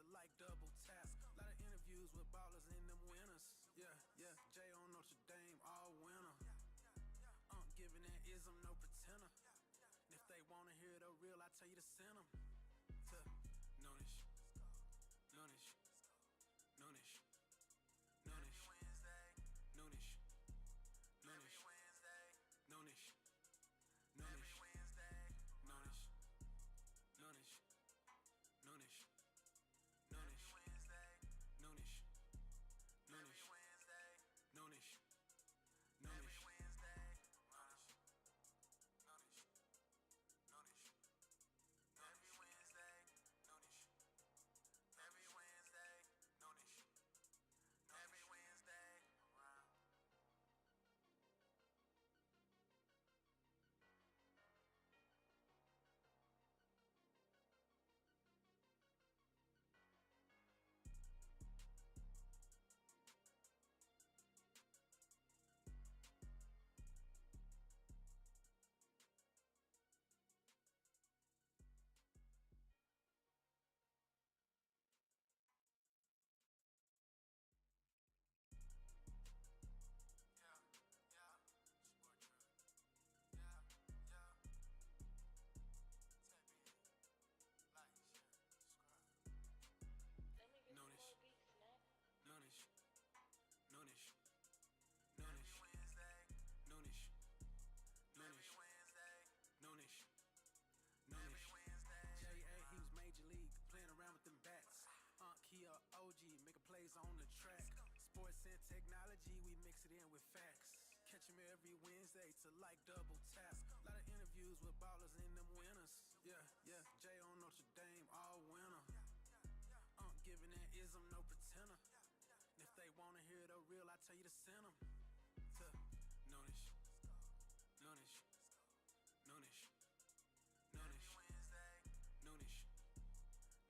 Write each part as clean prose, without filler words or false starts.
to like double task. A lot of interviews with ballers and them winners. Yeah, yeah, Jay on Notre Dame, all winner. Giving that ism, no pretender. And if they wanna hear the real, I tell you to send them to Noonish, Noonish, Noonish, Noonish, Noonish, Noonish, Noonish, Noonish, Noonish, Noonish, Noonish, Noonish, Noonish, Noonish, Noonish, Noonish, making plays on the track. Sports and technology, we mix it in with facts. Catch him every Wednesday to like double task. A lot of interviews with ballers and them winners. Yeah, yeah, Jay on Notre Dame, all winner. Giving that ism, no pretender. And if they wanna hear the real, I tell you to send them to Noonish, Noonish, Noonish, Noonish, Noonish, Noonish,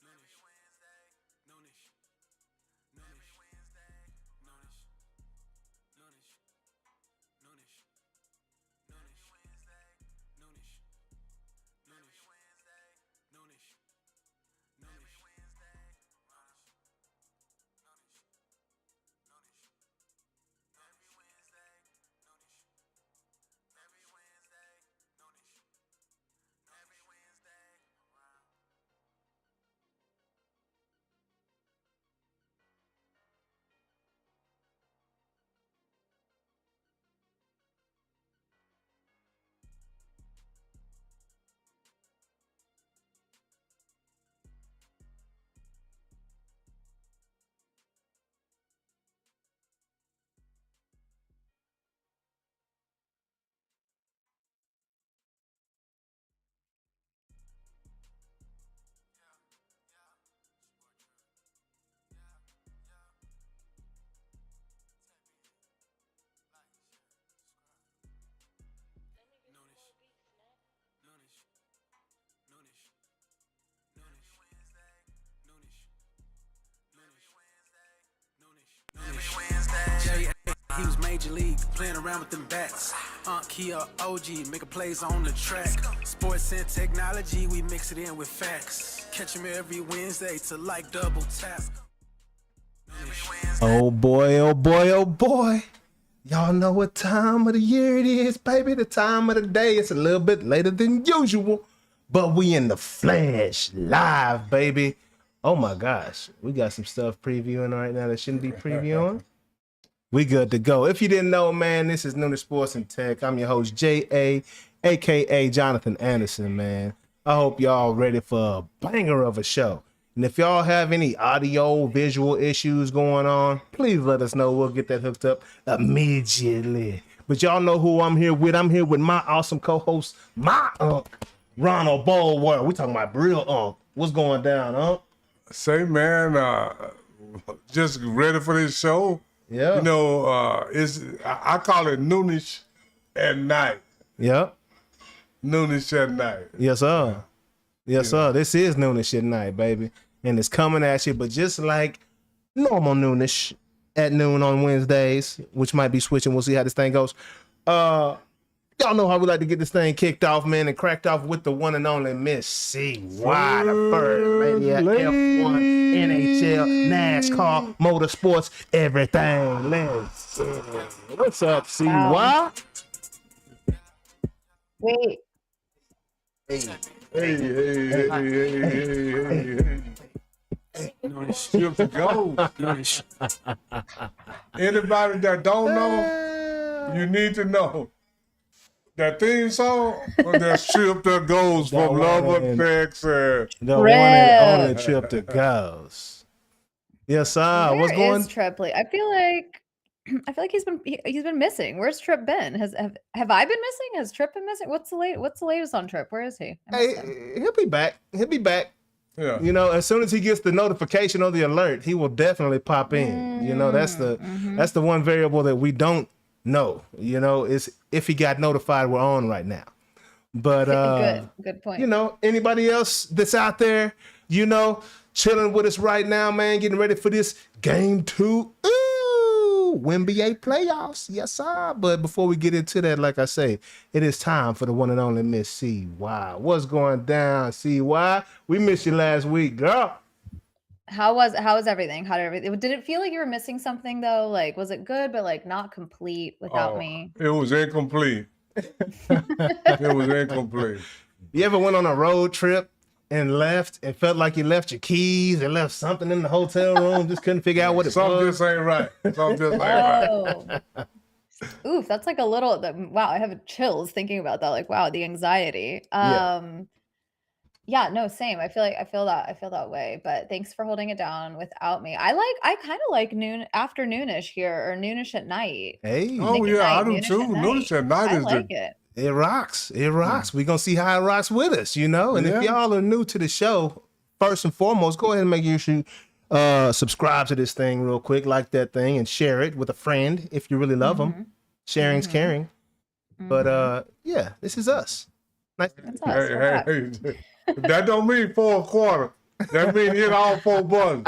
Noonish, Noonish, Noonish, Noonish, Noonish, Noonish, Noonish, Noonish, Noonish, Noonish, he was major league, playing around with them bats. He a OG, making plays on the track. Sports and technology, we mix it in with facts. Catch him every Wednesday to like double task. Oh boy, oh boy, oh boy. Y'all know what time of the year it is, baby. The time of the day. It's a little bit later than usual, but we in the flesh live, baby. Oh my gosh. We got some stuff previewing right now that shouldn't be previewing. We good to go. If you didn't know, man, this is Noonish Sports and Tech. I'm your host, J.A., a.k.a. Jonathan Anderson, man. I hope y'all ready for a banger of a show. And if y'all have any audio, visual issues going on, please let us know. We'll get that hooked up immediately. But y'all know who I'm here with. I'm here with my awesome co-host, my Ronald Bulwer. We talking about real What's going down, Say, man, just ready for this show. Yeah. You know, I call it noonish at night. Yep. Noonish at night. Yes, sir. Yes, sir. This is Noonish at night, baby. And it's coming at you, but just like normal Noonish at noon on Wednesdays, which might be switching. We'll see how this thing goes. Y'all know how we like to get this thing kicked off, man, and cracked off with the one and only Miss C.Y. the first lady at F1 NHL, NASCAR, motorsports, everything. Let's what's up, CY? Wait. Hey. Ship to go. Anybody that don't know, you need to know. That theme song or that Trip that goes from Love Texas. The one and only Trip that goes. Yes, sir. What's going? Trip? I feel like he's been missing. Where's Trip been? Have I been missing? Has Trip been missing? What's the latest on Trip? Where is he? Hey, he'll be back. He'll be back. Yeah. You know, as soon as he gets the notification or the alert, he will definitely pop in. You know, that's the one variable that we don't know. You know, is if he got notified we're on right now. But good point. You know, anybody else that's out there, you know, chilling with us right now, man, getting ready for this game 2. WEMBA playoffs. Yes, sir. But before we get into that, like I say, it is time for the one and only Miss CY. What's going down, CY? We missed you last week, girl. How was everything? How did everything? Did it feel like you were missing something though? Like, was it good but like not complete without me? It was incomplete. It was incomplete. You ever went on a road trip and left and felt like you left your keys and left something in the hotel room, just couldn't figure out what it Something was? just ain't right. Something just ain't right. Oof, that's like a little, wow, I have chills thinking about that. Like, wow, the anxiety. Yeah, no, same. I feel that way, but thanks for holding it down without me. I kind of like after noonish here, or noonish at night. Hey. Oh yeah, I do too. Noonish at night is like it. It rocks. It rocks. We're going to see how it rocks with us, you know? And if y'all are new to the show, first and foremost, go ahead and make sure you subscribe to this thing real quick, like that thing, and share it with a friend if you really love them. Sharing's caring. But yeah, this is us. Nice. That's us. Hey, that don't mean 4 1/4. That means hit all 4 buttons.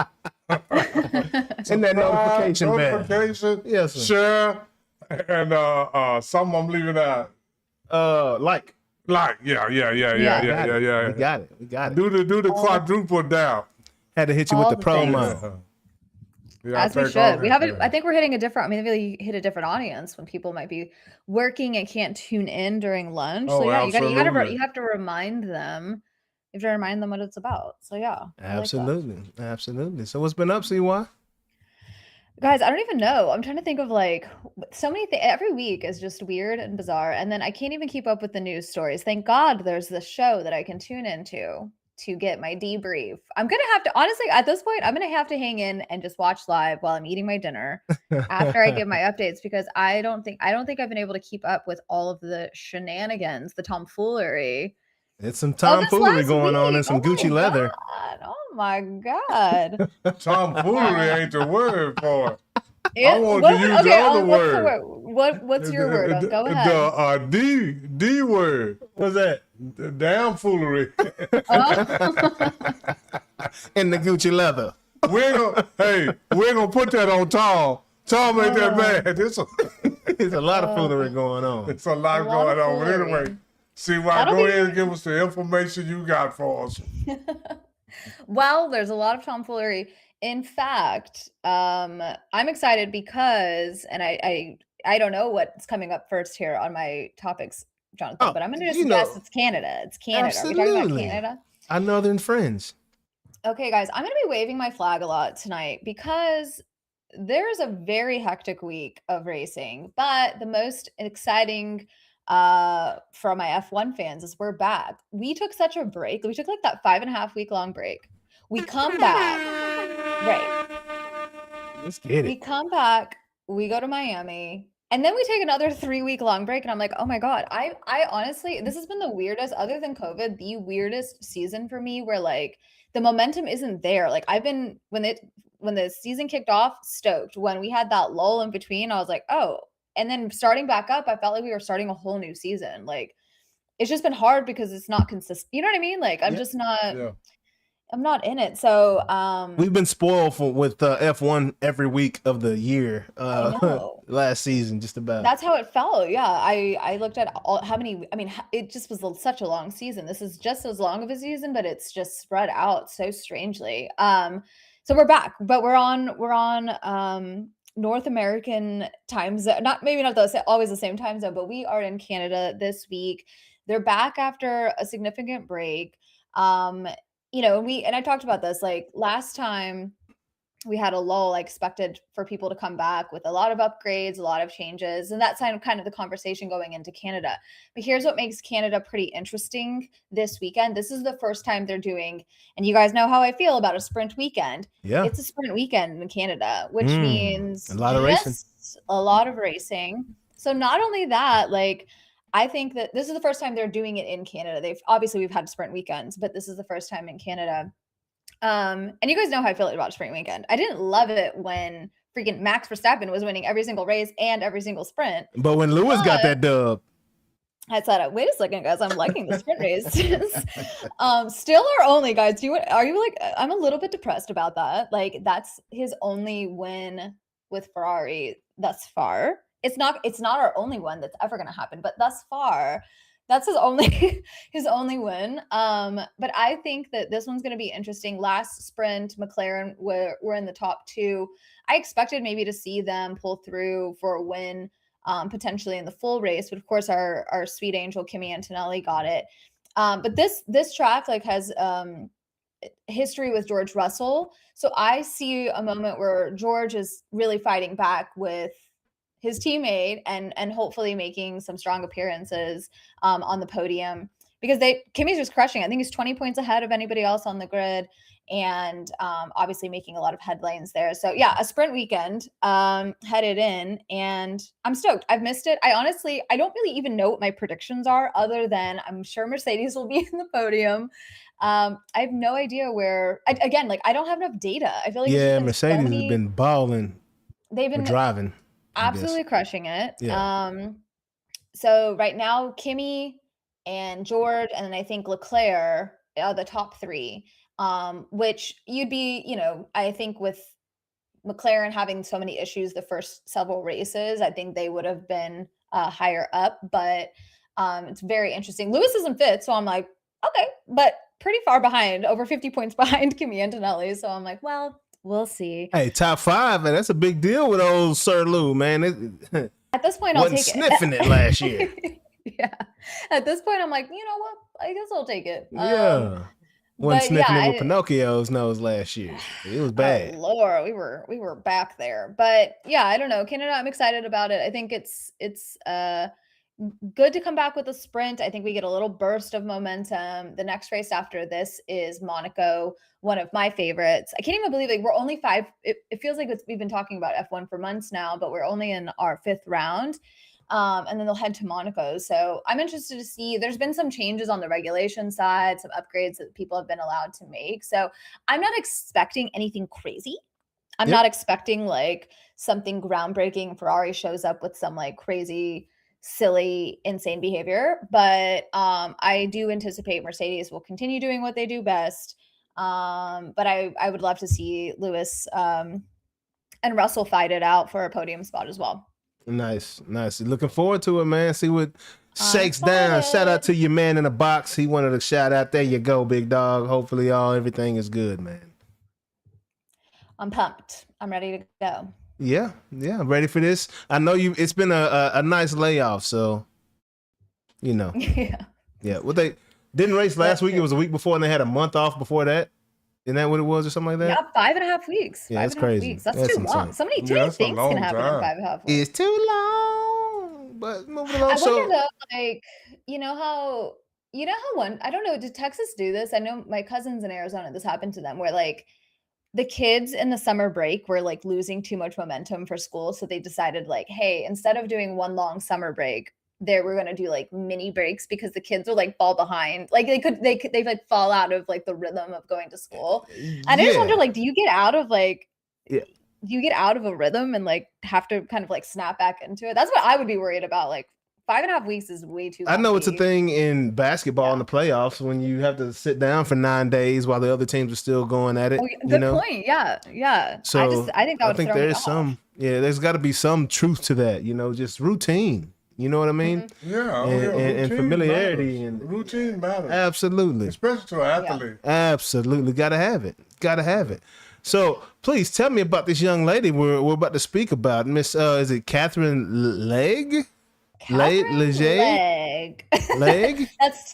And that notification. Yes, sir. Share. And some I'm leaving out. Like. Yeah. We got it. Do the quadruple down. Had to hit you with the promo. Yeah, as we should. We haven't. I think we're hitting a different. I mean, maybe you hit a different audience when people might be working and can't tune in during lunch. Oh, so yeah, absolutely. you have to remind them. You have to remind them what it's about. So yeah, absolutely. So what's been up, CY? Guys, I don't even know. I'm trying to think of like so many things. Every week is just weird and bizarre, and then I can't even keep up with the news stories. Thank God there's this show that I can tune into to get my debrief. I'm gonna have to, honestly, at this point, I'm gonna have to hang in and just watch live while I'm eating my dinner after I give my updates, because I don't think I've been able to keep up with all of the shenanigans, the tomfoolery. It's some tomfoolery going on and some Gucci leather. Oh my God. Tomfoolery ain't the word for it. I want to use the other word. What's your word? Go ahead. The D word. What's that? The damn foolery. In the Gucci leather. We're gonna put that on Tom. Tom ain't that bad. It's a lot of foolery going on. It's a lot going on. But anyway, CY, go ahead and give us the information you got for us. Well, there's a lot of tomfoolery. In fact, I'm excited because, and I don't know what's coming up first here on my topics, Jonathan, but I'm going to just guess it's Canada. It's Canada. Absolutely. Are we talking about Canada? Our northern friends. Okay, guys, I'm going to be waving my flag a lot tonight because there's a very hectic week of racing, but the most exciting for my F1 fans is we're back. We took such a break. We took like that 5.5 week long break. We come back. Right. Let's get it. We come back, we go to Miami, and then we take another 3-week long break. And I'm like, oh my God, I honestly, this has been the weirdest, other than COVID, the weirdest season for me where like the momentum isn't there. Like I've been, when the season kicked off, stoked. When we had that lull in between, I was like, oh, and then starting back up, I felt like we were starting a whole new season. Like it's just been hard because it's not consistent. You know what I mean? Like I'm just not. Yeah. I'm not in it. So we've been spoiled with F1 every week of the year last season, just about. That's how it felt. Yeah. I looked at how many, I mean, it just was such a long season. This is just as long of a season, but it's just spread out so strangely. So we're back, but we're on North American time zone. Not always the same time zone, but we are in Canada this week. They're back after a significant break. And I talked about this like last time we had a lull. I expected for people to come back with a lot of upgrades, a lot of changes, and that's kind of the conversation going into Canada. But here's what makes Canada pretty interesting this weekend. This is the first time they're doing, and you guys know how I feel about a sprint weekend. Yeah. It's a sprint weekend in Canada, which means a lot of racing. A lot of racing. So not only that, like, I think that this is the first time they're doing it in Canada. We've had sprint weekends, but this is the first time in Canada. And you guys know how I feel about sprint weekend. I didn't love it when freaking Max Verstappen was winning every single race and every single sprint. But when Lewis got that dub, I said, wait a second, guys, I'm liking the sprint races. Still our only, guys. Are you like, I'm a little bit depressed about that. Like, that's his only win with Ferrari thus far. It's not our only one that's ever going to happen, but thus far, that's his only win. But I think that this one's going to be interesting. Last sprint, McLaren were in the top two. I expected maybe to see them pull through for a win, potentially in the full race. But of course, our sweet angel Kimi Antonelli got it. But this track like has history with George Russell. So I see a moment where George is really fighting back with his teammate and hopefully making some strong appearances on the podium, because Kimi's just crushing. I think he's 20 points ahead of anybody else on the grid, and obviously making a lot of headlines there. So yeah, a sprint weekend headed in, and I'm stoked. I've missed it. I don't really even know what my predictions are, other than I'm sure Mercedes will be in the podium. I have no idea where. I don't have enough data. I feel like Mercedes has been balling. They've been driving. Absolutely crushing it. Yeah. So right now, Kimi and George, and then I think Leclerc are the top three, which you'd be, I think with McLaren having so many issues the first several races, I think they would have been higher up, but it's very interesting. Lewis isn't fit, so I'm like, okay, but pretty far behind, over 50 points behind Kimi Antonelli. So I'm like, well, we'll see. Hey, top five, man. That's a big deal with old Sir Lou, man. At this point, I'll take it. Sniffing it last year. Yeah. At this point, I'm like, you know what? I guess I'll take it. Yeah. Wasn't sniffing it with Pinocchio's nose last year. It was bad. Oh, Lord, we were back there. But yeah, I don't know. Canada, I'm excited about it. I think it's good to come back with a sprint. I think we get a little burst of momentum. The next race after this is Monaco, one of my favorites. I can't even believe we're only five. It feels like we've been talking about F1 for months now, but we're only in our fifth round. And then they'll head to Monaco. So I'm interested to see. There's been some changes on the regulation side, some upgrades that people have been allowed to make. So I'm not expecting anything crazy. I'm not expecting like something groundbreaking. Ferrari shows up with some like crazy, silly, insane behavior. But I do anticipate Mercedes will continue doing what they do best. But I would love to see Lewis and Russell fight it out for a podium spot as well. Nice. Looking forward to it, man. See what shakes down. Shout out to your man in the box. He wanted a shout out. There you go, big dog. Hopefully everything is good, man. I'm pumped. I'm ready to go. Yeah, I'm ready for this. I know it's been a nice layoff, so Yeah. Well, they didn't race last week. It was a week before, and they had a month off before that. Isn't that what it was, or something like that? Yeah, 5.5 weeks. Yeah, that's crazy. Weeks. That's too long. Too many things can happen in 5.5 weeks. It's too long, but moving along. I wonder though, like, you know how I don't know, did Texas do this? I know my cousins in Arizona, this happened to them, where like the kids in the summer break were like losing too much momentum for school. So they decided like, hey, instead of doing one long summer break, we're going to do like mini breaks, because the kids will like fall behind. Like they like fall out of like the rhythm of going to school. And I just wonder, like, do you get out of a rhythm and like have to kind of like snap back into it? That's what I would be worried about. Like 5.5 weeks is way too long. I know it's a thing in basketball in the playoffs when you have to sit down for 9 days while the other teams are still going at it. Good point. Yeah. So I think there's some. Yeah, there's got to be some truth to that. Just routine. You know what I mean? Mm-hmm. Yeah. And familiarity matters. And routine matters. Absolutely. Especially to an athlete. Absolutely. Gotta have it. So please tell me about this young lady we're about to speak about. Miss, is it Catherine Legge? Leg. Leg?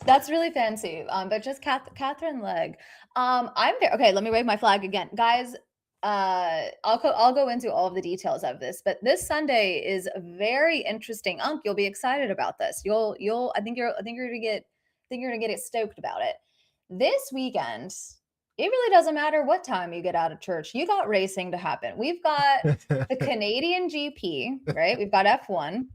That's really fancy. But just Catherine Legge. I'm there. Okay, let me wave my flag again, guys. I'll go into all of the details of this, but this Sunday is very interesting. You'll be excited about this. I think you're gonna get stoked about it. This weekend, it really doesn't matter what time you get out of church. You got racing to happen. We've got the Canadian GP, right? We've got F1.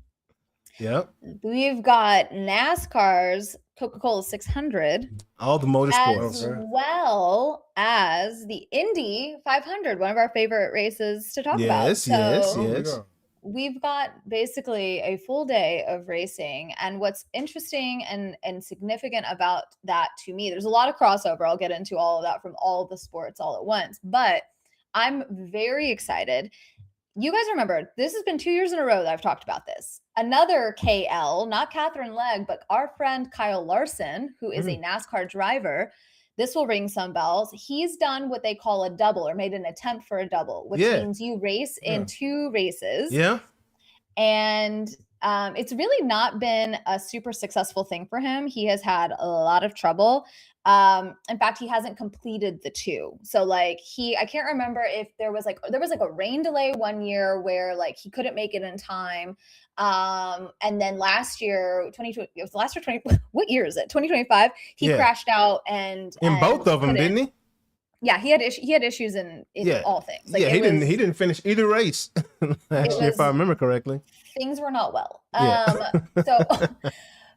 Yep. We've got NASCAR's Coca-Cola 600. All the motorsports. As well as the Indy 500, one of our favorite races to talk about. Yes. We've got basically a full day of racing. And what's interesting and significant about that to me, there's a lot of crossover. I'll get into all of that from all the sports all at once. But I'm very excited. You guys remember, this has been 2 years in a row that I've talked about this. Another KL, not Catherine Legge, but our friend Kyle Larson, who is a NASCAR driver. This will ring some bells. He's done what they call a double, or made an attempt for a double, which means you race in 2 races. Yeah. And it's really not been a super successful thing for him. He has had a lot of trouble. In fact, he hasn't completed the 2. So like I can't remember if there was like a rain delay one year where like he couldn't make it in time. And then last year, 2020, what year is it? 2025, he crashed out and both of them, didn't he? Yeah, he had issues in all things. Like, he didn't finish either race last year, if I remember correctly. Things were not well.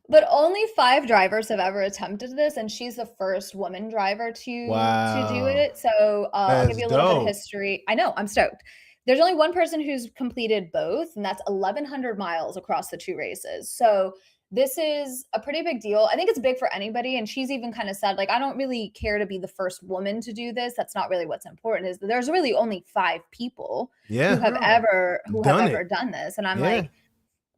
But only 5 drivers have ever attempted this, and she's the first woman driver to do it. So I'll give you a little bit of history. I know, I'm stoked. There's only one person who's completed both, and that's 1,100 miles across the 2 races. So this is a pretty big deal. I think it's big for anybody, and she's even kind of said, like, I don't really care to be the first woman to do this. That's not really what's important. Is that there's really only 5 people who have ever done this, and I'm like,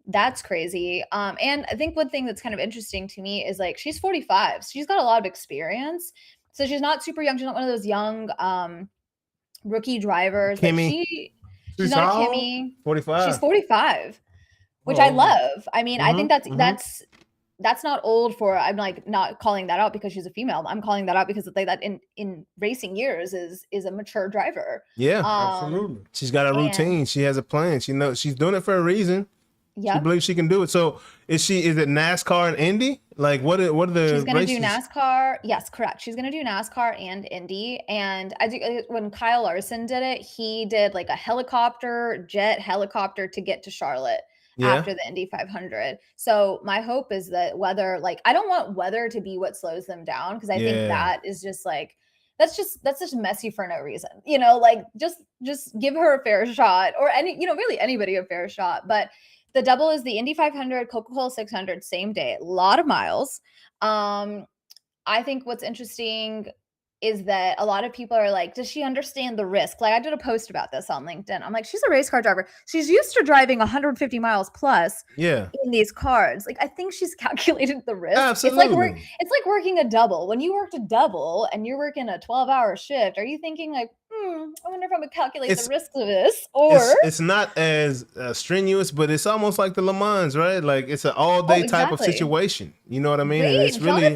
that's crazy. And I think one thing that's kind of interesting to me is like she's 45. So she's got a lot of experience. So she's not super young. She's not one of those young rookie drivers. Kimmy. She's not a Kimmy. 45. She's 45, which I love. I mean, I think that's not old for. I'm like not calling that out because she's a female. I'm calling that out because that in racing years is a mature driver. Yeah, absolutely. She's got a routine. She has a plan. She knows she's doing it for a reason. Yeah, she believes she can do it. So is it NASCAR and Indy? Like what are the She's going to do NASCAR. Yes, correct. She's going to do NASCAR and Indy. And I think when Kyle Larson did it, he did like a jet helicopter to get to Charlotte after the Indy 500. So my hope is that I don't want weather to be what slows them down, because I think that is just like, that's just messy for no reason, like just give her a fair shot, or really anybody a fair shot. But the double is the Indy 500, Coca-Cola 600, same day, a lot of miles. I think what's interesting is that a lot of people are like, does she understand the risk? Like I did a post about this on LinkedIn. I'm like, she's a race car driver. She's used to driving 150 miles plus in these cars. Like I think she's calculated the risk. Absolutely. It's like working a double. When you worked a double and you're working a 12-hour shift, are you thinking like, I wonder if I'm gonna calculate the risks of this? Or it's not as strenuous, but it's almost like the Le Mans, right? Like it's an all-day type of situation. You know what I mean? And it's really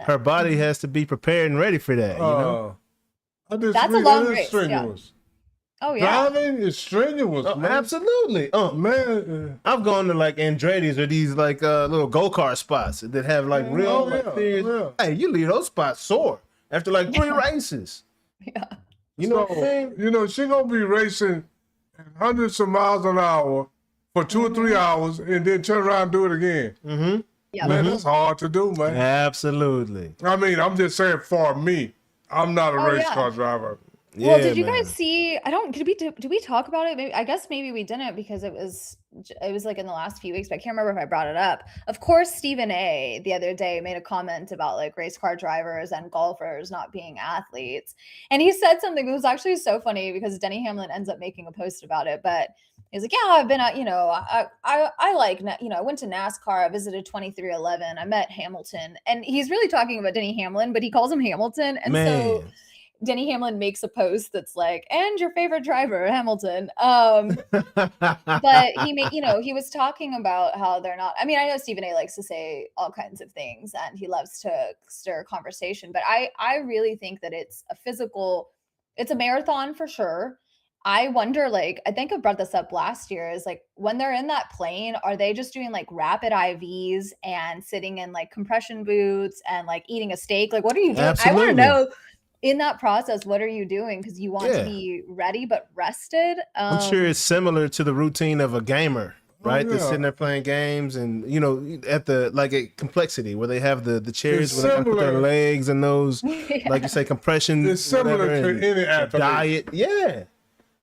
her body has to be prepared and ready for that. That's a long race. Strenuous. Yeah. Oh yeah, driving is strenuous. Man. Absolutely. Man, I've gone to like Andretti's or these like little go-kart spots that have like real. Hey, you leave those spots sore after like 3 races. Yeah. You know what I'm saying? She gonna be racing hundreds of miles an hour for 2 or 3 hours and then turn around and do it again. Mm-hmm. Yeah. Man, that's hard to do, man. Absolutely. I mean, I'm just saying for me, I'm not a race car driver. Well, did you guys see? Did we talk about it? Maybe we didn't, because it was like in the last few weeks, but I can't remember if I brought it up. Of course, Stephen A. the other day made a comment about like race car drivers and golfers not being athletes, and he said something that was actually so funny because Denny Hamlin ends up making a post about it. But he's like, yeah, I've been at, I went to NASCAR, I visited 2311, I met Hamilton, and he's really talking about Denny Hamlin, but he calls him Hamilton, and so Denny Hamlin makes a post that's like, and your favorite driver, Hamilton. But he was talking about how they're not, I mean, I know Stephen A likes to say all kinds of things and he loves to stir conversation, but I really think that it's a marathon for sure. I wonder, like, I think I brought this up last year, is like when they're in that plane, are they just doing like rapid IVs and sitting in like compression boots and like eating a steak? Like, what are you doing? Absolutely. I want to know in that process, what are you doing? Because you want to be ready but rested. I'm sure it's similar to the routine of a gamer, right? They're sitting there playing games, and at the a complexity where they have the chairs where they put their legs and those, like you say, compression. It's similar to any athlete. Diet,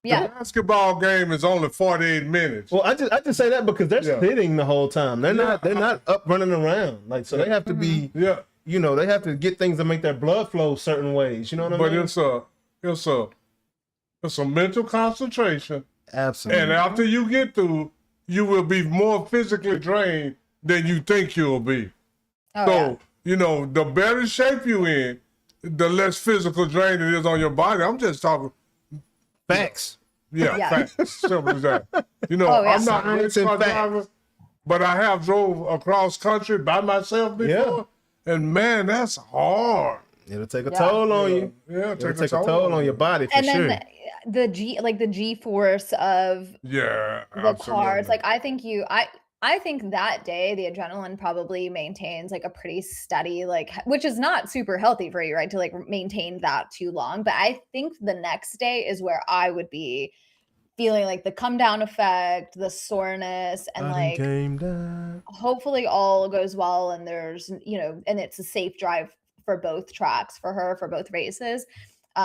The basketball game is only 48 minutes. Well, I just say that because they're sitting the whole time. They're not up running around. Like, so they have to be they have to get things to make their blood flow certain ways. You know what I mean? But it's a mental concentration. Absolutely. And after you get through, you will be more physically drained than you think you'll be. The better shape you in, the less physical drain it is on your body. I'm just talking facts. Facts. Simple as that. I'm not a race car driver, but I have drove across country by myself before. And man, that's hard. It'll take a toll on you. Yeah, it'll take a toll on your body for sure. And then the G force of the cars. Like, I think that day the adrenaline probably maintains like a pretty steady, which is not super healthy for you, right? To like maintain that too long. But I think the next day is where I would be feeling like the come down effect, the soreness, and hopefully all goes well and there's, and it's a safe drive for both tracks for her, for both races.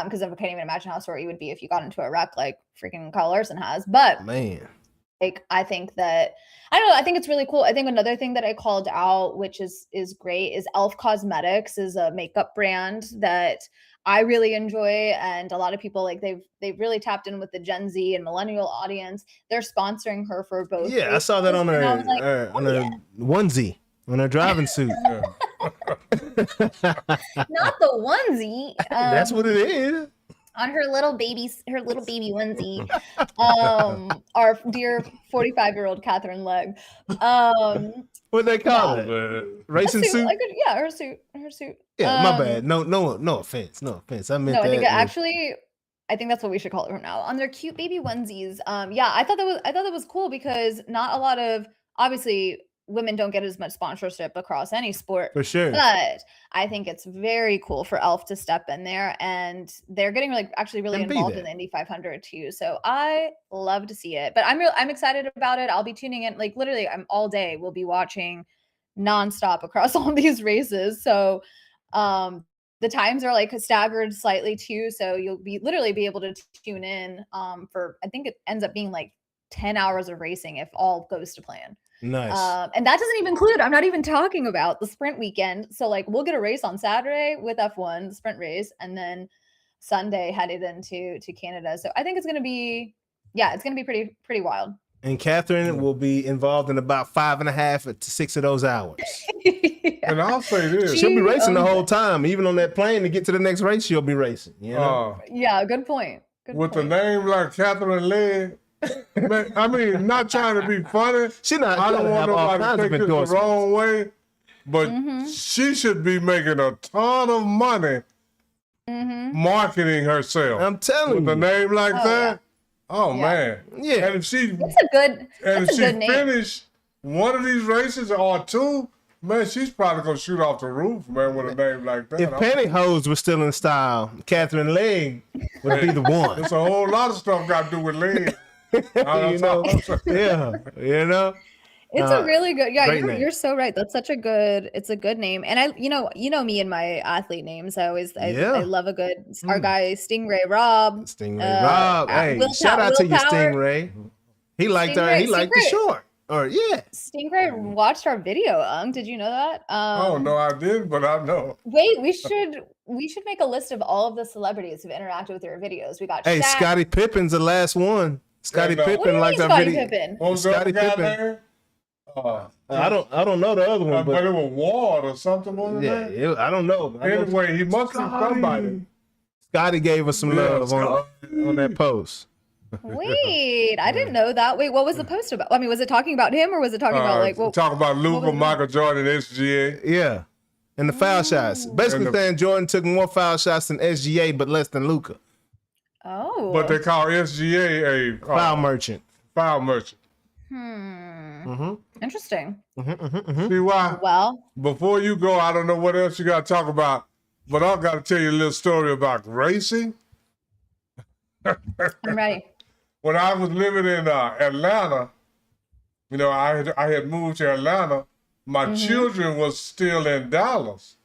Because I can't even imagine how sore you would be if you got into a wreck like freaking Kyle Larson has. But man, like, I think that, I don't know, I think it's really cool. I think another thing that I called out, which is great, is Elf Cosmetics is a makeup brand that I really enjoy, and a lot of people, like, they've really tapped in with the Gen Z and millennial audience. They're sponsoring her for both. Yeah, I saw that on her onesie, on her driving suit. Not the onesie. That's what it is. On her little baby onesie. Our dear 45-year-old Catherine Legg. What they call it? Racing suit? Her suit. Yeah, my bad. No offense. No offense. I meant that. I think that's what we should call it from now on. Their cute baby onesies. I thought that was cool because not a lot of, obviously, women don't get as much sponsorship across any sport. For sure. But I think it's very cool for Elf to step in there, and they're getting really involved in the Indy 500 too. So I love to see it. But I'm excited about it. I'll be tuning in, like, literally I'm all day. We'll be watching nonstop across all these races. So the times are like staggered slightly too. So you'll be able to tune in for, I think it ends up being like 10 hours of racing if all goes to plan. Nice. And that doesn't even include, I'm not even talking about the sprint weekend. So like we'll get a race on Saturday with F1, the sprint race, and then Sunday headed into Canada. So I think it's going to be pretty wild. And Catherine will be involved in about 5.5 to 6 of those hours. And I'll say this. She'll be racing the whole time. Even on that plane to get to the next race, she'll be racing. Yeah, good point. A name like Catherine Legg, man, I mean, not trying to be funny. I don't want nobody to take this the wrong way, but she should be making a ton of money marketing herself. I'm telling you. With a name like that. Oh man. Yeah. And if she finished one of these races or two, man, she's probably gonna shoot off the roof, man, with a name like that. If pantyhose was still in style, Catherine Legg would be the one. There's a whole lot of stuff got to do with Legg. It's a really good, you're so right. That's such a good, it's a good name. And I, you know me and my athlete names. I love a good, our guy Stingray Rob. Hey, shout out to you, Stingray. He liked the short. Stingray watched our video. Did you know that? Oh no, I didn't, but I know. Wait, we should make a list of all of the celebrities who've interacted with your videos. We got Shaq. Scottie Pippen's the last one. Scottie Pippen liked our video. Scottie Pippen. I don't know the other one, but it was Ward or something. I don't know. Anyway, he must be somebody. Scotty gave us some love on that post. Wait, I didn't know that. Wait, what was the post about? I mean, was it talking about him or was it talking about like talk about Luka, Michael Jordan, SGA? Yeah. And the foul shots. Basically saying Jordan took more foul shots than SGA, but less than Luka. Oh. But they call SGA a foul merchant. Foul merchant. Interesting. See why? Well, before you go, I don't know what else you got to talk about, but I've got to tell you a little story about racing. I'm ready. When I was living in Atlanta, you know, I had moved to Atlanta. My children was still in Dallas,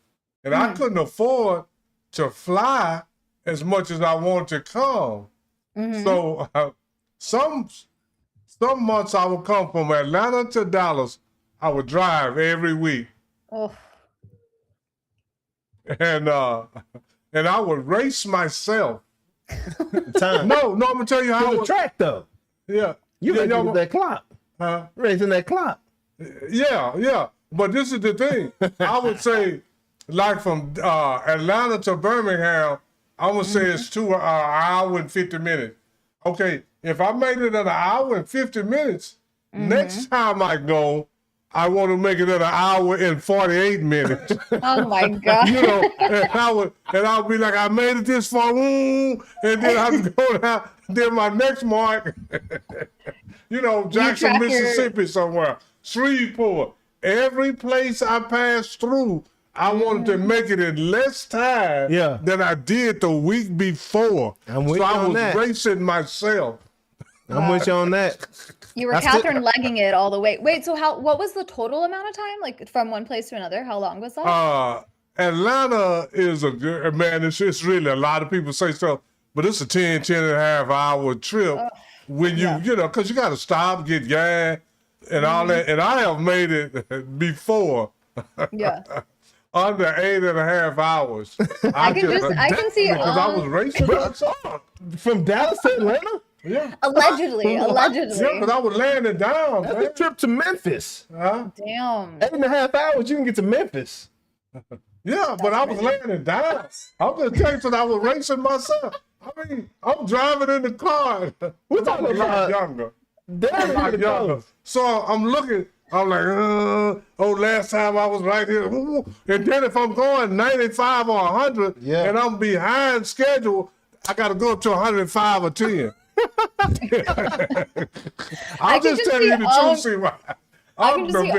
and I couldn't afford to fly as much as I wanted to come. So some months I would come from Atlanta to Dallas. I would drive every week. Oh. And I would race myself. Time. No, I'm gonna tell you how. The track though. Yeah. You racing that clock. Huh? Racing that clock. Yeah. But this is the thing. I would say, like from Atlanta to Birmingham, I would say it's 2 hour and 50 minutes. Okay, if I made it in an hour and 50 minutes, next time I go, I want to make it in an hour and 48 minutes. Oh my God. You know, and I'll be like, I made it this far, and then I go down. Then my next mark, you know, Jackson, Mississippi, somewhere, Shreveport. Every place I passed through, I wanted to make it in less time than I did the week before. I'm with you on that. I was racing myself. I'm with you on that. You were Catherine legging it all the way. Wait, so what was the total amount of time? Like from one place to another? How long was that? Atlanta is a good, man, it's really, a lot of people say stuff, but it's a 10 and a half hour trip when you know, because you got to stop, get gas, and all that. And I have made it before. Yeah. Under 8.5 hours. I can see it. Because I was racing from Dallas to Atlanta? Yeah. Allegedly. Yeah, because I was laying it down. That's a trip to Memphis. Huh? Damn. 8.5 hours, you can get to Memphis. Yeah, but I was laying it down. I'm just telling you, I was racing myself. I mean, I'm driving in the car. We're talking about younger. Younger. So I'm looking. I'm like, last time I was right here. And then if I'm going 95 or 100 and I'm behind schedule, I got to go up to 105 or 10. I'll just tell you the truth, see why. I can just see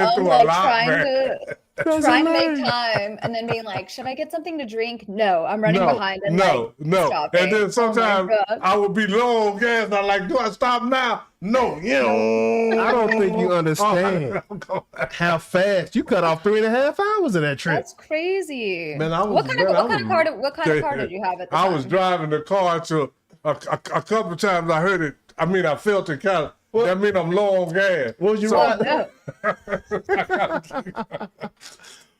trying to make time and then being like, should I get something to drink? No, I'm running behind and stopping. And then sometimes I would be low on gas and I'm like, do I stop now? No, I don't think you understand how fast you cut off 3.5 hours of that trip. That's crazy. Man, what kind of car did you have at the time? I was driving the car to a couple of times I heard it. I mean, I felt it kind of. That means I'm low on gas. What was you riding?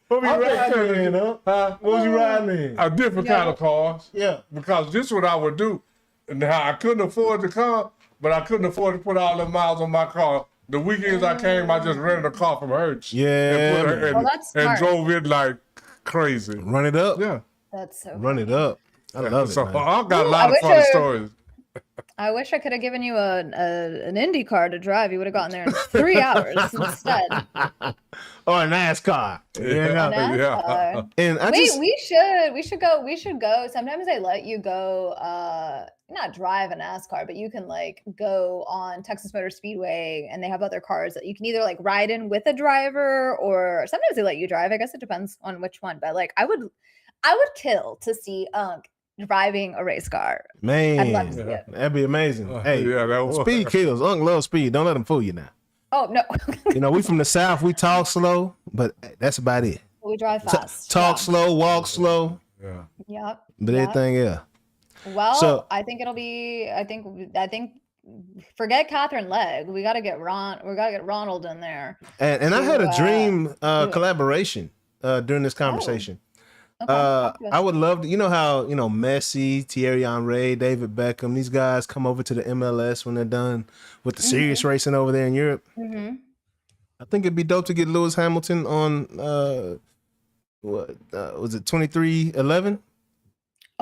What was you riding in? A different kind of cars. Yeah. Because this is what I would do. Now, I couldn't afford the car, but I couldn't afford to put all the miles on my car. The weekends I came, I just rented a car from Hertz. Yeah. And drove it like crazy. Run it up. Yeah. That's so Run it up. I love it. So man. I've got a lot of fun stories. I wish I could have given you an Indy car to drive. You would have gotten there in 3 hours instead. Or a NASCAR. Yeah. And we should go. Sometimes they let you go, not drive a NASCAR, but you can like go on Texas Motor Speedway and they have other cars that you can either like ride in with a driver or sometimes they let you drive. I guess it depends on which one. But like I would kill to see driving a race car. Man, I'd love to see it. That'd be amazing. Hey, that was... speed kills. Unc loves speed. Don't let him fool you now. Oh no. You know, we from the South. We talk slow, but that's about it. We drive fast. Talk slow, walk slow. Yeah. Yep. But everything, Well, so, I think it'll be. I think. Forget Catherine Legg. We got to get Ronald in there. And I had a dream collaboration during this conversation. Okay. I would love to, you know how, Messi, Thierry Henry, David Beckham, these guys come over to the MLS when they're done with the serious racing over there in Europe. I think it'd be dope to get Lewis Hamilton on, was it 2311?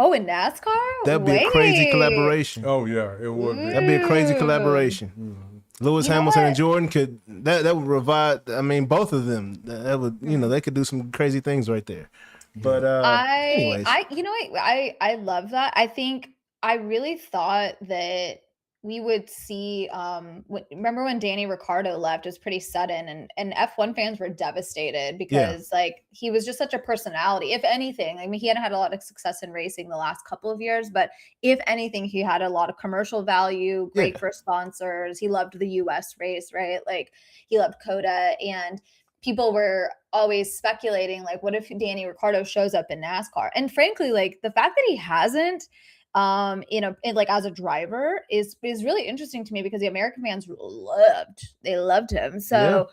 Oh, in NASCAR? That'd be a crazy collaboration. Oh yeah, it would be. That'd be a crazy collaboration. Lewis Hamilton and Jordan could that would revive. I mean, both of them. That would they could do some crazy things right there. But anyways. you know what? I love that. I think I really thought that we would see remember when Danny Ricciardo left? It was pretty sudden, and F1 fans were devastated because like he was just such a personality. If anything, I mean, he hadn't had a lot of success in racing the last couple of years, but if anything, he had a lot of commercial value, great for sponsors. He loved the US race, right? Like he loved COTA, and people were always speculating, like, what if Danny Ricciardo shows up in NASCAR? And frankly, like the fact that he hasn't like as a driver is really interesting to me, because the American fans loved him. So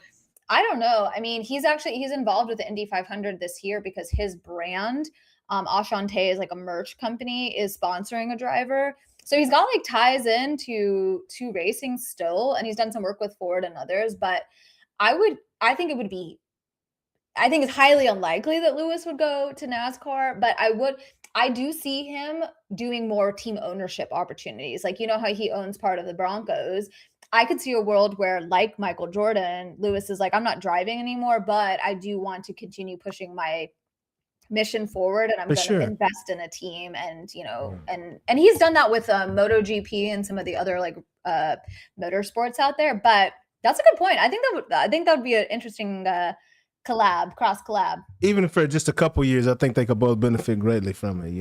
I don't know. I mean, he's involved with the Indy 500 this year because his brand, Ashante, is like a merch company, is sponsoring a driver. So he's got like ties into racing still, and he's done some work with Ford and others. But I think it's highly unlikely that Lewis would go to NASCAR, but I do see him doing more team ownership opportunities. Like, how he owns part of the Broncos. I could see a world where, like Michael Jordan, Lewis is like, I'm not driving anymore, but I do want to continue pushing my mission forward, and I'm going to invest in a team. And, and he's done that with MotoGP and some of the other like motorsports out there. But that's a good point. I think that would be an interesting cross collab. Even for just a couple years, I think they could both benefit greatly from it,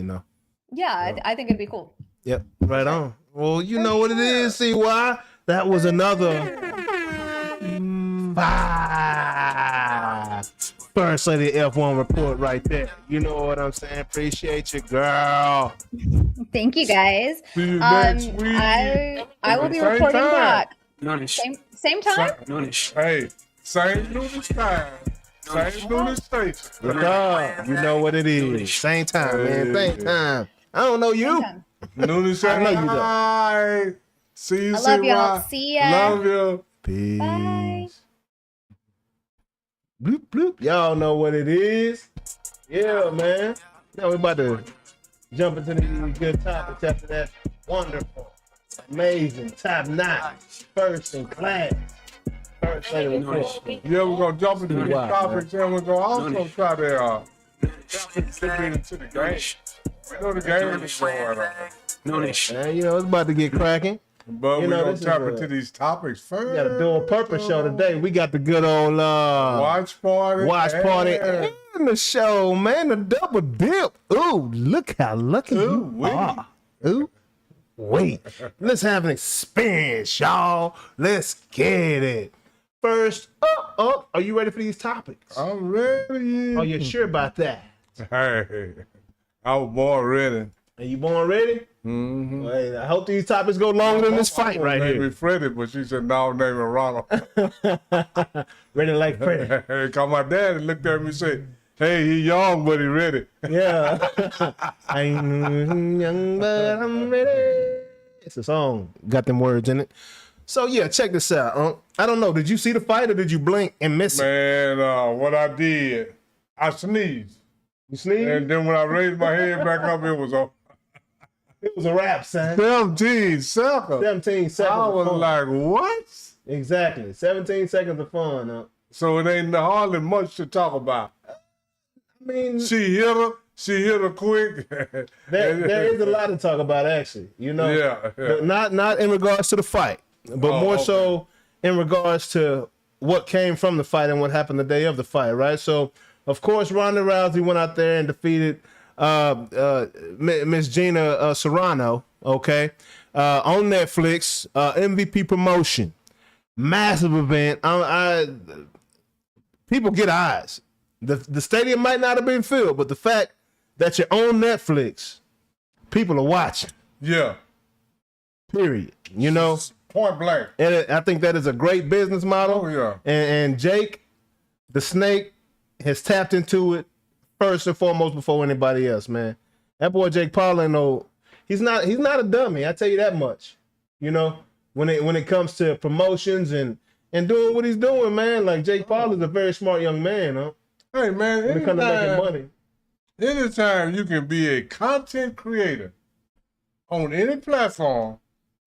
Yeah, I think it'd be cool. Yep, right on. Well, you know what it is, CY? That was another First Lady F1 report right there. You know what I'm saying? Appreciate you, girl. Thank you, guys. See you next week. I will be reporting back. Noonish. Same time? Noonish. Hey, same Noonish time. Same Noonish station. You know what it is. Same time, man. Same time. I don't know you. Noonish. I know you though. Bye. See you. I love y'all. See ya. Love you. Peace. Bye. Bloop, bloop. Y'all know what it is. Yeah, man. Now we're about to jump into these good topics after that wonderful, amazing, top-notch, first in class. First Lady report. Yeah, we're going to jump into these topics, and we're going to also try to get into the game. We know the game is going on. Noonish. It's about to get cracking. But we're going to tap into these topics first. We got a dual purpose show today. We got the good old watch party and the show, man. The double dip. Ooh, look how lucky you are. Ooh, wait. Let's have an experience, y'all. Let's get it. First up, are you ready for these topics? I'm ready. Are you sure about that? Hey, I was born ready. Are you born ready? Mm-hmm. Well, I hope these topics go longer than this fight right here. Me Freddie, but she said, no, name it Ronald. Ready like Freddie. Hey, call my dad and looked at me and said, hey, he young, but he ready. Yeah. I'm young, but I'm ready. It's a song. Got them words in it. So, yeah, check this out. I don't know. Did you see the fight or did you blink and miss it? Man, what I did, I sneezed. You sneezed? And then when I raised my head back up, it was a... It was a wrap, son. 17 seconds. 17 seconds. I was like, what? Exactly. 17 seconds of fun, huh? So it ain't hardly much to talk about. I mean, she hit her quick. there is a lot to talk about, actually. Yeah. Not in regards to the fight, but more so in regards to what came from the fight and what happened the day of the fight, right? So, of course, Ronda Rousey went out there and defeated Miss Gina Serrano, okay, on Netflix, MVP promotion, massive event. People get eyes. The stadium might not have been filled, but the fact that you're on Netflix, people are watching. Yeah. Period. Point blank. And I think that is a great business model. Oh yeah. And Jake, the Snake, has tapped into it first and foremost before anybody else, man. That boy Jake Paul, he's not a dummy. I tell you that much. When it comes to promotions and doing what he's doing, man. Like Jake Paul is a very smart young man, huh? Hey man, when it comes to making money. anytime you can be a content creator on any platform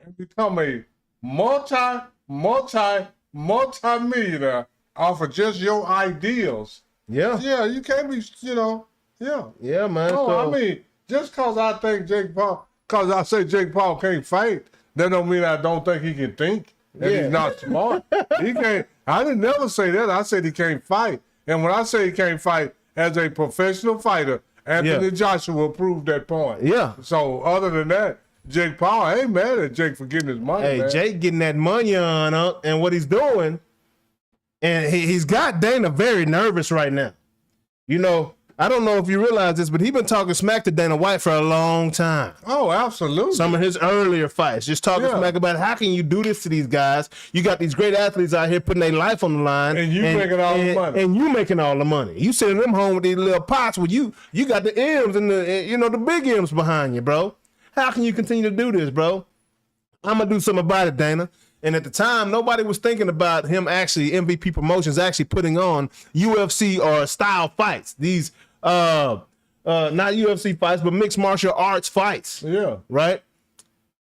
and become a multi-millionaire off of just your ideals. Yeah. Yeah, you can't be, yeah. Yeah, man. No, So, I mean, just because I think Jake Paul can't fight, that don't mean I don't think he can think. And he's not smart. He can't. I didn't never say that. I said he can't fight. And when I say he can't fight as a professional fighter, Anthony Joshua proved that point. Yeah. So other than that, Jake Paul, I ain't mad at Jake for getting his money. hey, man. Jake getting that money on up and what he's doing. And he's got Dana very nervous right now. You know, I don't know if you realize this, but he's been talking smack to Dana White for a long time. Oh, absolutely. Some of his earlier fights, just talking smack about how can you do this to these guys? You got these great athletes out here putting their life on the line, and you making all the money, and you making all the money. You sending them home with these little pots where you got the M's and the big M's behind you, bro. How can you continue to do this, bro? I'm gonna do something about it, Dana. And at the time, nobody was thinking about him actually, MVP Promotions actually putting on UFC or style fights. These not UFC fights, but mixed martial arts fights. Yeah. Right?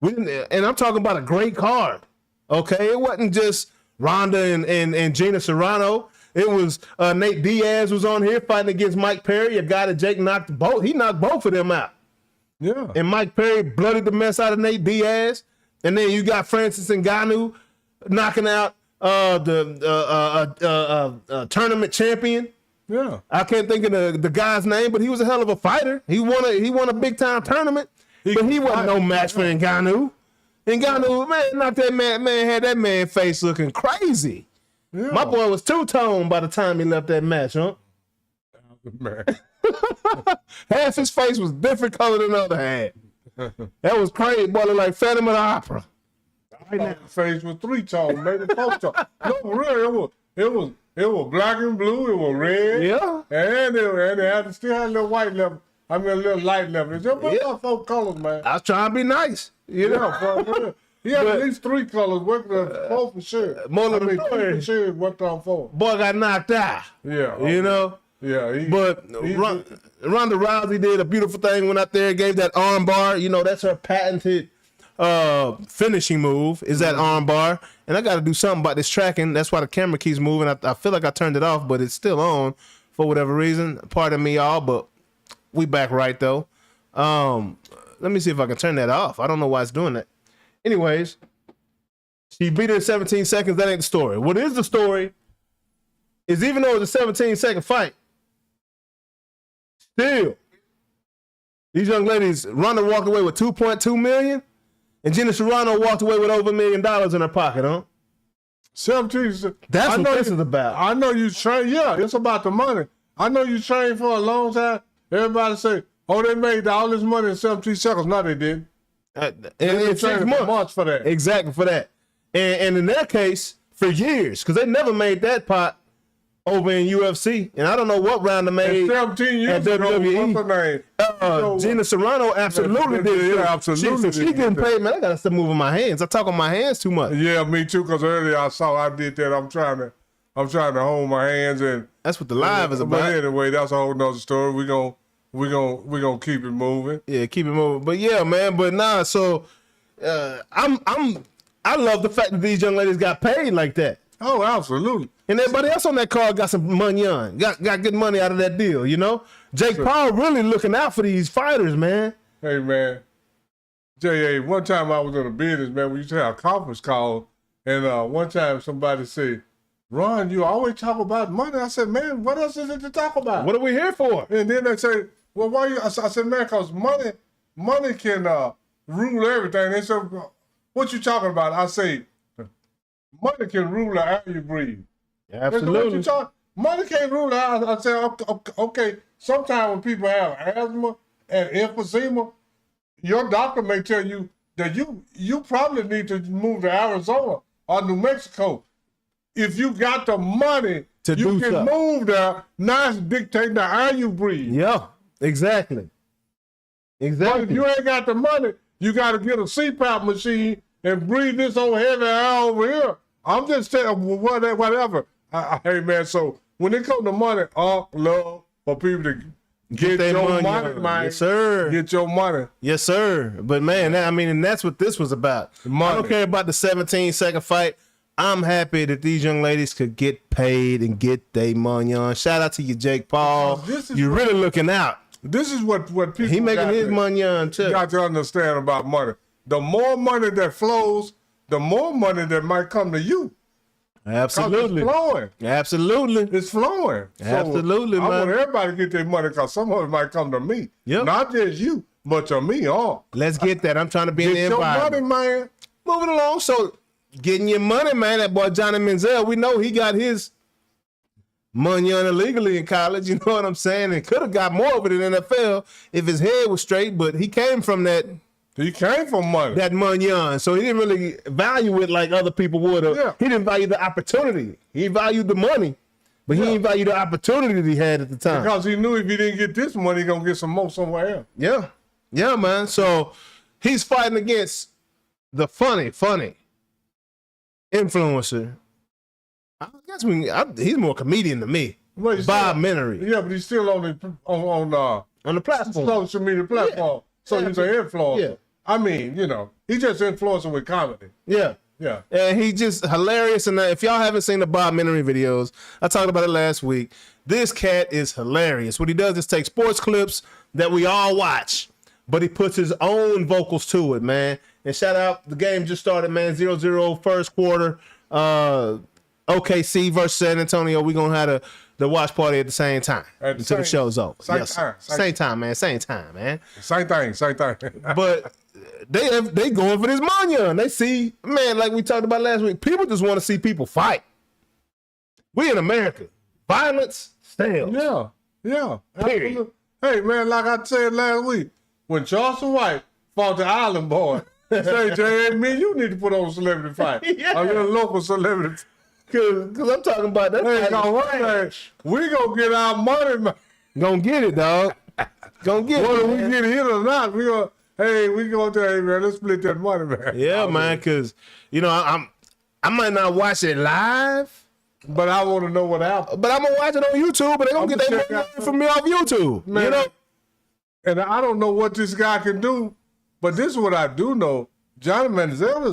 And I'm talking about a great card. Okay? It wasn't just Ronda and Gina Serrano. It was Nate Diaz was on here fighting against Mike Perry, a guy that Jake knocked both. He knocked both of them out. Yeah. And Mike Perry bloodied the mess out of Nate Diaz. And then you got Francis Ngannou knocking out the tournament champion. Yeah. I can't think of the guy's name, but he was a hell of a fighter. He won a big time tournament, but he wasn't no match for Ngannou. Ngannou, man, knocked that man had that man face looking crazy. Yeah. My boy was two-tone by the time he left that match, huh? Man. Half his face was different color than the other half. That was crazy, boy, looked like Phantom of the Opera. His face was three-tone, maybe four-tone. No, really, it was black and blue, it was red. Yeah. And it still had a little white level. I mean, a little light level. It's just about 4 colors, man. I was trying to be nice, you know. He had at least 3 colors, working 4 for sure. More than 3 for sure, worked on 4. Boy got knocked out. Yeah. You know? Yeah. Ronda Rousey did a beautiful thing, went out there, gave that arm bar. You know, that's her patented finishing move, is that arm bar. And I got to do something about this tracking. That's why the camera keeps moving. I feel like I turned it off, but it's still on for whatever reason. Pardon me, y'all, but we back right, though. Let me see if I can turn that off. I don't know why it's doing that. Anyways, she beat her in 17 seconds. That ain't the story. What is the story is even though it was a 17-second fight, still, these young ladies, Ronda walked away with $2.2 million, and Gina Serrano walked away with over $1 million in her pocket, huh? 17. That's what this is about. I know you train. Yeah, it's about the money. I know you trained for a long time. Everybody say, oh, they made all this money in 17 seconds. No, they didn't. In 6 months for that. Exactly, for that. And in their case, for years, because they never made that pot over in UFC. And I don't know what round they made 17 years at WWE. What's her name? Gina Serrano absolutely did. Yeah, absolutely. She getting paid, man. I got to stop moving my hands. I talk on my hands too much. Yeah, me too, because earlier I did that. I'm trying to hold my hands, and that's what the live is about. But anyway, that's a whole nother story. We're gonna keep it moving. Yeah, keep it moving. But yeah, man, but nah, so I love the fact that these young ladies got paid like that. Oh, absolutely. And everybody else on that card got some money on. Got good money out of that deal, you know? Jake Paul really looking out for these fighters, man. Hey, man. J.A., one time I was in a business, man, we used to have a conference call, and one time somebody said, Ron, you always talk about money. I said, man, what else is it to talk about? What are we here for? And then they say, well, why you? I said, man, because money can rule everything. They said, what you talking about? I say, money can rule the air you breathe. Absolutely. Money can't rule the air. I say, okay, sometimes when people have asthma and emphysema, your doctor may tell you that you probably need to move to Arizona or New Mexico. If you got the money, you can move there. Now it's dictating the air you breathe. Yeah, exactly. But if you ain't got the money, you got to get a CPAP machine and breathe this old heavy air over here. I'm just saying, whatever. Hey, man, so when it comes to money, love for people Get your money, man. Yes, sir. Get your money. Yes, sir. But man, and that's what this was about. Money. I don't care about the 17-second fight. I'm happy that these young ladies could get paid and get their money on. Shout out to you, Jake Paul. You're really looking out. This is what people he making his money on too. You got to understand about money. The more money that flows, the more money that might come to you. Absolutely. It's flowing. Absolutely. It's flowing. Absolutely, I man. want everybody to get their money because some of it might come to me. Yep. Not just you, but to me all. Let's get that. I'm trying to be in the environment. Get your money, man. Moving along. So, getting your money, man. That boy Johnny Manziel, we know he got his money on illegally in college. You know what I'm saying? And could have got more of it in the NFL if his head was straight, but he came from that. He came from money. That money on. So he didn't really value it like other people would have. Yeah. He didn't value the opportunity. He valued the money, but he didn't value the opportunity that he had at the time. Because he knew if he didn't get this money, he's going to get some more somewhere else. Yeah. Yeah, man. So he's fighting against the funny influencer. I guess he's more comedian than me. Well, Bob Menery. Yeah, but he's still on the platform. Social media platform. Yeah. So he's an influencer. Yeah. I mean, he's just influencing with comedy. Yeah. Yeah. And he's just hilarious. And if y'all haven't seen the Bob Menery videos, I talked about it last week. This cat is hilarious. What he does is take sports clips that we all watch, but he puts his own vocals to it, man. And shout out, the game just started, man. 0-0 first quarter. OKC versus San Antonio. We're going to have the watch party at the same time until the show's over. Same time, man. Same thing. But they going for this money. They see, man, like we talked about last week, people just want to see people fight. We in America. Violence sells. Yeah. Period. Hey, man, like I said last week, when Charleston White fought the Island Boy, say, Jay, man, you need to put on a celebrity fight. A little local celebrity. Cause I'm talking about that. Hey, we gonna get our money, man. Gonna get it, dog. Gonna get it. Whether we get it or not, we gonna tell man, let's split that money, man. Yeah, man, cause I might not watch it live, but I want to know what happened. But I'm gonna watch it on YouTube, but they gonna get that money from me off YouTube, man. And I don't know what this guy can do, but this is what I do know: Johnny Manziel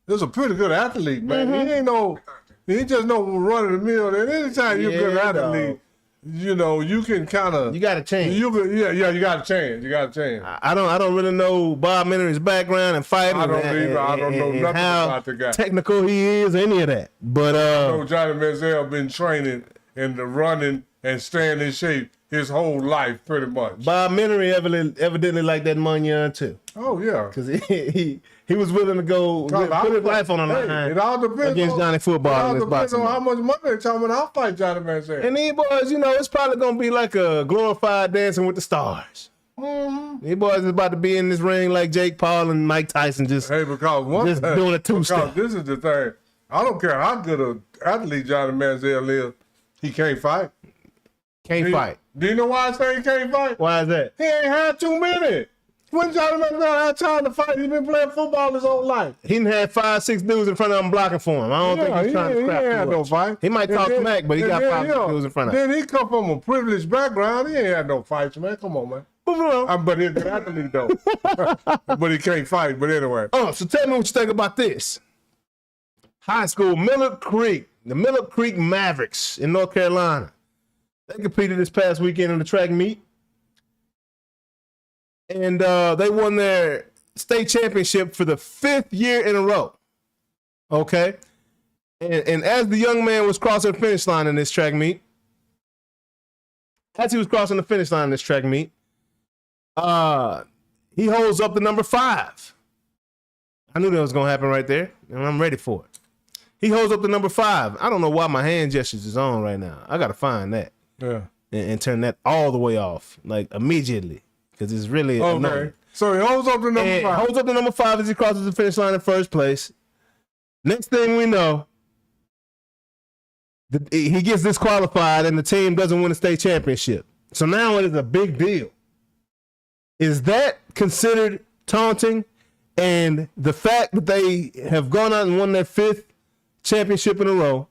is a pretty good athlete, man. Mm-hmm. He just no run of the mill. And anytime you're a good athlete, you can kind of. You got to change. You got to change. You got to change. I don't really know Bob Menery's background and fighting. I don't know nothing about the guy. Technical he is, any of that. But I know Johnny Manziel been training and running and staying in shape his whole life, pretty much. Bob Menery evidently like that money on too. Oh yeah, because he was willing to go put his life on the line. It all depends against Johnny Football. It all depends on how much money they tell me. I'll fight Johnny Manziel. And these boys, it's probably gonna be like a glorified Dancing with the Stars. Mm-hmm. These boys is about to be in this ring like Jake Paul and Mike Tyson, just doing a two-step. This is the thing. I don't care how good an athlete Johnny Manziel is, he can't fight. Can't fight. Do you know why I say he can't fight? Why is that? He ain't had too many. When Johnny Manziel had time to fight, he's been playing football his whole life. He didn't have 5-6 dudes in front of him blocking for him. I don't think he's trying to scrap too much. No fight. He might talk smack, but he got 5-6 dudes in front of him. Then he come from a privileged background. He ain't had no fights, man. Come on, man. But he's a good athlete, though. But he can't fight. But anyway. So tell me what you think about this. High school, Miller Creek. The Miller Creek Mavericks in North Carolina. They competed this past weekend in the track meet. And they won their state championship for the 5th year in a row. Okay? And as the young man was crossing the finish line in this track meet, he holds up the number 5. I knew that was going to happen right there, and I'm ready for it. He holds up the number 5. I don't know why my hand gestures is on right now. I got to find that. Yeah. And turn that all the way off, like immediately, because it's really annoying. So he holds up the number 5. Holds up the number 5 as he crosses the finish line in first place. Next thing we know, he gets disqualified and the team doesn't win a state championship. So now it is a big deal. Is that considered taunting? And the fact that they have gone out and won their 5th championship in a row,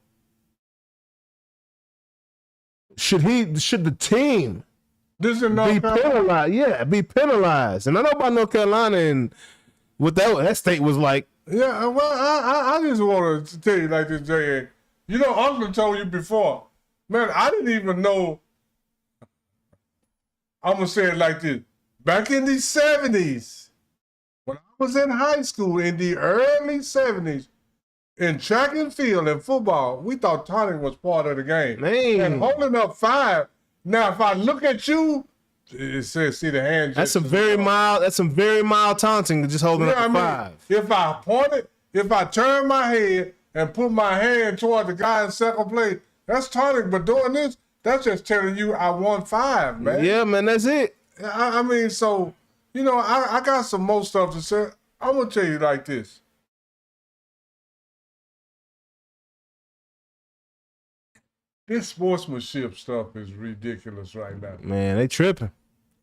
should the team This is North Carolina. Penalized. Yeah, be penalized. And I know about North Carolina and what that state was like. Yeah, well, I just want to tell you like this, Jay. You know, Uncle told you before, man, I didn't even know. I'm going to say it like this. Back in the 70s, when I was in high school, in the early 70s, in track and field and football, we thought taunting was part of the game. Man. And holding up 5. Now, if I look at you, it says, see the hand. That's some very mild. That's some very mild taunting. Just holding up 5. If I pointed, if I turn my head and put my hand toward the guy in second place, that's taunting. But doing this, that's just telling you I won 5, man. Yeah, man, that's it. I mean, so you know, I got some more stuff to say. I'm gonna tell you like this. This sportsmanship stuff is ridiculous right now. Man, they tripping.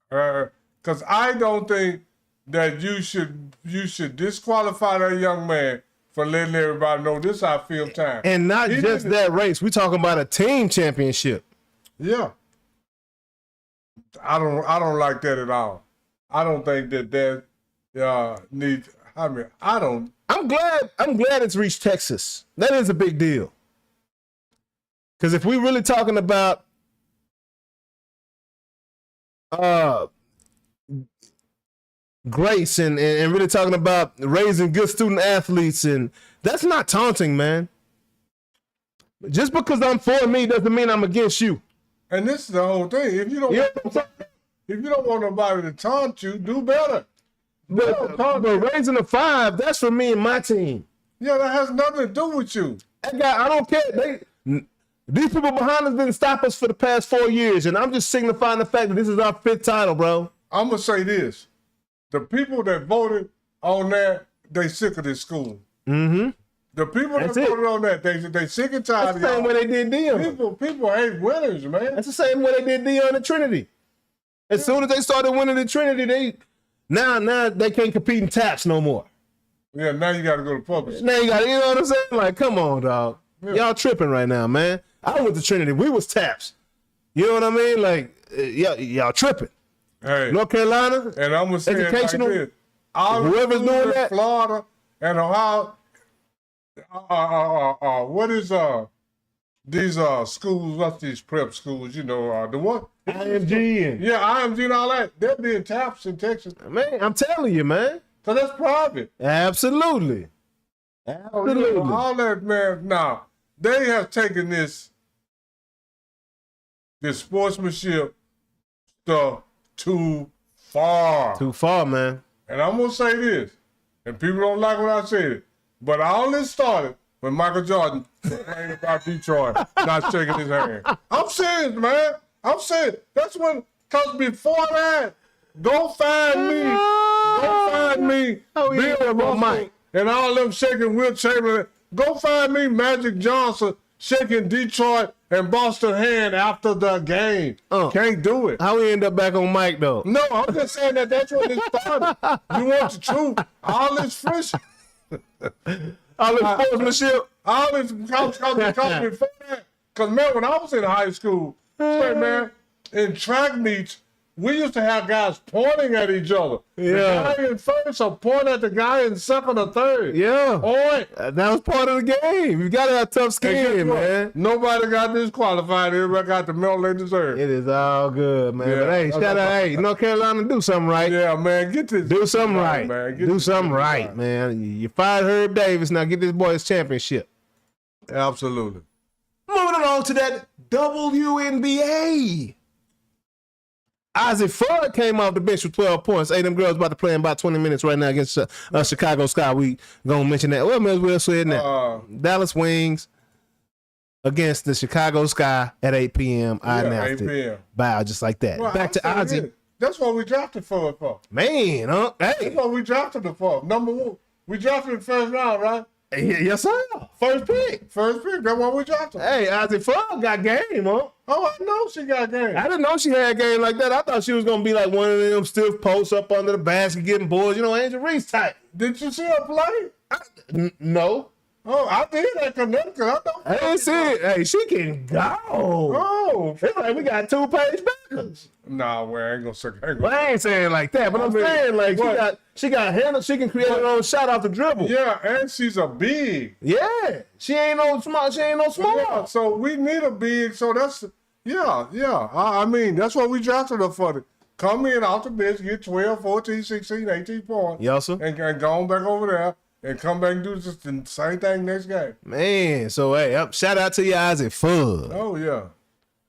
Because I don't think that you should disqualify that young man for letting everybody know this is how field time. And not just that race. We talking about a team championship. Yeah. I don't like that at all. I don't think that needs. I mean, I don't. I'm glad it's reached Texas. That is a big deal. Because if we really talking about grace and really talking about raising good student athletes, and that's not taunting, man. Just because I'm for me doesn't mean I'm against you. And this is the whole thing. If you don't want nobody to taunt you, do better. But raising a 5, that's for me and my team. Yeah, that has nothing to do with you. That guy, I don't care. These people behind us didn't stop us for the past 4 years, and I'm just signifying the fact that this is our 5th title, bro. I'm going to say this. The people that voted on that, they sick of this school. Mm-hmm. The people that voted on that, they sick and tired of That's the same way they did Dion. People hate winners, man. That's the same way they did Dion at Trinity. As soon as they started winning at Trinity, now they can't compete in taps no more. Yeah, now you got to go to public. Now you got to, you know what I'm saying? Like, come on, dog. Yeah. Y'all tripping right now, man. I went to Trinity. We was taps. You know what I mean? Like, y'all tripping. Hey, North Carolina, and I'm gonna say educational. It like this. All Whoever's doing that, Florida and Ohio. What is these schools? What's these prep schools? You know, the one IMG and IMG and all that. They're being taps in Texas. Man, I'm telling you, man. So that's private. Absolutely. Absolutely. You know, all that, man. Now they have taken this sportsmanship stuff too far. Too far, man. And I'm gonna say this, and people don't like when I say it, but all this started when Michael Jordan complained about Detroit not shaking his hand. I'm serious, man. I'm serious. That's when, because before that, go find me, Bill Russell, and all them shaking Will Chamberlain. Go find me Magic Johnson shaking Detroit and Boston hand after the game. Can't do it. How we end up back on Mike, though? No, I'm just saying that's when it started. You want the truth. All this friendship. All this sportsmanship. All this before that. Because, man, when I was in high school, man, in track meets, we used to have guys pointing at each other. Yeah. The guy in first will point at the guy in second or third. Yeah. Point. That was part of the game. You got to have tough skin, man. Nobody got disqualified. Everybody got the medal they deserve. It is all good, man. Yeah. But hey, shout out, hey, North Carolina, do something right. Yeah, man, get this. Do something right. Man. Do something right, man. You fired Herb Davis. Now get this boy his championship. Absolutely. Moving along to that WNBA. Isaac Floyd came off the bench with 12 points. Hey, them girls about to play in about 20 minutes right now against Chicago Sky. We gonna mention that. Well, may as well say it now. Dallas Wings against the Chicago Sky at 8 p.m. I announced 8 p.m. Bow, just like that. Well, back to Isaac. That's what we drafted for. Man, huh? Hey. That's what we drafted it for. Number 1. We drafted the first round, right? Yes, sir. First pick. That's what we drafted. Hey, Isaac Floyd got game, huh? Oh, I know she got game. I didn't know she had game like that. I thought she was going to be like one of them stiff posts up under the basket getting boards. You know, Angel Reese type. Did you see her play? No. Oh, I did at Connecticut. I know. I didn't see it. Hey, she can go. Oh, it's like we got 2 page backers. Nah, well, I ain't gonna say. Well, I ain't saying like that, but I'm saying like she got handle. She can create her own shot off the dribble. Yeah, and she's a big. Yeah, she ain't no small. She ain't no small. Yeah, so we need a big. So that's I mean, that's what we drafted her for. Come in off the bench, get 12, 14, 16, 18 points. Yes, sir. And go on back over there. And come back and do just the same thing next game. Man, so hey, shout out to you, Isaac Fudd. Oh yeah,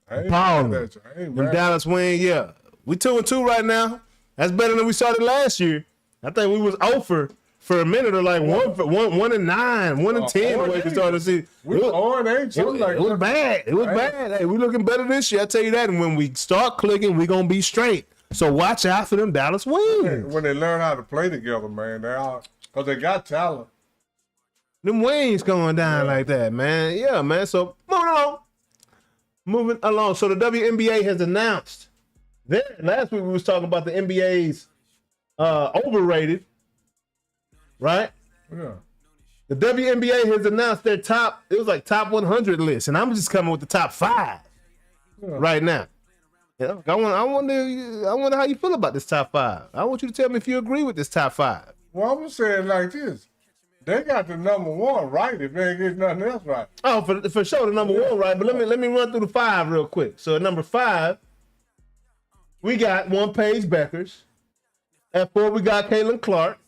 Them Dallas win, yeah. We 2-2 right now. That's better than we started last year. I think we was 0 for a minute, or like 1-9, 1-10 the way we started to see. We was 0-8, something like that. It was bad. It was bad. Hey, we looking better this year. I tell you that. And when we start clicking, we gonna be straight. So watch out for them Dallas wins. When they learn how to play together, man, because they got talent. Them wings going down like that, man. Yeah, man. So moving along. So the WNBA has announced. Then last week we was talking about the NBA's overrated, right? Yeah. The WNBA has announced their top 100 list, and I'm just coming with the top 5 right now. Yeah, I wonder how you feel about this top 5. I want you to tell me if you agree with this top 5. Well, I'm gonna say it like this: they got the number 1 right. If they ain't get nothing else right. Oh, for sure, the number 1 right. But let me run through the 5 real quick. So at number 5, we got one Paige Beckers. At 4, we got Caitlin Clark.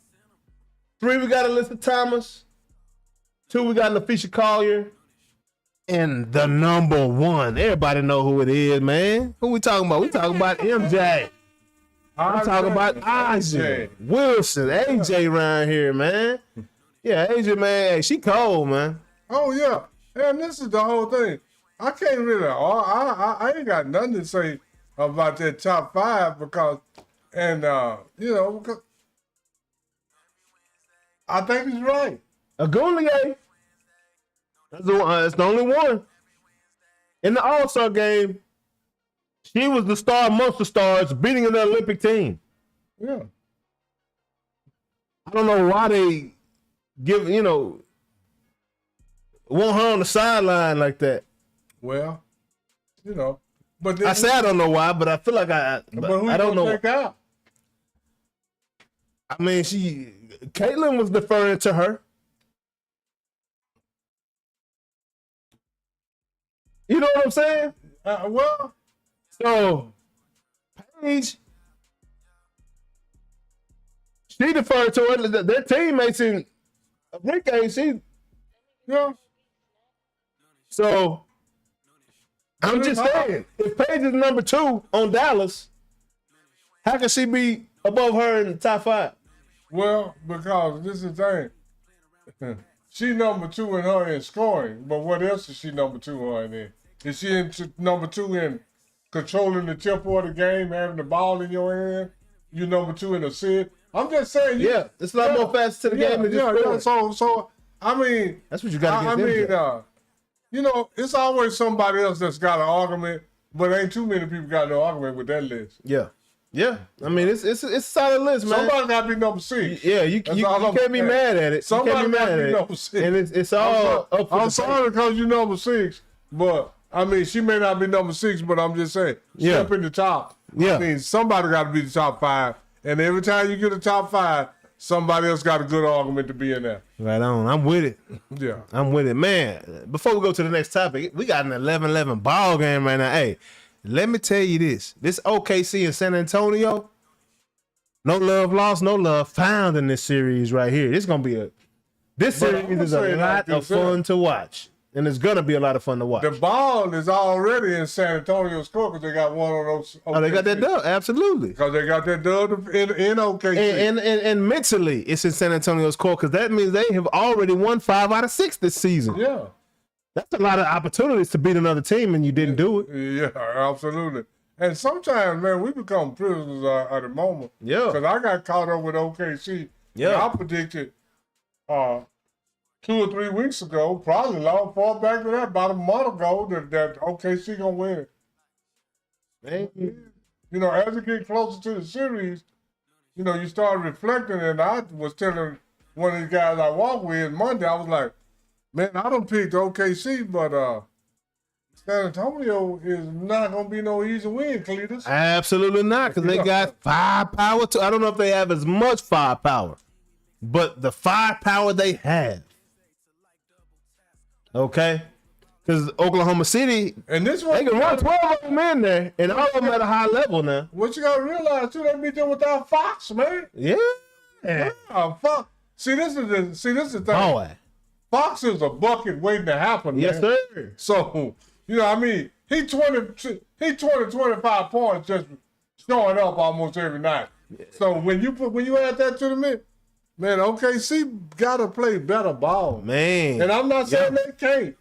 3, we got Alyssa Thomas. 2, we got Lafisha Collier. And the number 1, everybody know who it is, man. Who we talking about? We talking about MJ. I'm talking about AJ Wilson, AJ around here, man. Yeah, AJ, man, hey, she cold, man. Oh yeah, and this is the whole thing. I can't really. I ain't got nothing to say about that top 5 because I think he's right. Agoulier. That's the only one. In the All-Star game, she was the star amongst the stars, beating the Olympic team. Yeah. I don't know why they want her on the sideline like that. Well, but then I say I don't know why, but I feel like I don't know. Check out? I mean, Caitlin was deferring to her. You know what I'm saying? So Paige, she deferred to her. Their teammates in Enrique, So I'm just saying, if Paige is number 2 on Dallas, how can she be above her in the top 5? Well, because this is the thing. She number 2 in her in scoring, but what else is she number 2 her in? Is she number 2 in controlling the tempo of the game, having the ball in your hand? You number 2 in assist? I'm just saying. It's a lot more fast to the game than just scoring. So I mean, that's what you got to get. It's always somebody else that's got an argument, but ain't too many people got no argument with that list. Yeah. I mean, it's a solid list, man. Somebody got to be number 6. Yeah, you can't be mad at it. Somebody got to be number 6. And it's all up for I'm sorry because you're number 6, but I mean, she may not be number 6, but I'm just saying, step in the top. I mean, somebody got to be the top 5. And every time you get a top 5, somebody else got a good argument to be in there. Right on. I'm with it. Yeah. I'm with it. Man, before we go to the next topic, we got an 11-11 ball game right now. Hey, let me tell you this. This OKC in San Antonio, no love lost, no love found in this series right here. This series is a lot of fun to watch. And it's going to be a lot of fun to watch. The ball is already in San Antonio's court because they got one of those. Oh, they got that dub. Absolutely. Because they got that dub in OKC. And mentally, it's in San Antonio's court because that means they have already won 5 out of 6 this season. Yeah. That's a lot of opportunities to beat another team and you didn't do it. Yeah, absolutely. And sometimes, man, we become prisoners at the moment. Yeah. Because I got caught up with OKC. Yeah. I predicted 2 or 3 weeks ago, probably long far back to that, about a month ago, that OKC gonna win it. Man. As it get closer to the series, you start reflecting. And I was telling one of these guys I walk with Monday, I was like, Man, I done picked OKC, but San Antonio is not going to be no easy win, Cletus. Absolutely not, because they got firepower. I don't know if they have as much firepower, but the firepower they have. Okay? Because Oklahoma City, and this they can run 12 of them in there, and all of them at a high level now. What you got to realize, too, they beat them without Fox, man. Yeah. Fox. See, this is the thing. Boy. Fox is a bucket waiting to happen, man. Yes, sir. So, you know, I mean, he 20, 25 points just showing up almost every night. So when you add that to the mix, man, OKC gotta play better ball. Man. And I'm not saying they can't,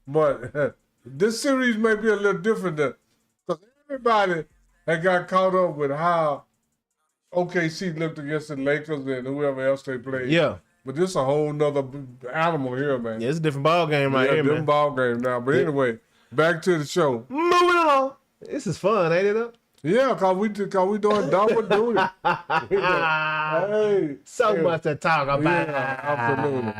but this series may be a little different because everybody had got caught up with how OKC looked against the Lakers and whoever else they played. Yeah. But this is a whole nother animal here, man. Yeah, it's a different ball game right here, man. Different ball game now. But anyway, back to the show. Moving along. This is fun, ain't it? Yeah, cause we doing double duty. Hey, so much to talk about. Yeah, absolutely.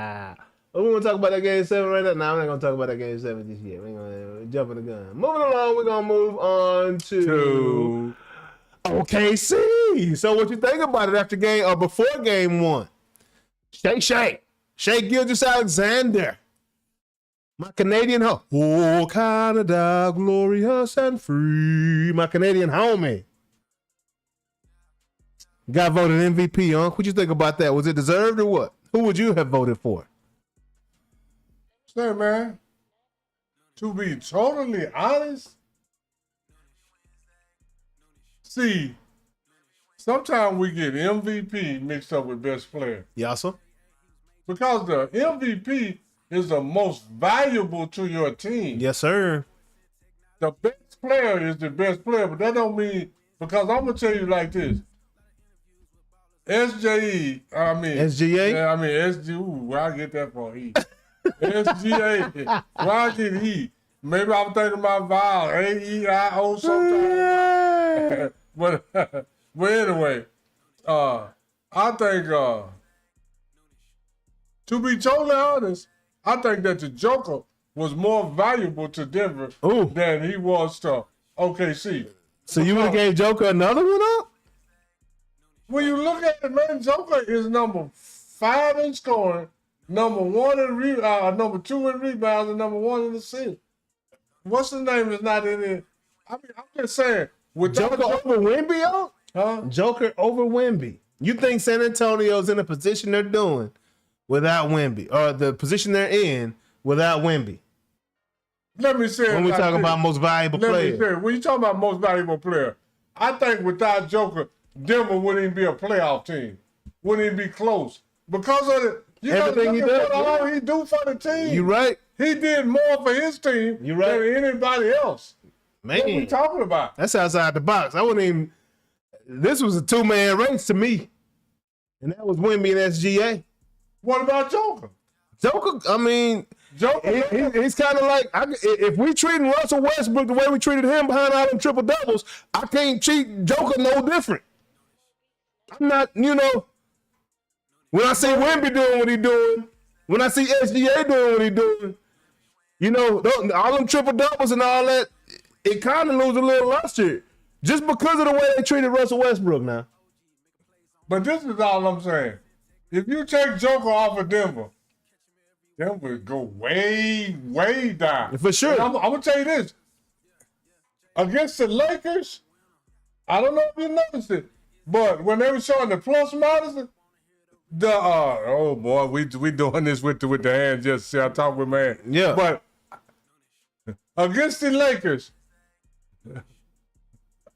We want to talk about that game 7 right now. No, I'm not gonna talk about that game 7 this year. We're gonna jump in the gun. Moving along, we're gonna move on to OKC. So what you think about it after game or before game 1? Shai Gilgeous-Alexander. My Canadian home. Oh, Canada, glorious and free. My Canadian homie. Got voted MVP, huh? What you think about that? Was it deserved or what? Who would you have voted for? Say, man, to be totally honest, see, sometimes we get MVP mixed up with best player. Yeah, sir. Because the MVP is the most valuable to your team. Yes, sir. The best player is the best player, but that don't mean, because I'm going to tell you like this. SGA. Yeah, I mean, SG, where I get that from? E. SGA, where I get E. Maybe I'm thinking about vowel, A-E-I-O sometimes. but anyway, I think, to be totally honest, I think that the Joker was more valuable to Denver than he was to OKC. So you would have gave Joker another one up? When you look at it, man, Joker is number 5 in scoring, number 2 in rebounds, and number 1 in assists. What's his name is not in it. I mean, I'm just saying. Joker over WEMBY, huh? Joker over WEMBY. You think San Antonio's in the position they're doing without WEMBY, or the position they're in without WEMBY? Let me say when we talk about most valuable player. When you talk about most valuable player, I think without Joker, Denver wouldn't even be a playoff team. Wouldn't even be close. Because of everything he does. All he do for the team. You right. He did more for his team than anybody else. Man. What are we talking about? That's outside the box. I wouldn't even. This was a 2-man race to me. And that was WEMBY and SGA. What about Joker? Joker, I mean, he's kind of like, if we treating Russell Westbrook the way we treated him behind all them triple doubles, I can't treat Joker no different. I'm not, when I see WEMBY doing what he doing, when I see SGA doing what he doing, all them triple doubles and all that, it kind of loses a little luster just because of the way they treated Russell Westbrook now. But this is all I'm saying. If you take Joker off of Denver would go way, way down. For sure. I'm going to tell you this. Against the Lakers, I don't know if you noticed it, but when they were showing the plus minus, oh boy, we doing this with the hands. Just see, I talk with my hand. Yeah. But against the Lakers,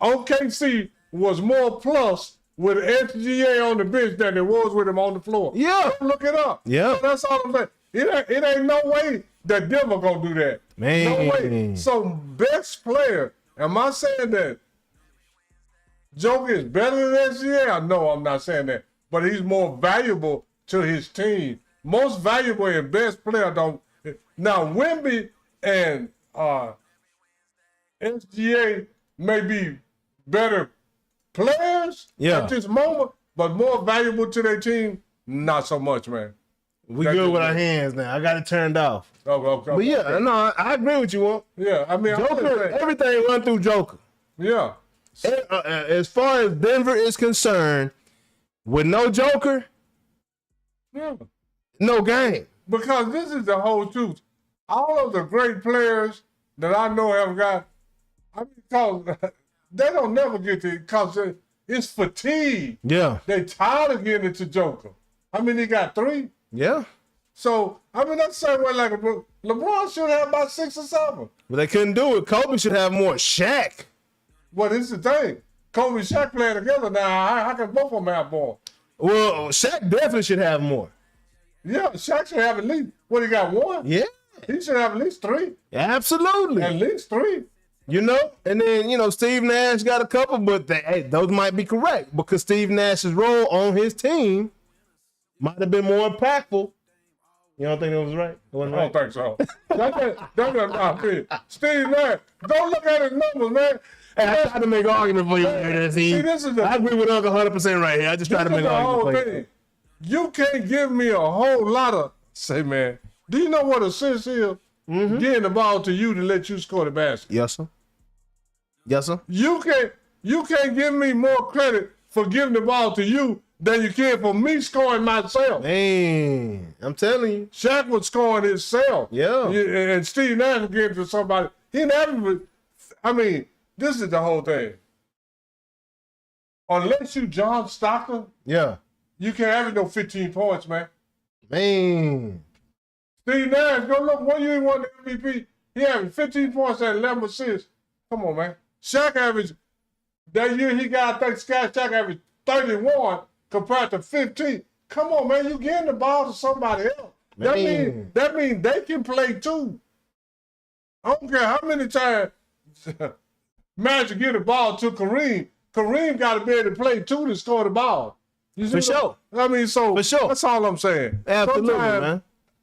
OKC was more plus with SGA on the bench than it was with him on the floor. Yeah. Look it up. Yeah. So that's all I'm saying. It ain't no way that Denver gonna do that. Man. No way. So best player, am I saying that Joker is better than SGA? No, I'm not saying that. But he's more valuable to his team. Most valuable and best player don't. Now, WEMBY and SGA may be better players at this moment, but more valuable to their team, not so much, man. We good with our hands now. I got it turned off. Okay. But yeah, no, I agree with you, Walt. Yeah, I mean, Joker, everything run through Joker. Yeah. As far as Denver is concerned, with no Joker, no game. Because this is the whole truth. All of the great players that I know have got, I mean, cause they don't never get to, because it's fatigue. Yeah. They tired of getting it to Joker. I mean, he got 3. Yeah. So, I mean, that's the same way like LeBron should have about 6 or 7. But they couldn't do it. Kobe should have more. Shaq. Well, this is the thing. Kobe and Shaq playing together now. How can both of them have more? Well, Shaq definitely should have more. Yeah, Shaq should have at least, what, he got 1? Yeah. He should have at least 3. Absolutely. At least 3. You know? And then, you know, Steve Nash got a couple, but those might be correct because Steve Nash's role on his team might have been more impactful. You don't think it was right? I don't think so. That's Steve Nash, don't look at his numbers, man. Hey, I tried to make an argument for you there. See, I agree with Uncle 100% right here. I just tried to make an argument for you. You can't give me a whole lot of, say, man, do you know what assist is? Getting the ball to you to let you score the basket. Yes, sir. Yes, sir. You can't give me more credit for giving the ball to you than you can for me scoring myself. Man, I'm telling you. Shaq was scoring himself. Yeah. And Steve Nash was giving to somebody. He never, I mean, this is the whole thing. Unless you John Stockton, you can't have no 15 points, man. Man. Steve Nash, go look, 1 year he won the MVP. He averaged 15 points and 11 assists. Come on, man. Shaq averaged, that year he got, I think Shaq averaged 31 compared to 15. Come on, man, you getting the ball to somebody else. That means they can play too. I don't care how many times Magic get the ball to Kareem. Kareem got to be able to play too to score the ball. For sure. I mean, so for sure. That's all I'm saying. Absolutely, man.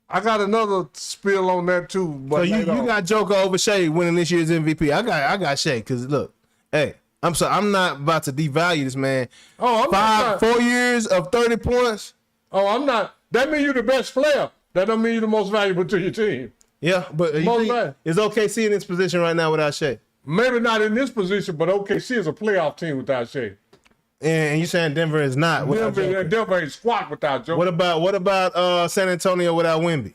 I got another spill on that too. But so you got Joker over Shai winning this year's MVP. I got Shai because look, hey, I'm sorry, I'm not about to devalue this man. Oh, I'm 4 years of 30 points. Oh, I'm not. That means you're the best player. That don't mean you're the most valuable to your team. Yeah, but is OKC in this position right now without Shai? Maybe not in this position, but OKC is a playoff team without Shai. And you saying Denver is not? Denver ain't squat without Joker. What about San Antonio without Wemby?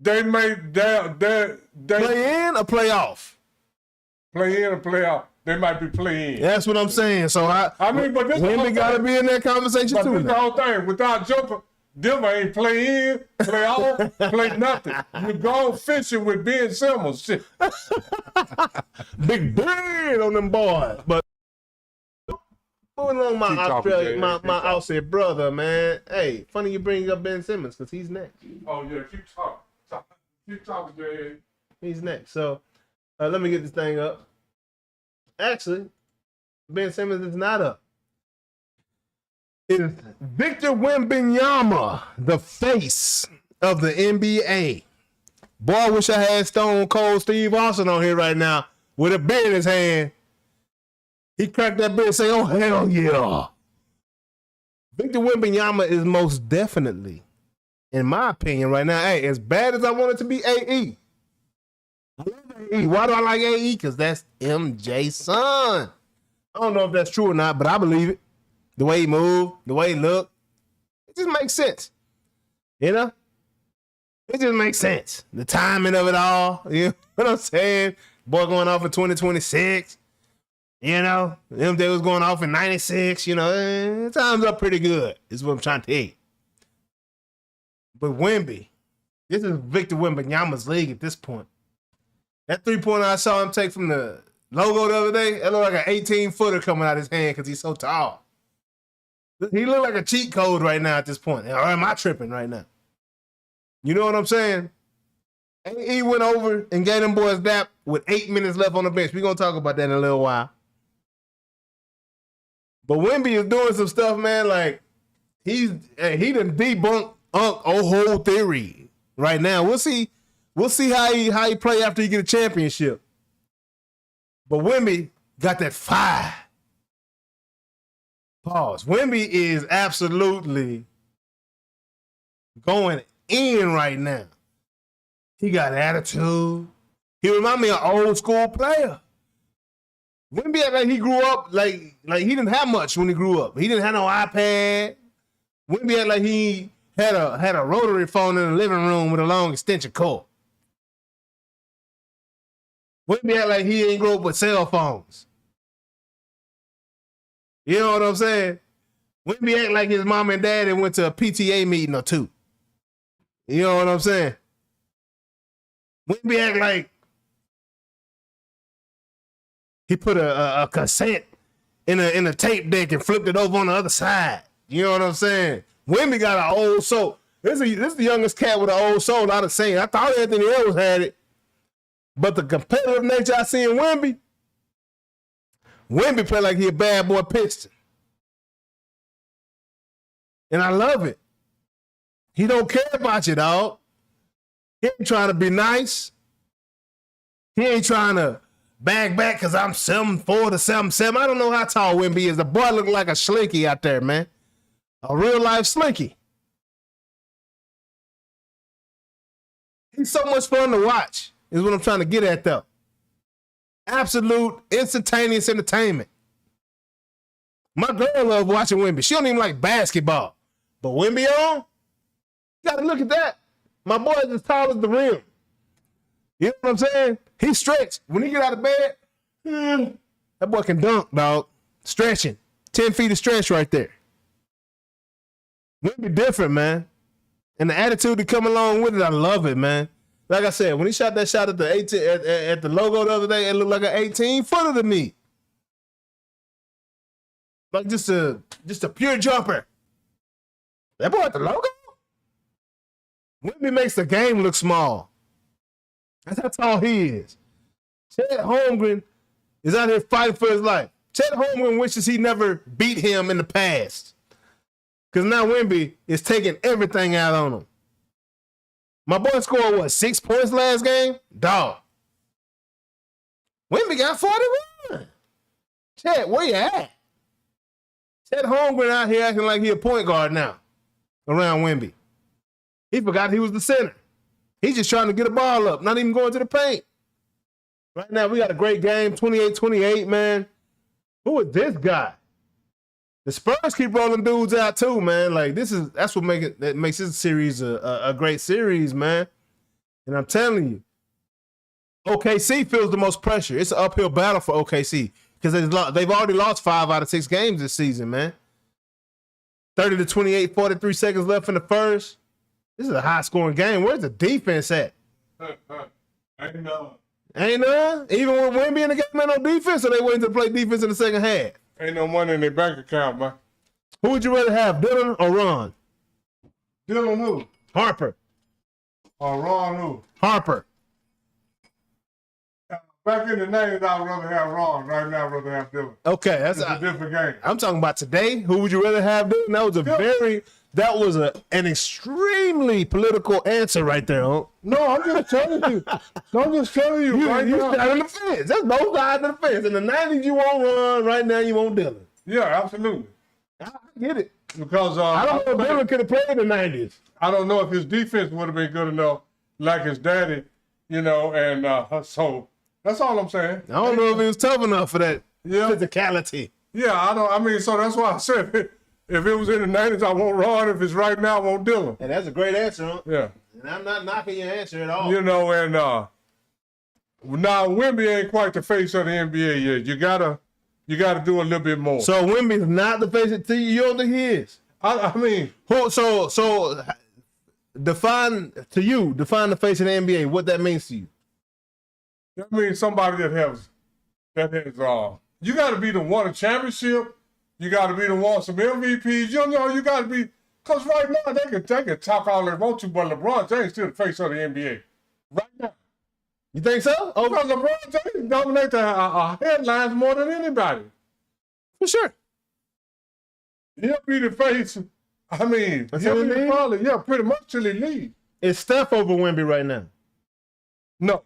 They made they play in or play off. Play in or play out. They might be playing. That's what I'm saying. So I mean, but this Wemby got to be in that conversation too. This the whole thing. Without Joker, Denver ain't play in, play off, play nothing. You go fishing with Ben Simmons. Shit. Big bird on them boys. But moving on, my outset brother, man. Hey, funny you bring up Ben Simmons because he's next. Oh yeah, keep talking. Keep talking, Jay. He's next. So let me get this thing up. Actually, Ben Simmons is not up. It's Victor Wembanyama, the face of the NBA. Boy, I wish I had Stone Cold Steve Austin on here right now with a beer in his hand. He cracked that beer and say, oh, hell yeah. Victor Wembanyama is most definitely, in my opinion right now, hey, as bad as I want it to be AE. I love AE. Why do I like AE? Because that's MJ's son. I don't know if that's true or not, but I believe it. The way he moved, the way he looked, it just makes sense. You know? It just makes sense. The timing of it all, you know what I'm saying? Boy going off in 2026, you know? MJ was going off in 96, you know? Time's up pretty good, is what I'm trying to tell you. But Wemby, this is Victor Wembanyama's league at this point. That three-pointer I saw him take from the logo the other day, it looked like an 18-footer coming out of his hand because he's so tall. He look like a cheat code right now at this point. Or am I tripping right now? You know what I'm saying? He went over and gave them boys that with 8 minutes left on the bench. We're going to talk about that in a little while. But Wemby is doing some stuff, man, like he done debunked whole theory right now. We'll see how he play after he get a championship. But Wemby got that fire. Pause. Wemby is absolutely going in right now. He got attitude. He remind me of an old school player. Wemby act like he grew up like he didn't have much when he grew up. He didn't have no iPad. Wemby act like he had a rotary phone in the living room with a long extension cord. Wemby act like he ain't grow up with cell phones. You know what I'm saying? Wemby act like his mom and dad went to a PTA meeting or two. You know what I'm saying? Wemby act like he put a cassette in a tape deck and flipped it over on the other side. You know what I'm saying? Wemby got an old soul. This is the youngest cat with an old soul out of saying. I thought Anthony Edwards had it. But the competitive nature I see in Wemby play like he a bad boy Piston. And I love it. He don't care about you, dog. He ain't trying to be nice. He ain't trying to bag back because I'm 7'4" to 7'7". I don't know how tall Wemby is. The boy look like a slinky out there, man. A real life slinky. He's so much fun to watch, is what I'm trying to get at, though. Absolute instantaneous entertainment. My girl loves watching Wemby. She don't even like basketball. But Wemby on? You gotta look at that. My boy is as tall as the rim. You know what I'm saying? He stretched. When he get out of bed, that boy can dunk, dog. Stretching. 10 feet of stretch right there. Wemby different, man. And the attitude that come along with it, I love it, man. Like I said, when he shot that shot at the 18 at the logo the other day, it looked like an 18-footer to me. Like just a pure jumper. That boy at the logo? Wemby makes the game look small. That's how tall he is. Chet Holmgren is out here fighting for his life. Chet Holmgren wishes he never beat him in the past. Because now Wemby is taking everything out on him. My boy scored, 6 points last game? Dog. Wemby got 41. Chet, where you at? Chet Holmgren out here acting like he a point guard now around Wemby. He forgot he was the center. He's just trying to get a ball up, not even going to the paint. Right now, we got a great game, 28-28, man. Who is this guy? The Spurs keep rolling dudes out too, man. Like that's what makes this series a great series, man. And I'm telling you, OKC feels the most pressure. It's an uphill battle for OKC because they've already lost 5 out of 6 games this season, man. 30-28, 43 seconds left in the first. This is a high-scoring game. Where's the defense at? Ain't none. Ain't none? Even with Wemby in the game, ain't no defense, or they waiting to play defense in the second half? Ain't no money in their bank account, man. Who would you rather have, Dylan or Ron? Dylan who? Harper. Or Ron who? Harper. Back in the 90s, I'd rather have Ron. Right now, I'd rather have Dylan. Okay, that's a different game. I'm talking about today. Who would you rather have, Dylan? That was an extremely political answer right there, huh? No, I'm just telling you. I'm just telling you. You sat on the fence. That's both sides of the fence. In the 90s, you won't Ron. Right now, you won't Dylan. Yeah, absolutely. I get it. Because I don't know if Dylan could have played in the 90s. I don't know if his defense would have been good enough like his daddy, and so that's all I'm saying. I don't know if he was tough enough for that physicality. Yeah, so that's why I said if it was in the 90s, I won't Ron. If it's right now, I won't Dylan. And that's a great answer, huh? Yeah. And I'm not knocking your answer at all. And now Wemby ain't quite the face of the NBA yet. You gotta do a little bit more. So Wemby's not the face of the you don't think he is? I mean, so define the face of the NBA, what that means to you. That means somebody that has you gotta be the one a championship. You got to be the one some MVPs. You got to be, because right now they can talk all they want to, but LeBron James still the face of the NBA. Right now. You think so? Oh, because LeBron James dominates the headlines more than anybody. For sure. He'll be the face. I mean, he'll be the probably, pretty much till he leaves. Is Steph over Wemby right now? No.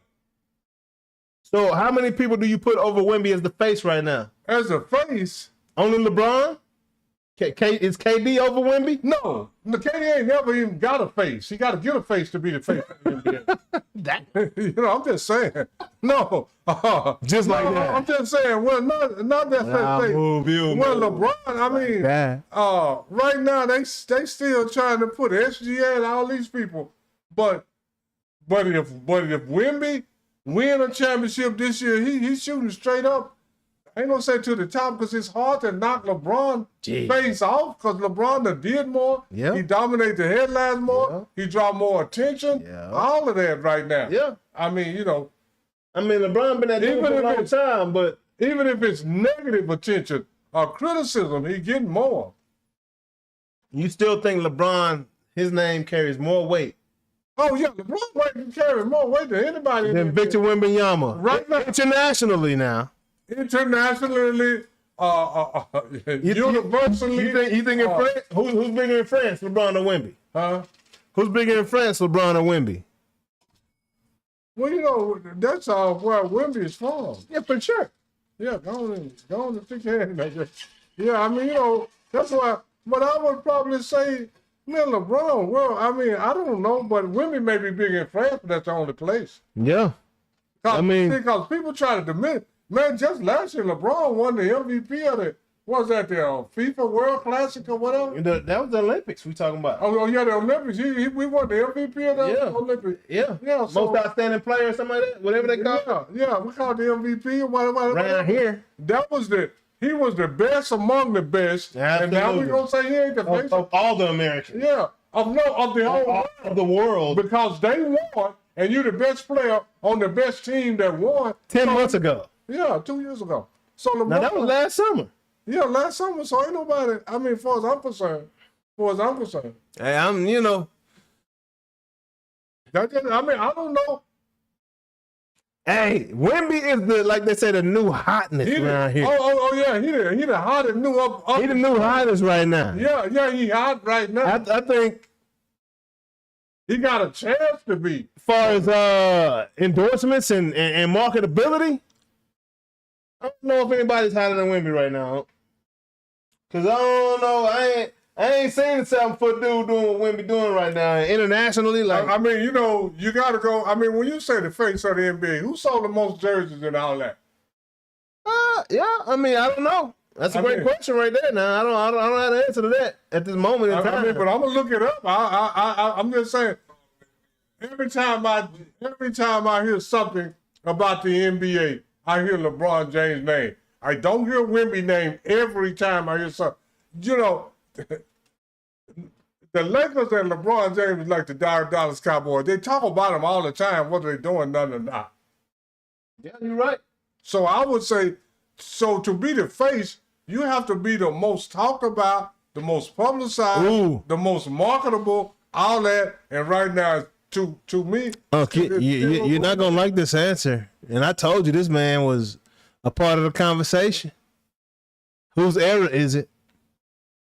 So how many people do you put over Wemby as the face right now? As a face? Only LeBron? Is KD over Wemby? No, KD ain't never even got a face. He got to get a face to be the face of the NBA. You know, I'm just saying. No, just like that. I'm just saying. Well, not that thing. Well, LeBron. I mean, right now they still trying to put SGA and all these people. But if Wemby win a championship this year, he's shooting straight up. I ain't gonna say to the top because it's hard to knock LeBron face off because LeBron did more. Yeah. He dominated the headlines more. Yeah. He draw more attention. Yeah. All of that right now. Yeah. I mean, you know. I mean, LeBron been at it for a long time, but even if it's negative attention or criticism, he getting more. You still think LeBron, his name carries more weight? Oh yeah, LeBron carries more weight than anybody. Than Victor Wembanyama. Right now. Internationally now. Internationally, universally. You think in France? Who's bigger in France, LeBron or Wemby? Huh? Who's bigger in France, LeBron or Wemby? Well, you know, that's where Wemby is from. Yeah, for sure. Yeah, go on and stick your hand in there. Yeah, I mean, you know, that's why. But I would probably say, man, LeBron. Well, I mean, I don't know, but Wemby may be big in France, but that's the only place. Yeah. I mean, because people try to diminish. Man, just last year, LeBron won the MVP of the, what was that, the FIFA World Classic or whatever? That was the Olympics we talking about. Oh yeah, the Olympics. We won the MVP of the Olympics. Yeah. Yeah. So, most outstanding player or something like that, whatever they call it. Yeah, we call it the MVP or whatever. Right here. He was the best among the best. Absolutely. And now we're going to say he ain't the best. Of all the Americans. Yeah. Of the world. Because they won, and you're the best player on the best team that won. 10 months ago. Yeah, 2 years ago. So LeBron, now that was last summer. Yeah, last summer. So ain't nobody. I mean, as far as I'm concerned. Hey, you know. I mean, I don't know. Hey, Wemby is like they say, the new hotness around here. Oh yeah, he the hottest new up. He the new hottest right now. Yeah, he hot right now. I think he got a chance to be. As far as endorsements and marketability, I don't know if anybody's hotter than Wemby right now. Cause I don't know, I ain't seen a 7-foot dude doing what Wemby doing right now internationally. Like, I mean, you know, you gotta go. I mean, when you say the face of the NBA, who sold the most jerseys and all that? Yeah. I mean, I don't know. That's a great question right there. Now I don't have the answer to that at this moment in time. I mean, but I'm gonna look it up. I'm just saying. Every time I hear something about the NBA, I hear LeBron James' name. I don't hear Wemby name every time I hear something. You know, the Lakers and LeBron James is like the Dallas Cowboys. They talk about them all the time, whether they're doing nothing or not. Yeah, you're right. So I would say, to be the face, you have to be the most talked about, the most publicized, the most marketable, all that. And right now, to me, okay, you're not gonna like this answer. And I told you this man was a part of the conversation. Whose era is it?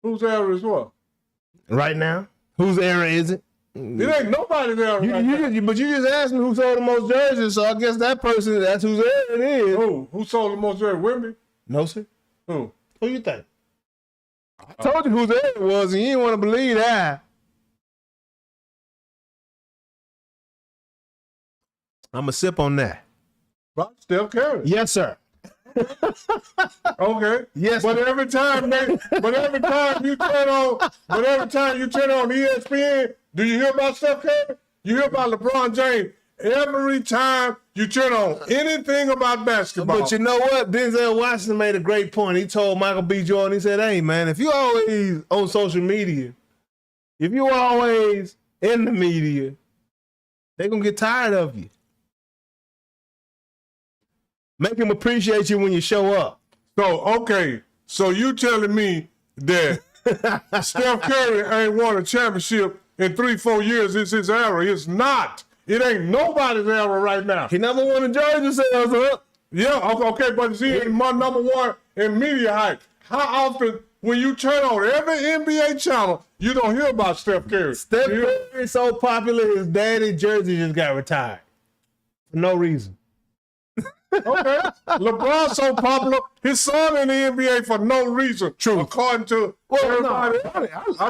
Whose era is what? Right now, whose era is it? It ain't nobody's era. But you just asked me who sold the most jerseys, so I guess that's whose era it is. Who sold the most jerseys? Wemby? No, sir. Who you think? I told you whose era it was, and you didn't want to believe that. I'm going to sip on that. Steph Curry. Yes, sir. Okay. Yes. But every time you turn on ESPN, do you hear about Steph Curry? You hear about LeBron James. Every time you turn on anything about basketball. But you know what? Denzel Washington made a great point. He told Michael B. Jordan, he said, hey, man, if you always on social media, if you always in the media, they're going to get tired of you. Make them appreciate you when you show up. So, okay. So you telling me that Steph Curry ain't won a championship in 3-4 years is his era. It's not. It ain't nobody's era right now. He never won a jersey sales up. Yeah, okay, but he ain't my number one in media hype. How often when you turn on every NBA channel, you don't hear about Steph Curry? Steph Curry is so popular, his daddy jersey just got retired. For no reason. Okay. LeBron's so popular, his son in the NBA for no reason. True. According to everybody. I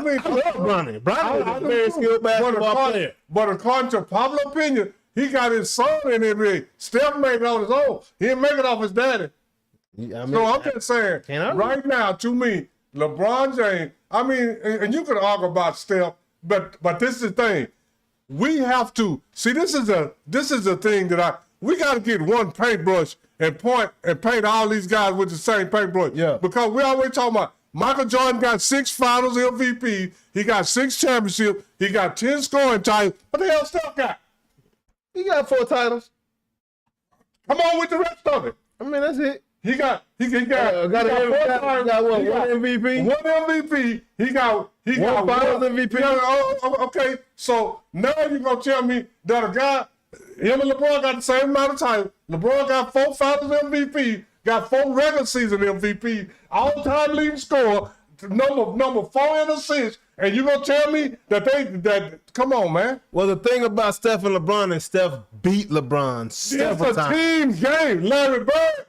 mean, I love Bronny. Bronny is a very skilled basketball player. But according to popular opinion, he got his son in the NBA. Steph made it on his own. He didn't make it off his daddy. I mean, so I'm just saying, right now, to me, LeBron James, I mean, and you could argue about Steph, but this is the thing. We have to see. This is a thing that we got to get one paintbrush and paint all these guys with the same paintbrush. Yeah. Because we always talking about Michael Jordan got 6 Finals MVP. He got 6 championships. He got 10 scoring titles. What the hell Steph got? He got 4 titles. Come on with the rest of it. I mean, that's it. He got one MVP. One MVP. He got one Finals MVP. Okay, so now you're gonna tell me that a guy, him and LeBron got the same amount of time. LeBron got 4 Finals MVP, got 4 regular season MVP, all-time leading scorer, number 4 in assists, and you gonna tell me that come on, man. Well, the thing about Steph and LeBron is Steph beat LeBron several times. It's a team game. Larry Bird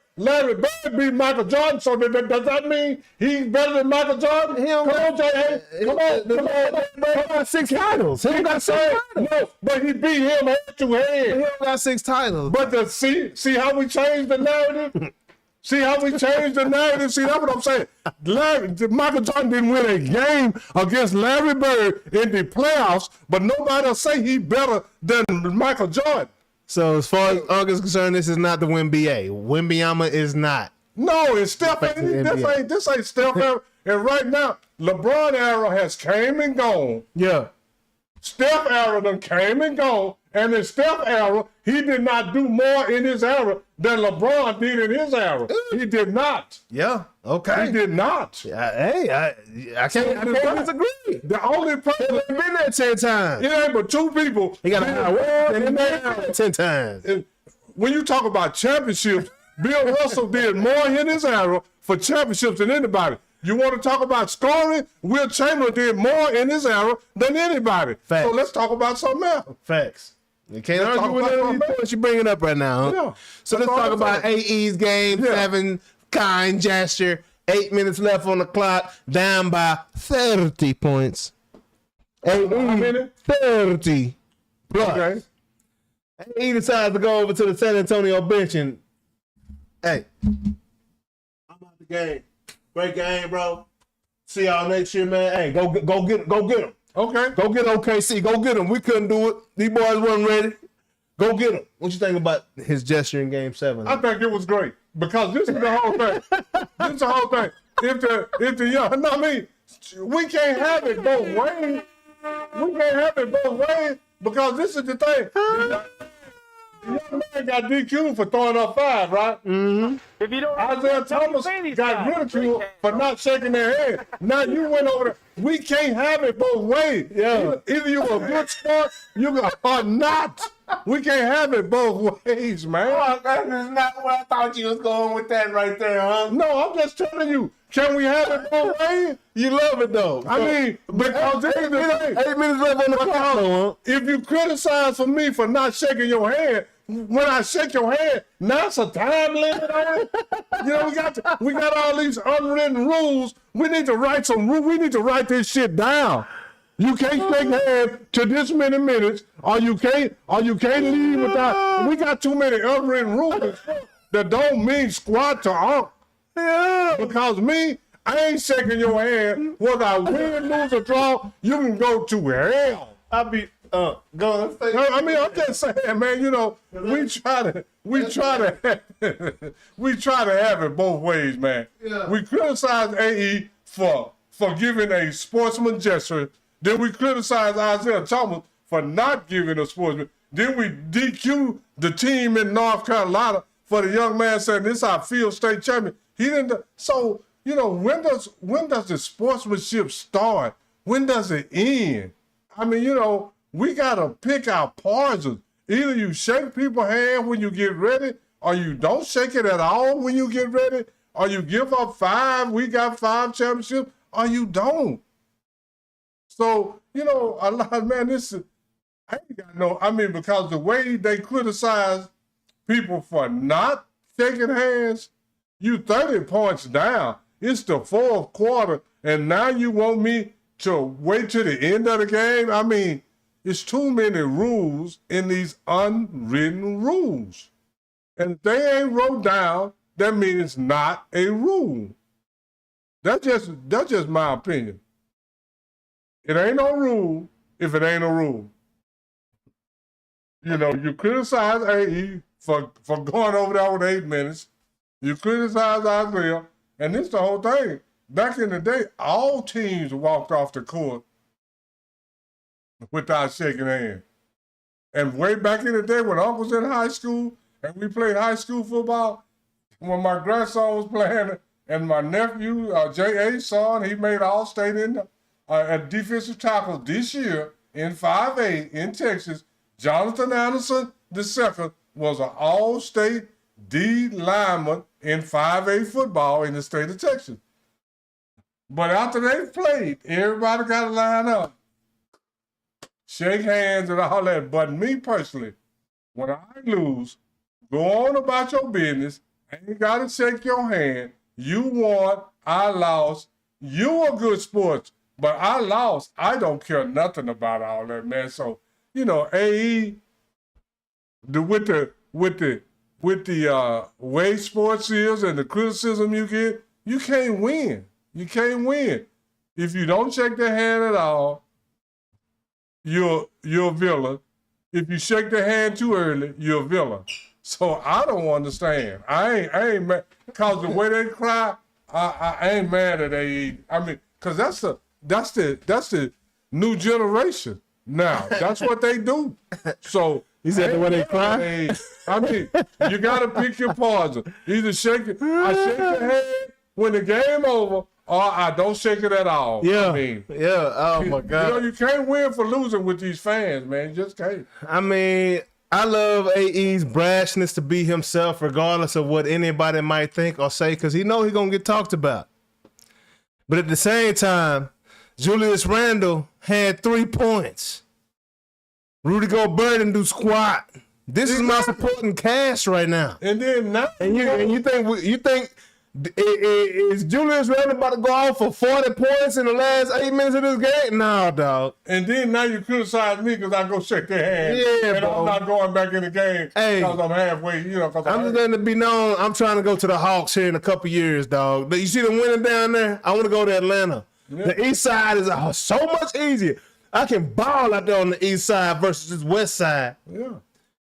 beat Michael Jordan, so does that mean he's better than Michael Jordan? Come on, Jay. Come on. Got 6 titles. He got 6 titles. No, but he beat him head-to-head. He got 6 titles. But see how we changed the narrative? See how we changed the narrative? See, that's what I'm saying. Michael Jordan didn't win a game against Larry Bird in the playoffs, but nobody will say he's better than Michael Jordan. So as far as August is concerned, this is not the WEMBA. WEMBYama is not. No, it's Steph. This ain't Steph era. And right now, LeBron era has came and gone. Yeah. Steph era done came and gone. And in Steph era, he did not do more in his era than LeBron did in his era. He did not. Yeah. Okay. He did not. I can't disagree. The only person been there 10 times. It ain't but 2 people. He got a 10 times. When you talk about championships, Bill Russell did more in his era for championships than anybody. You want to talk about scoring? Will Chamberlain did more in his era than anybody. Facts. So let's talk about something else. Facts. You can't argue with any of these points you're bringing up right now. Huh? Yeah. So let's talk about AE's game 7, kind gesture. 8 minutes left on the clock, down by 30 points. AE, 30 plus. Okay. AE decides to go over to the San Antonio bench and, hey, I'm out the game. Great game, bro. See y'all next year, man. Hey, go get him. Okay. Go get OKC. Go get him. We couldn't do it. These boys wasn't ready. Go get him. What you think about his gesture in Game 7? I think it was great because this is the whole thing. This is the whole thing. If the young, no, I mean, we can't have it both ways. We can't have it both ways because this is the thing. The young man got DQ'd for throwing up 5, right? Mm-hmm. If you don't Isaiah Thomas got ridiculed for not shaking their hand. Now you went over there. We can't have it both ways. Yeah. Either you're a good sport, or not. We can't have it both ways, man. Oh, that is not where I thought you was going with that right there, huh? No, I'm just telling you. Can we have it both ways? You love it, though. I mean, because 8 minutes left on the clock, though, huh? If you criticize for me for not shaking your hand, when I shake your hand, now it's a time limit on it. You know, we got all these unwritten rules. We need to write some rules. We need to write this shit down. You can't shake hands to this many minutes, or you can't leave without. We got too many unwritten rules that don't mean squat to unk. Yeah. Because me, I ain't shaking your hand. Whether I win, lose, or draw, you can go to hell. I'll be I mean, I'm just saying, man. You know, we try to have it both ways, man. Yeah. We criticize AE for giving a sportsman gesture. Then we criticize Isaiah Thomas for not giving a sportsman. Then we DQ the team in North Carolina for the young man saying this is our field state champion. He didn't. So you know, when does the sportsmanship start? When does it end? I mean, you know, we gotta pick our poison. Either you shake people's hand when you get ready, or you don't shake it at all when you get ready, or you give up 5. We got 5 championships, or you don't. So you know, a lot, man. This is I ain't got no. I mean, because the way they criticize people for not shaking hands? You 30 points down. It's the fourth quarter, and now you want me to wait till the end of the game? I mean, it's too many rules in these unwritten rules. And if they ain't wrote down, that means it's not a rule. That's just my opinion. It ain't no rule if it ain't a rule. You know, you criticize AE for going over there with 8 minutes. You criticize Isaiah, and this the whole thing. Back in the day, all teams walked off the court without shaking hands. And way back in the day when Uncle was in high school and we played high school football, when my grandson was playing and my nephew, J.A. son, he made All-State in at defensive tackle this year in 5A in Texas. Jonathan Anderson II was an All-State D lineman in 5A football in the state of Texas. But after they played, everybody got to line up, shake hands and all that. But me personally, when I lose, go on about your business. Ain't got to shake your hand. You won, I lost. You a good sports, but I lost. I don't care nothing about all that, man. So, you know, AE, with the way sports is and the criticism you get, you can't win. You can't win. If you don't shake their hand at all, you're a villain. If you shake their hand too early, you're a villain. So I don't understand. I ain't mad because the way they cry, I ain't mad at AE. I mean, because that's the new generation now. That's what they do. So you said the way they cry? I mean, you gotta pick your poison. Either I shake your hand when the game over, or I don't shake it at all. Yeah. I mean, yeah. Oh my God. You know, you can't win for losing with these fans, man. You just can't. I mean, I love AE's brashness to be himself, regardless of what anybody might think or say, because he know he's gonna get talked about. But at the same time, Julius Randle had 3 points. Rudy Gobert didn't do squat. This is my supporting cast right now. And then now, and you think is Julius Randle about to go off for 40 points in the last 8 minutes of this game? No, dog. And then now you criticize me because I go shake their hand. Yeah, and bro. I'm not going back in the game because I'm halfway. You know, I'm just letting it be known. I'm trying to go to the Hawks here in a couple years, dog. You see them winning down there? I want to go to Atlanta. Yeah. The East Side is so much easier. I can ball out there on the East Side versus this West Side. Yeah.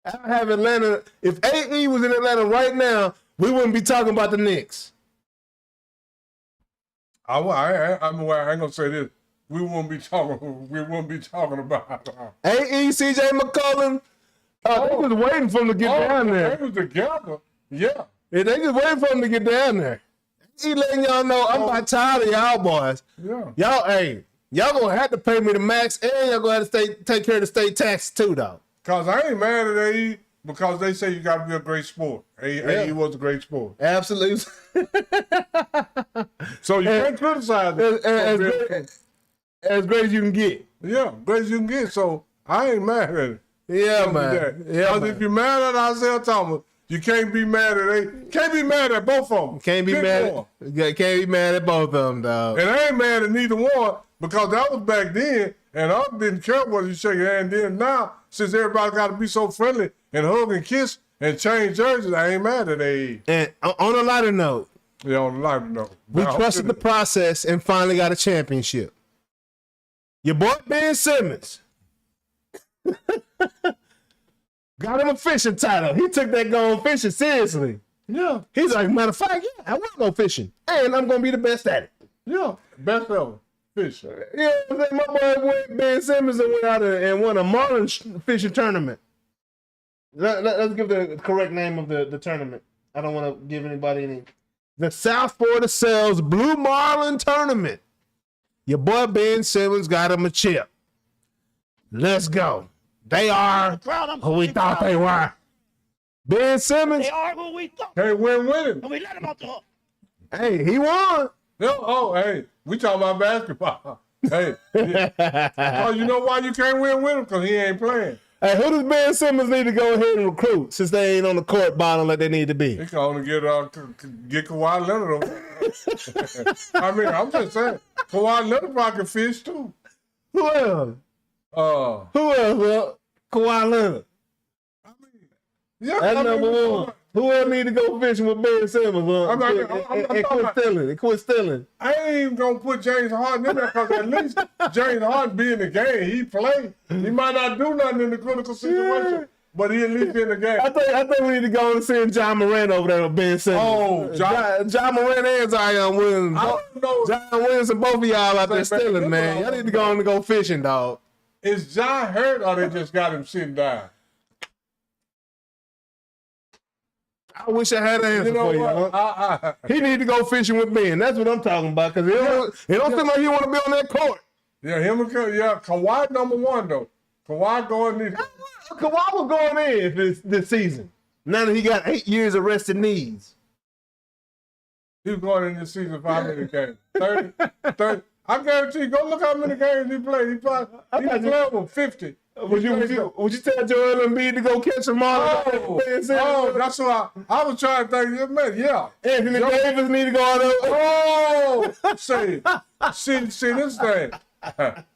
I have Atlanta. If AE was in Atlanta right now, we wouldn't be talking about the Knicks. I ain't gonna say this. We wouldn't be talking about AE, CJ McCollum. They was waiting for him to get down there. They was together. Yeah. They just waiting for him to get down there. He letting y'all know I'm about tired of y'all boys. Yeah. Y'all gonna have to pay me the max, and y'all gonna have to take care of the state taxes too, though. Cause I ain't mad at AE because they say you gotta be a great sport. AE was a great sport. Absolutely. So you can't criticize it. As great as you can get. Yeah, great as you can get. So I ain't mad at it. Yeah, man. Yeah, because if you're mad at Isaiah Thomas, you can't be mad at AE. Can't be mad at both of them. Can't be mad at both of them, dog. And I ain't mad at neither one because that was back then, and I didn't care whether you shake your hand then. Now, since everybody got to be so friendly and hug and kiss and change jerseys, I ain't mad at AE. And on a lighter note, we trusted the process and finally got a championship. Your boy Ben Simmons got him a fishing title. He took that going fishing seriously. Yeah. He's like, matter of fact, yeah, I will go fishing. And I'm going to be the best at it. Yeah. Best ever. Fish. Yeah, my boy Ben Simmons went out and won a marlin fishing tournament. Let's give the correct name of the tournament. I don't want to give anybody any. The South Florida Sales Blue Marlin Tournament. Your boy Ben Simmons got him a chip. Let's go. They are who we thought they were. Ben Simmons. They are who we thought. Hey, win winning. And we let him off the hook. Hey, he won. Hey, we talking about basketball. Hey, oh, you know why you can't win with him? Because he ain't playing. Hey, who does Ben Simmons need to go ahead and recruit since they ain't on the court bottom like they need to be? He can only get Kawhi Leonard over. I mean, I'm just saying, Kawhi Leonard probably can fish too. Who else? Who else? Kawhi Leonard. I mean, yeah, that's number one. Who else need to go fishing with Ben Simmons? And quit stealing. I ain't even gonna put James Harden in there because at least James Harden be in the game. He play. He might not do nothing in the critical situation, but he at least in the game. I think we need to go and send John Morant over there with Ben Simmons. Oh, John Morant and Zion Williams. I don't know. John Williams and both of y'all out there stealing, man. Y'all need to go and go fishing, dog. Is John hurt or they just got him sitting down? I wish I had an answer for you. He need to go fishing with Ben. That's what I'm talking about. Because it don't seem like he want to be on that court. Yeah, Kawhi number one, though. Kawhi going in. Kawhi was going in this season. Now that he got 8 years of rested knees. He was going in this season 5 minute games. 30. I guarantee you, go look how many games he played. He played over 50. Would you tell Joel Embiid to go catch them all? Oh, that's what I was trying to think. Man, yeah. Anthony Davis need to go out there. Oh, see this thing.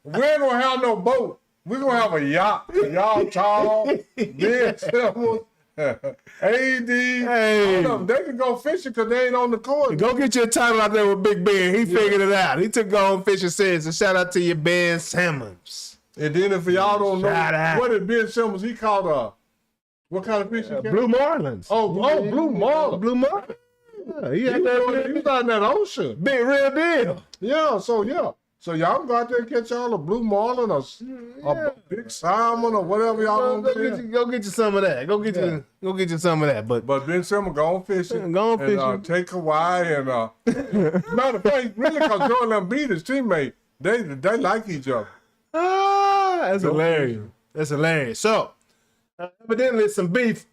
We ain't gonna have no boat. We're gonna have a yacht. Y'all tall, Ben Simmons, AD. Hey. They can go fishing because they ain't on the court. Go get your title out there with Big Ben. He figured it out. He took on fishing sense. And shout out to you, Ben Simmons. And then if y'all don't know, what did Ben Simmons, he called what kind of fish? Blue Marlins. Oh, Blue Marlin. Blue Marlin. Yeah, he was out in that ocean. Big real deal. Yeah. So y'all can go out there and catch y'all a Blue Marlin or a big salmon or whatever y'all want to Go get you some of that. Go get you some of that. But Ben Simmons going fishing. Going fishing. And take Kawhi and matter of fact, really because Joel Embiid, his teammate, they like each other. That's hilarious. That's hilarious. So, evidently, there's some beef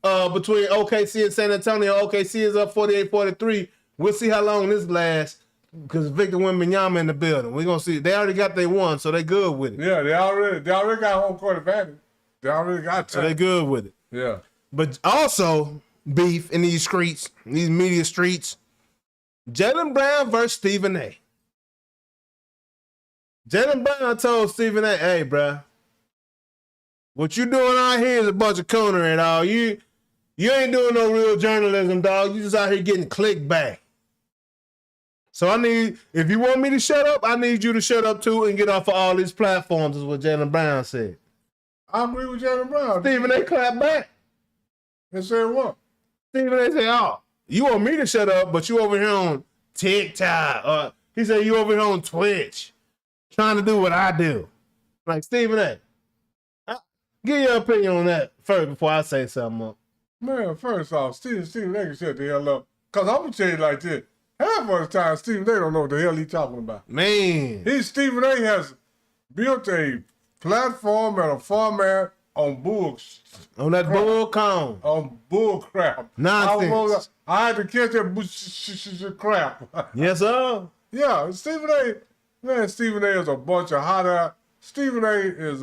between OKC and San Antonio. OKC is up 48-43. We'll see how long this lasts because Victor Wembanyama in the building. We're going to see. They already got their one, so they good with it. Yeah, they already got home court advantage. They already got time. So they good with it. Yeah. But also, beef in these streets, these media streets, Jaylen Brown versus Stephen A. Jaylen Brown told Stephen A, hey, bro, what you doing out here is a bunch of coonery, dog. You ain't doing no real journalism, dog. You just out here getting clickbait. So if you want me to shut up, I need you to shut up too and get off of all these platforms, is what Jaylen Brown said. I agree with Jaylen Brown. Stephen A clapped back. And said what? Stephen A said, oh, you want me to shut up, but you over here on TikTok. He said, you over here on Twitch. Trying to do what I do. Like, Stephen A. Give your opinion on that first before I say something up. Man, first off, Stephen A can shut the hell up. Because I'm going to tell you like this. Half of the time, Stephen A don't know what the hell he's talking about. Man. Stephen A has built a platform and a format on books. On that bull cone. On bull crap. Nonsense. I had to catch that crap. Yes, sir. Yeah, Stephen A. Man, Stephen A is a bunch of hot ass. Stephen A is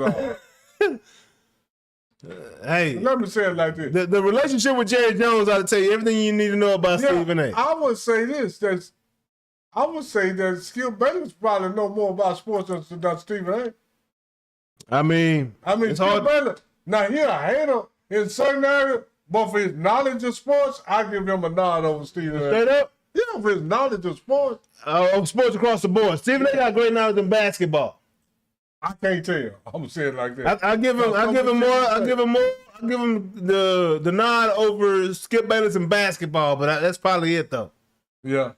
hey. Let me say it like this. The relationship with Jerry Jones ought to tell you everything you need to know about Stephen A. I would say this. I would say that Skip Bayless probably know more about sports than Stephen A. I mean, Skip Bayless. Now, he a hater in certain areas, but for his knowledge of sports, I give him a nod over Stephen A. Straight up? Yeah, for his knowledge of sports. Sports across the board. Stephen A got great knowledge in basketball. I can't tell you. I'm gonna say it like that. I give him the nod over Skip Bayless in basketball, but that's probably it though. Yeah.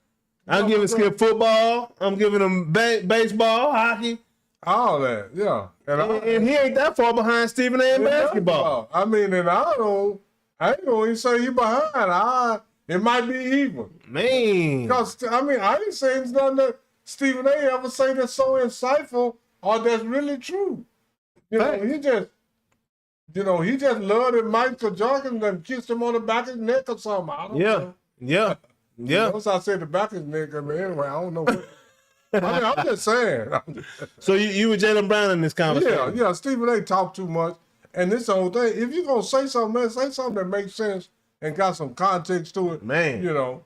I'm giving Skip football. I'm giving him baseball, hockey, all that. Yeah. And he ain't that far behind Stephen A in basketball. I mean, and I ain't gonna even say he behind. It might be even. Man. Because, I ain't saying it's nothing that Stephen A ever say that's so insightful or that's really true. He just loved it. Michael Jordan and kissed him on the back of his neck or something. I don't know. Yeah. Once I said the back of his neck, anyway, I don't know what. I'm just saying. So you with Jaylen Brown in this conversation? Yeah. Stephen A talk too much. And this whole thing, if you're going to say something, man, say something that makes sense and got some context to it. Man. You know.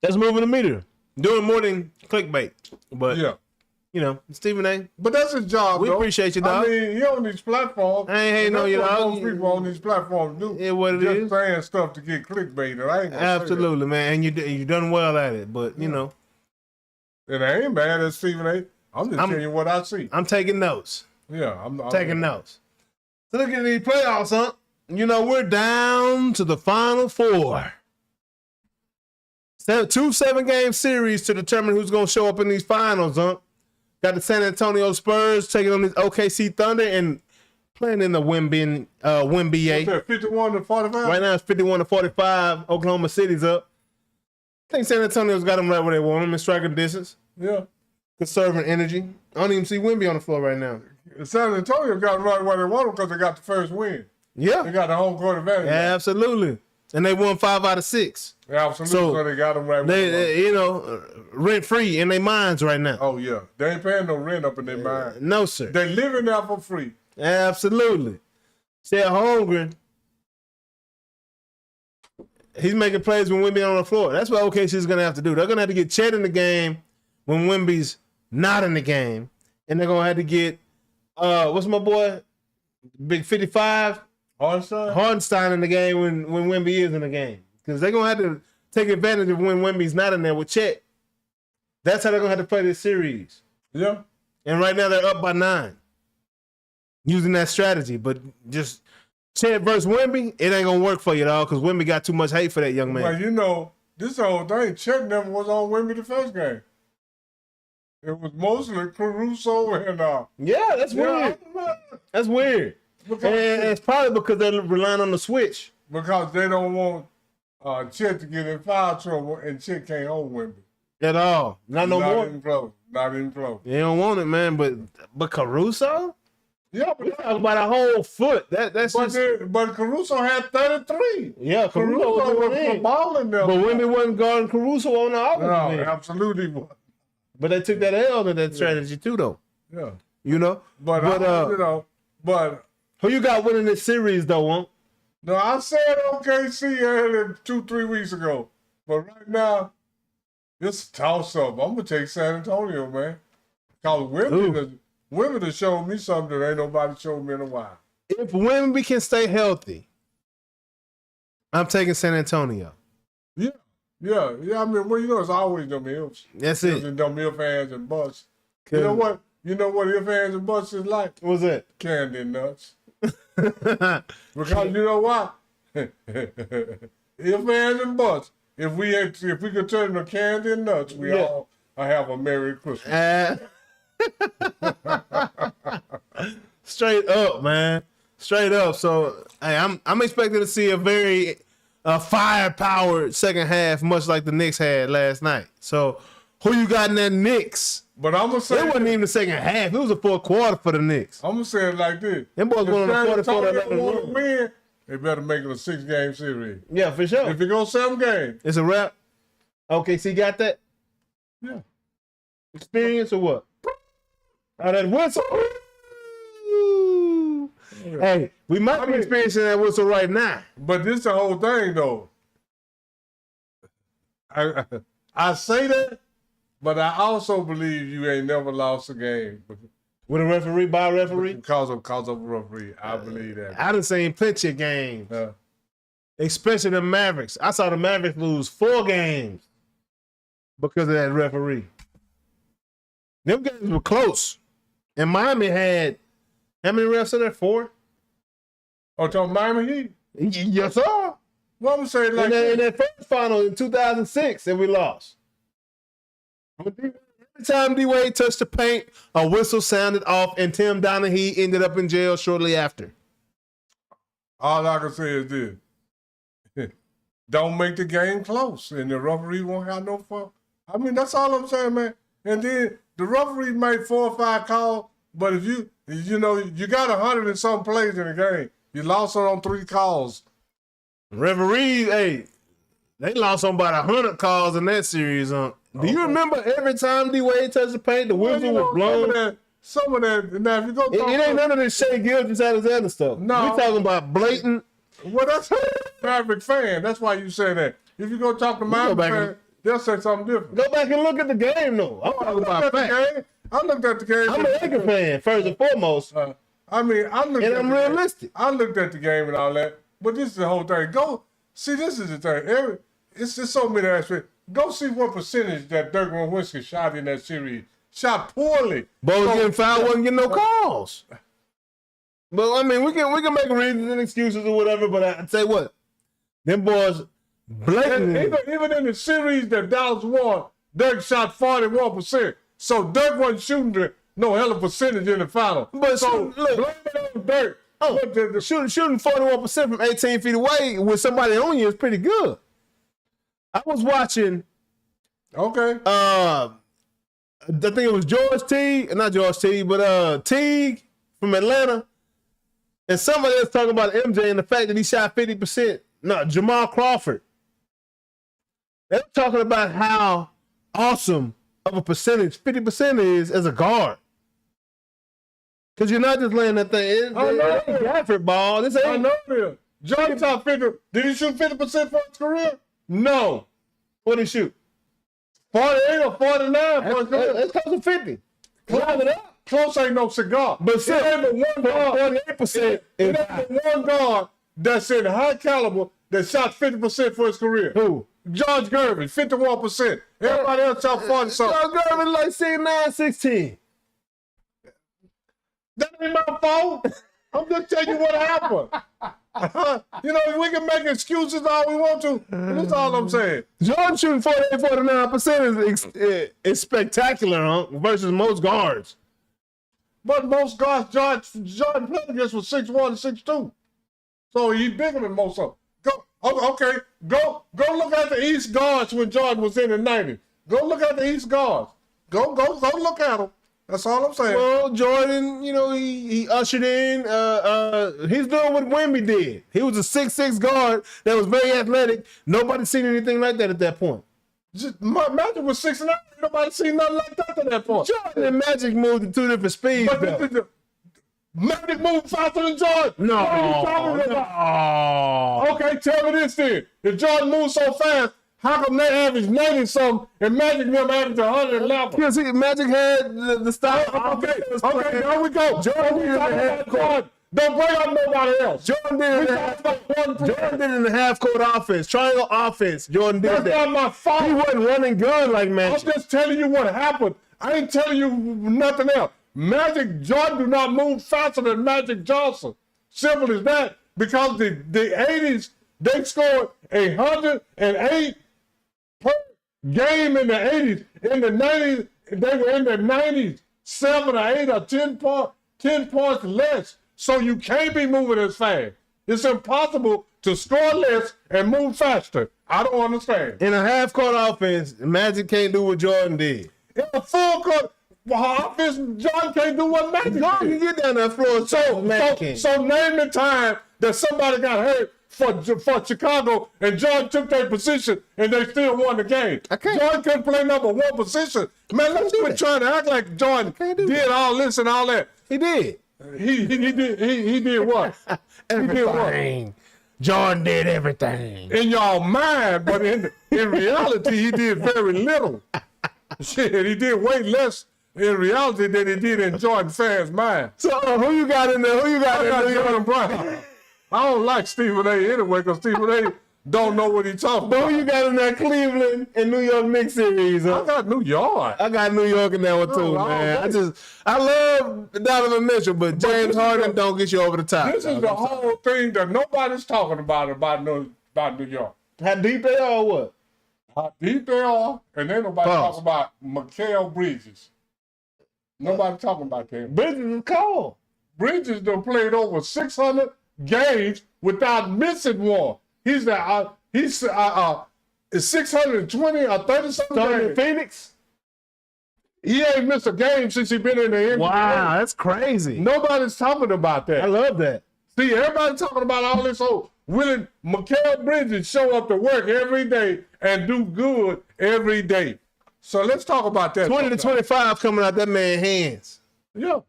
That's moving the meter. Doing more than clickbait. But, yeah. You know, Stephen A. But that's his job, We though. appreciate you, dog. I mean, he on these platforms. I ain't hating on you, dog. Most people on these platforms do. Yeah, what it just is. saying stuff to get clickbaited. I ain't gonna Absolutely, say that. man. And you done well at it. But, you know. And I ain't bad at Stephen A. I'm just telling you what I see. I'm taking notes. Yeah, I'm taking notes. So look at these playoffs, huh? You know, we're down to the final four. 2 7-game series to determine who's going to show up in these finals, huh? Got the San Antonio Spurs taking on this OKC Thunder and playing in the WEMBA. What's that, 51-45? Right now it's 51-45. Oklahoma City's up. I think San Antonio's got them right where they want them in striking distance. Yeah. Conserving energy. I don't even see WEMBY on the floor right now. San Antonio got them right where they want them because they got the first win. Yeah. They got the home court advantage. Yeah, absolutely. And they won 5 out of 6. Absolutely. So they got them right. They you know, rent free in their minds right now. Oh yeah, they ain't paying no rent up in their mind. No sir. They living there for free. Absolutely. Chet Holmgren, he's making plays when Wemby on the floor. That's what OKC's gonna have to do. They're gonna have to get Chet in the game when Wemby's not in the game, and they're gonna have to get what's my boy, Big 55. Hardenstein in the game when Wemby is in the game. Because they're going to have to take advantage of when Wemby's not in there with Chet. That's how they're going to have to play this series. Yeah. And right now they're up by 9. Using that strategy. But just Chet versus Wemby, it ain't going to work for you, dog, because Wemby got too much hate for that young man. Well, you know, this whole thing, Chet never was on Wemby the first game. It was mostly Caruso and... yeah, that's weird. That's weird. And it's probably because they're relying on the switch. Because they don't want Chet to get in foul trouble, and Chet can't hold Wemby. At all. Not no more. Not even close. Not even close. They don't want it, man. But Caruso? Yeah, we talking about a whole foot. That's but Caruso had 33. Yeah, Caruso was balling them. But Wemby wasn't guarding Caruso on the offense. No, absolutely was. But they took that L to that strategy too, though. Yeah. You know? But you know, but who you got winning this series, though, Wonk? No, I said OKC earlier 2-3 weeks ago. But right now, it's a toss-up. I'm going to take San Antonio, man. Because Wemby has shown me something that ain't nobody showed me in a while. If Wemby can stay healthy, I'm taking San Antonio. Yeah. I mean, well, you know, it's always them Hills. That's it. Them Hill fans and Bucks. You know what? You know what Hill fans and Bucks is like? What's that? Candy nuts. Because you know what? Hill fans and Bucks. If we could turn them to candy and nuts, we all have a Merry Christmas. Straight up, man. Straight up. So hey, I'm expecting to see a very fire-powered second half, much like the Knicks had last night. So who you got in that Knicks? But I'm gonna say it wasn't even the second half. It was a fourth quarter for the Knicks. I'm gonna say it like this: them boys won on the fourth quarter. Win, they better make it a 6-game series. Yeah, for sure. If it goes 7 games, it's a wrap. OKC got that. Yeah. Experience or what? Oh, that whistle. Yeah. Hey, we might be experiencing that whistle right now. But this the whole thing, though. I say that, but I also believe you ain't never lost a game. With a referee, by a referee? Because of a referee. I believe that. I done seen plenty of games. Especially the Mavericks. I saw the Mavericks lose 4 games because of that referee. Them games were close. And Miami had, how many refs are there? 4? Oh, talking Miami Heat? Yes, sir. Well, I'm saying like in that first final in 2006 that we lost. Every time D-Wade touched the paint, a whistle sounded off, and Tim Donaghy ended up in jail shortly after. All I can say is this. Don't make the game close, and the referee won't have no fun. I mean, that's all I'm saying, man. And then the referee made 4 or 5 calls, but if you got 100 and some plays in the game, you lost on 3 calls. Referees, hey, they lost on about 100 calls in that series. Do you remember every time D-Wade touched the paint, the whistle was blown? some of that. Now, if you go, it ain't none of this Shai Gilgeous-Alexander stuff. No, we talking about blatant. Well, that's a Maverick fan. That's why you say that. If you go talk to Maverick fan, they'll say something different. Go back and look at the game, though. I'm talking about facts. I looked at the game. I'm a Laker fan, first and foremost. I'm realistic. I looked at the game and all that, but this is the whole thing. Go see. This is the thing. It's just so many aspects. Go see what percentage that Dirk Nowitzki shot in that series. Shot poorly. But was getting fouled, wasn't getting no calls. But I mean, we can make reasons and excuses or whatever. But I tell you what, them boys blatantly. Even in the series that Dallas won, Dirk shot 41%. So Dirk wasn't shooting no hell of a percentage in the final. But so look, blame it on Dirk. Shooting 41% from 18 feet away with somebody on you is pretty good. I was watching. Okay. I think it was Teague from Atlanta, and somebody else talking about MJ and the fact that he shot 50%. No, Jamal Crawford. They're talking about how awesome of a percentage 50% is as a guard. Because you're not just laying that thing. I know it ain't Gafford ball. This ain't. I know this. Jordan shot 50. Did he shoot 50% for his career? No. What did he shoot? 48 or 49 for his career. It's close to 50. Close ain't no cigar. But still, it ain't but one guard. 48%. It ain't but one guard that's in high caliber that shot 50% for his career. Who? George Gervin, 51%. Everybody else shot 40 something. George Gervin like 6'9", 6'10". That ain't my fault. I'm just telling you what happened. You know, we can make excuses all we want to. That's all I'm saying. Jordan shooting 48, 49% is spectacular, huh? Versus most guards. But most guards, Jordan played against was 6'1", 6'2". So he's bigger than most of them. Go look at the East guards when Jordan was in the 90s. Go look at the East guards. Go look at them. That's all I'm saying. Well, Jordan, you know, he ushered in. He's doing what Wemby did. He was a 6'6" guard that was very athletic. Nobody seen anything like that at that point. Magic was 6'9". Nobody seen nothing like that at that point. Jordan and Magic moved at two different speeds. But Magic moved faster than Jordan. No. Okay, tell me this then. If Jordan moves so fast, how come they average 90-something and Magic never averaged 111? Because Magic had the style. Okay, there we go. Jordan, don't bring up nobody else. Jordan did it in the half-court offense, triangle offense. Jordan did that. That's not my fault. He wasn't running gun like Magic. I'm just telling you what happened. I ain't telling you nothing else. Jordan do not move faster than Magic Johnson. Simple as that. Because the 80s, they scored 108 per game in the 80s. In the 90s, they were in the 90s, 7 or 8 or 10 points less. So you can't be moving as fast. It's impossible to score less and move faster. I don't understand. In a half-court offense, Magic can't do what Jordan did. In a full-court offense, Jordan can't do what Magic did. Jordan can get down that floor. So name the time that somebody got hurt for Chicago and Jordan took their position and they still won the game. Jordan couldn't play number one position. Man, let's quit trying to act like Jordan did all this and all that. He did. He did what? Everything. He did what? Jordan did everything. In your mind, but in reality, he did very little. Shit, he did way less in reality than he did in Jordan fans' mind. So who you got in there? Who you got in there? Jordan Brown. I don't like Stephen A. anyway, because Stephen A. don't know what he's talking about. Who you got in that Cleveland and New York Knicks series? I got New York. I got New York in that one too, man. I love Donovan Mitchell, but James Harden don't get you over the top. This is the whole thing that nobody's talking about New York. How deep they are or what? How deep they are, and then nobody talking about Mikal Bridges. Nobody talking about that. Bridges is cold. Bridges done played over 600 games without missing one. He's 620 or 30 something. In Phoenix? He ain't missed a game since he been in the NBA. Wow, that's crazy. Nobody's talking about that. I love that. See, everybody's talking about all this old willing Mikal Bridges show up to work every day and do good every day. So let's talk about that. 20 to 25 coming out that man's hands. Yeah.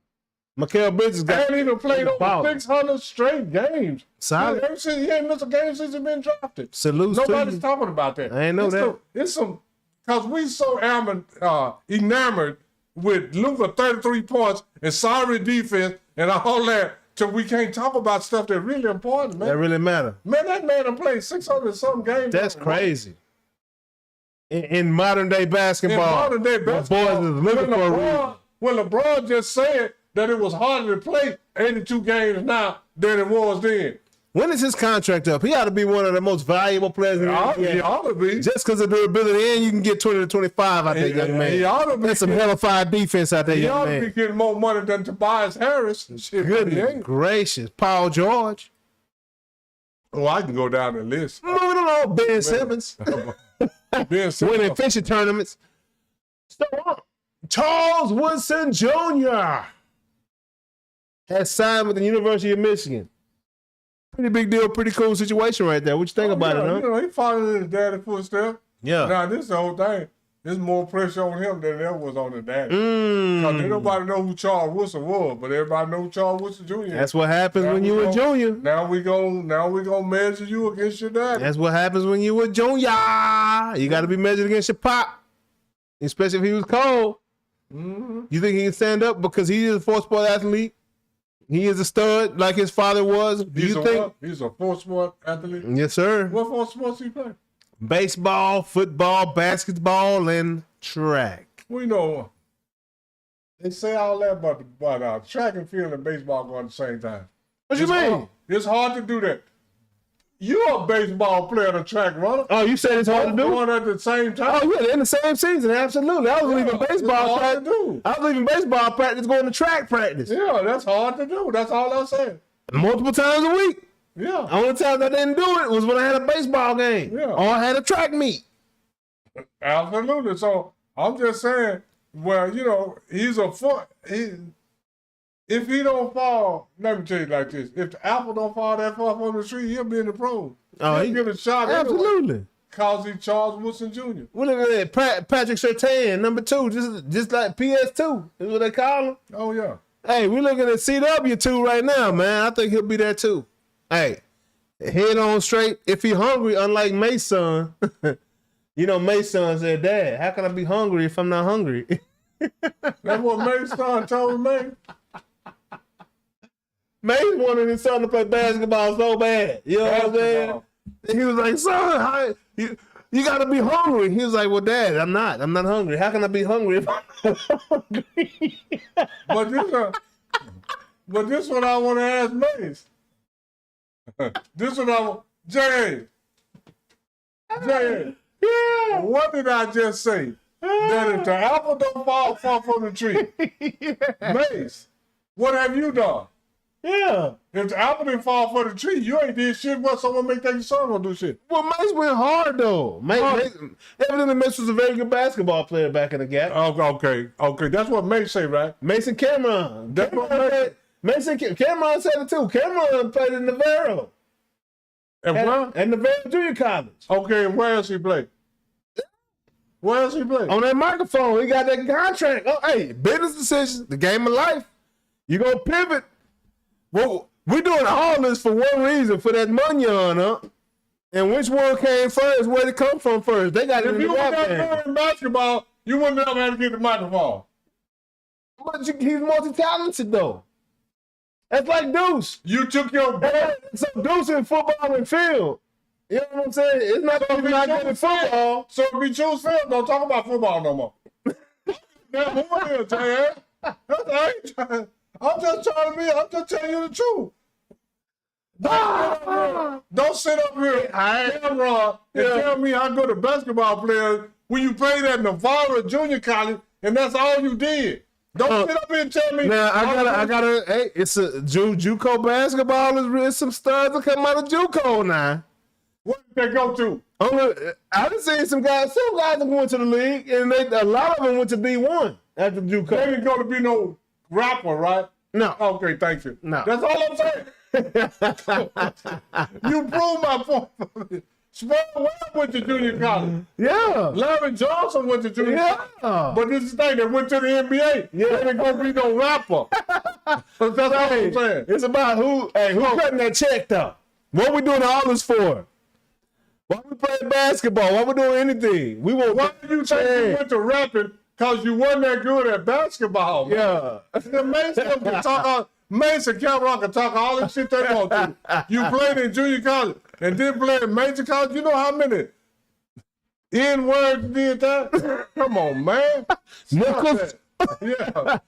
Mikal Bridges got ain't even played over 600 straight games. Solid. He ain't missed a game since he been drafted. Salute Nobody's talking about that. I ain't know that. It's some, because we so enamored with Luka 33 points and sorry defense and all that, till we can't talk about stuff that really important, man. That really matter. Man, that man done played 600-something games. That's crazy. In modern day basketball, boys is looking for a reason. When LeBron just said that it was harder to play 82 games now than it was then. When is his contract up? He ought to be one of the most valuable players in the NBA. He ought to be. Just because of durability, and you can get 20 to 25 out there, young man. He ought to be. That's some hellified defense out there, young man. He ought to be getting more money than Tobias Harris. Shit, goodness gracious. Paul George. Oh, I can go down the list. Moving along, Ben Simmons. Ben Simmons. Winning fishing tournaments. Charles Woodson Jr. has signed with the University of Michigan. Pretty big deal, pretty cool situation right there. What you think about it, huh? You know, he followed his daddy's footsteps. Yeah. Now, this the whole thing. There's more pressure on him than there was on the daddy. Because nobody know who Charles Woodson was, but everybody know who Charles Woodson Jr. That's what happens when you a junior. Now we gonna measure you against your daddy. That's what happens when you a junior. You got to be measured against your pop, especially if he was cold. You think he can stand up because he is a four-sport athlete? He is a stud like his father was. Do you think what? He's a four-sport athlete? Yes, sir. What four sports he play? Baseball, football, basketball, and track. We know they say all that about track and field and baseball going at the same time. What you mean? It's hard to do that. You're a baseball player and a track runner. Oh, you said it's hard to do? Going at the same time. Oh, yeah, they're in the same season. Absolutely. I was leaving baseball practice. I was leaving baseball practice going to track practice. Yeah, that's hard to do. That's all I'm saying. Multiple times a week. Yeah. Only time I didn't do it was when I had a baseball game. Yeah. Or I had a track meet. Absolutely. So I'm just saying, well, you know, he's a foot. If he don't fall, let me tell you like this: if the apple don't fall that far from the tree, he'll be in the pros. Oh, he'll get a shot. Absolutely. Cause he's Charles Woodson Jr. We look at that Patrick Surtain, number 2, just like PS2 is what they call him. Oh yeah. Hey, we're looking at CW2 right now, man. I think he'll be there too. Hey, head on straight. If he hungry, unlike May's son, you know, May's son said, "Dad, how can I be hungry if I'm not hungry?" That's what May's son told me. May wanted his son to play basketball so bad. You know what I'm saying? And he was like, "Son, you got to be hungry." He was like, "Well, Dad, I'm not hungry. How can I be hungry if I'm not hungry?" But this what I want to ask Mace. This what I want. Jay. Yeah. What did I just say? That if the apple don't fall from the tree. Yeah. Mace, what have you done? Yeah. If the apple didn't fall from the tree, you ain't did shit. What someone make that your son gonna do shit? Well, Mace went hard though. Evidently, Mace was a very good basketball player back in the gap. Okay. That's what Mace say, right? Mason Cameron. That's what Cameron said it too. Cameron played in Navarro. At Navarro Junior College. Okay, and where else he played? Where else he played? On that microphone. He got that contract. Oh, hey, business decisions, the game of life. You gonna pivot. Well, we're doing all this for one reason, for that money on, huh? And which one came first? Where'd it come from first? They got it in the rap game. If you were in basketball, you wouldn't have had to get the microphone. But he's multi-talented, though. That's like Deuce. You took your ball. So Deuce in football and field. You know what I'm saying? It's not going to be not good in football. So if we choose field, don't talk about football no more. Now, who is it, I'm just telling you the truth. Don't sit up here, Cameron, and tell me how good a basketball player when you played at Navarro Junior College and that's all you did. Don't sit up here and tell me. Now I gotta. Hey, it's a JUCO basketball. Is some studs that come out of JUCO now. What did they go to? I done seen some guys that went to the league, and a lot of them went to D1 after JUCO. They didn't go to be no rapper, right? No. Okay, thank you. No. That's all I'm saying. You proved my point. Spread Webb went to junior college. Yeah. Larry Johnson went to junior college. But this is the thing, they went to the NBA. Yeah. They ain't gonna be no rapper. That's all I'm saying. It's about who cutting that check though. What we doing all this for? Why we playing basketball? Why we doing anything? We want. Why do you think you went to rapping? Because you wasn't that good at basketball. Man. Yeah. The Mason Cameron can talk all this shit they want to. You played in junior college and then played in major college. You know how many N-words did that? Come on, man. Nichols. Yeah.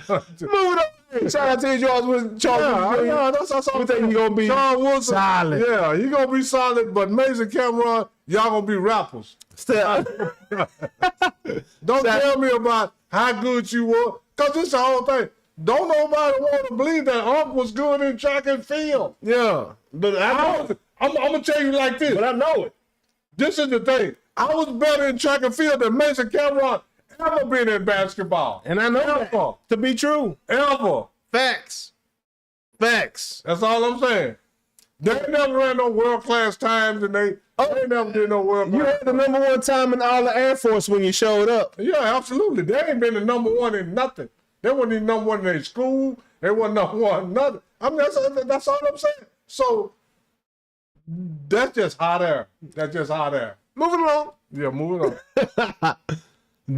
Move it on. Shout out to George Wilson. Yeah, that's all. We think he gonna be solid. Yeah, he gonna be solid, but Mason Cameron, y'all gonna be rappers. Still. Don't tell me about how good you were, because it's the whole thing. Don't nobody want to believe that Unc was good in track and field. Yeah, but I'm gonna tell you like this. But I know it. This is the thing. I was better in track and field than Mason Cameron ever been in basketball. And I know that to be true. Ever. Facts. That's all I'm saying. They never ran no world-class times, and they never did no world-class. You had the #1 time in all the Air Force when you showed up. Yeah, absolutely. They ain't been the #1 in nothing. They wasn't even #1 in their school. They wasn't #1 nothing. I mean, that's all I'm saying. So that's just hot air. Moving along. Yeah, moving on.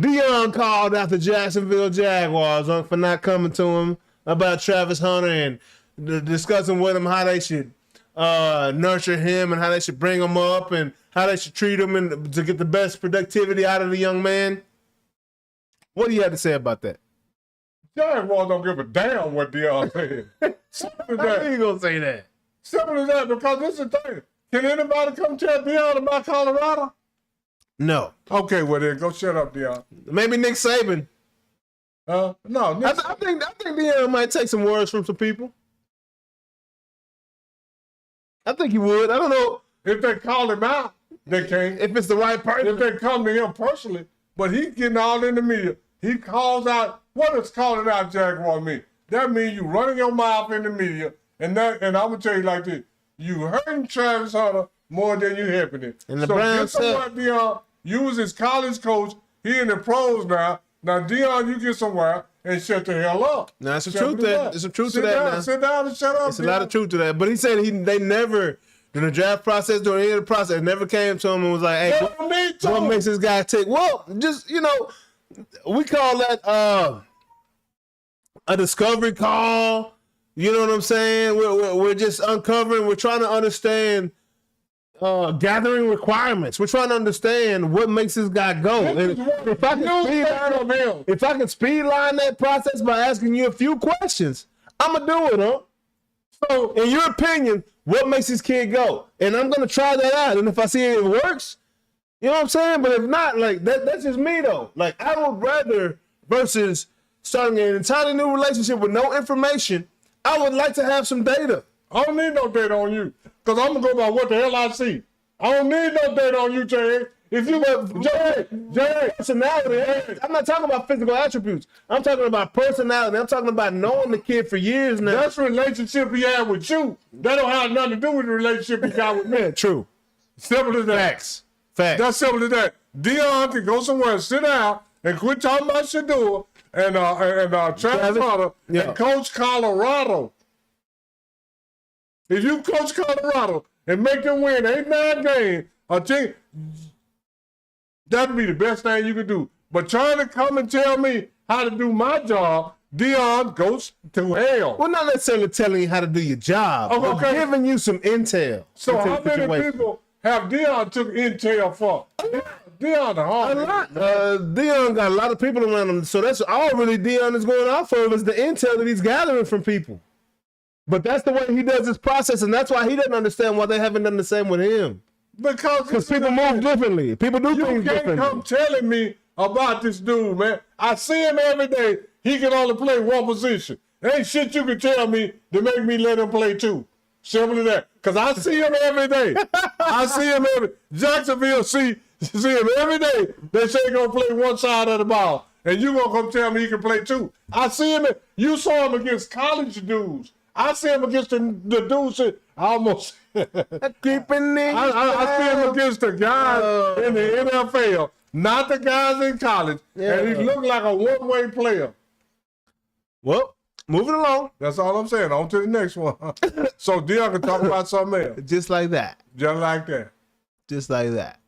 Dion called out the Jacksonville Jaguars for not coming to him about Travis Hunter and discussing with him how they should nurture him and how they should bring him up and how they should treat him and to get the best productivity out of the young man. What do you have to say about that? Jaguars don't give a damn what Dion said. Simple as How that. you gonna say that? Simple as that, because this is the thing. Can anybody come tell Dion about Colorado? No. Okay, well then go shut up, Dion. Maybe Nick Saban. No, Nick I think Dion might take some words from some people. I think he would. I don't know if they call him out. They can't. If it's the right person. If they come to him personally, but he's getting all in the media. He calls out. What does calling out Jaguar mean? That means you running your mouth in the media, and I'm gonna tell you like this: you hurting Travis Hunter more than you helping him. And the so Browns get somewhere, Dion. You was his college coach. He in the pros now. Now, Dion, you get somewhere and shut the hell up. Now, there's some truth to that. There's some truth to that now. Sit down and shut up. There's a lot of truth to that. But he said they never, during the draft process, during any of the process, never came to him and was like, hey, what makes this guy take? Well, just, we call that a discovery call. You know what I'm saying? We're just uncovering. We're trying to understand gathering requirements. We're trying to understand what makes this guy go. And if I can speed line that process by asking you a few questions, I'm gonna do it, huh? So, in your opinion, what makes this kid go? And I'm gonna try that out. And if I see it works, you know what I'm saying? But if not, like that's just me though. Like I would rather versus starting an entirely new relationship with no information. I would like to have some data. I don't need no data on you, because I'm going to go by what the hell I see. I don't need no data on you, Jay. If you Jay, personality, I'm not talking about physical attributes. I'm talking about personality. I'm talking about knowing the kid for years now. That's the relationship he had with you. That don't have nothing to do with the relationship he got with me. Yeah, true. Simple as that. Facts. That's simple as that. Dion can go somewhere and sit down and quit talking about Shador and Travis Hunter and coach Colorado. If you coach Colorado and make them win 8-9 games, I think that'd be the best thing you could do. But trying to come and tell me how to do my job, Dion goes to hell. Well, not necessarily telling you how to do your job, but giving you some intel. So how many people have Dion took intel for? Dion the hard. A lot. Dion got a lot of people around him, so that's all really Dion is going off of is the intel that he's gathering from people. But that's the way he does his process, and that's why he doesn't understand why they haven't done the same with him. Because people move differently. People do things differently. You can't come telling me about this dude, man. I see him every day. He can only play one position. There ain't shit you can tell me to make me let him play two. Simple as that. Because I see him every day. I see him Jacksonville see him every day. They say he's going to play one side of the ball. And you going to come tell me he can play two. I see him. You saw him against college dudes. I see him against the dudes almost. Creeping in. I see him against the guys in the NFL, not the guys in college. Yeah. And he looked like a one-way player. Well, moving along. That's all I'm saying. On to the next one. So Dion can talk about something else. Just like that. Just like that. Just like that.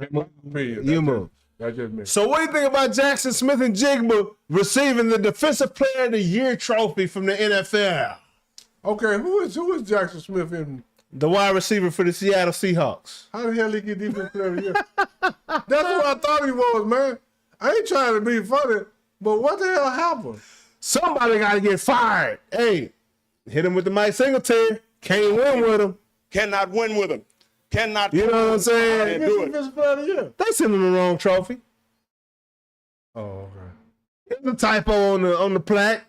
You move. That's just me. So what do you think about Jackson Smith and Jigba receiving the Defensive Player of the Year trophy from the NFL? Okay, who is Jackson Smith in? The wide receiver for the Seattle Seahawks. How the hell he get Defensive Player of the Year? That's what I thought he was, man. I ain't trying to be funny, but what the hell happened? Somebody got to get fired. Hey, hit him with the Mike Singletary. Can't win with him. Cannot win with him. Cannot. You know what I'm saying? Defensive Player of the Year. They sent him the wrong trophy. Oh, okay. There's a typo on the plaque.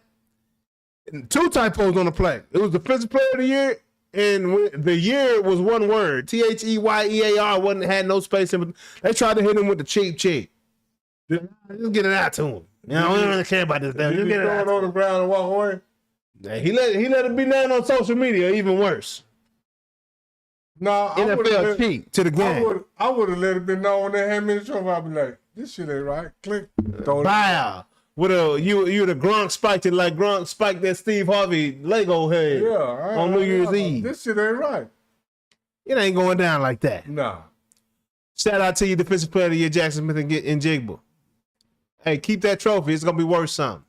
2 typos on the plaque. It was Defensive Player of the Year, and the year was one word. THEYEAR had no space in it. They tried to hit him with the cheap. Just get it out to him. You know, we don't really care about this. Did he throw it on the ground and walk away? Yeah, he let it be known on social media. Even worse. No, NFL cheat to the game. I would have let it be known when they had me in the trophy. I'd be like, this shit ain't right. Click. Wow. With you the Gronk spiked it like Gronk spiked that Steve Harvey Lego head on New Year's Eve. This shit ain't right. It ain't going down like that. Nah. Shout out to you, Defensive Player of the Year, Jackson Smith and Jigba. Hey, keep that trophy. It's going to be worth something.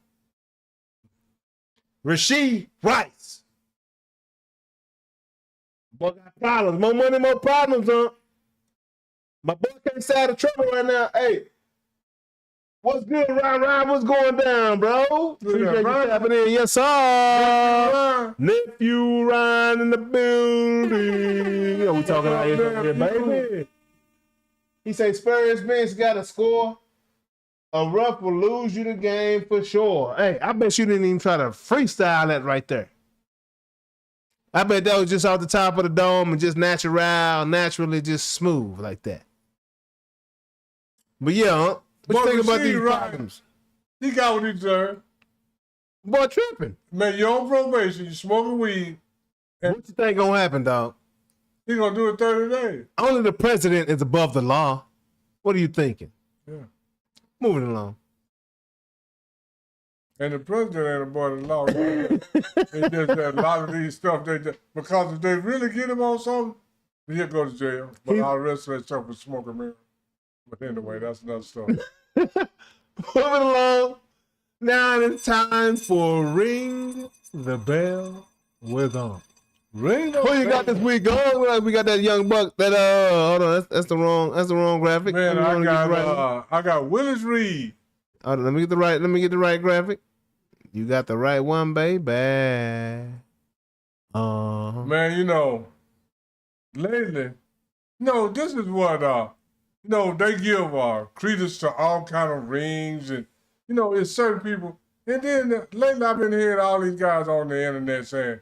Rasheed Rice. Boy got problems. More money, more problems, huh? My boy can't stay out of trouble right now. Hey, what's good, Ryan? What's going down, bro? Appreciate you tapping in. Yes, sir. Nephew Ryan in the building. You know we talking about here, baby. He say Spurs bench got to score. A rough will lose you the game for sure. Hey, I bet you didn't even try to freestyle that right there. I bet that was just off the top of the dome and just naturally just smooth like that. But yeah, what you think about these problems? He got what he deserved. Boy, tripping. Man, you're on probation, you smoking weed. What you think gonna happen, dog? He gonna do it 30 days. Only the president is above the law. What are you thinking? Yeah. Moving along. And the president ain't above the law. It's just that a lot of these stuff, because if they really get him on something, he'll go to jail. But all the rest of that stuff is smoking mirror. But anyway, that's another story. Moving along. Now it's time for Ring the Bell with On. Ring the Who you got this week? We got that young buck. That hold on, that's the wrong graphic. Man, I got Willis Reed. Hold on, let me get the right graphic. You got the right one, baby. Man, lately, this is what they give credence to all kind of rings, and it's certain people. And then lately I've been hearing all these guys on the internet saying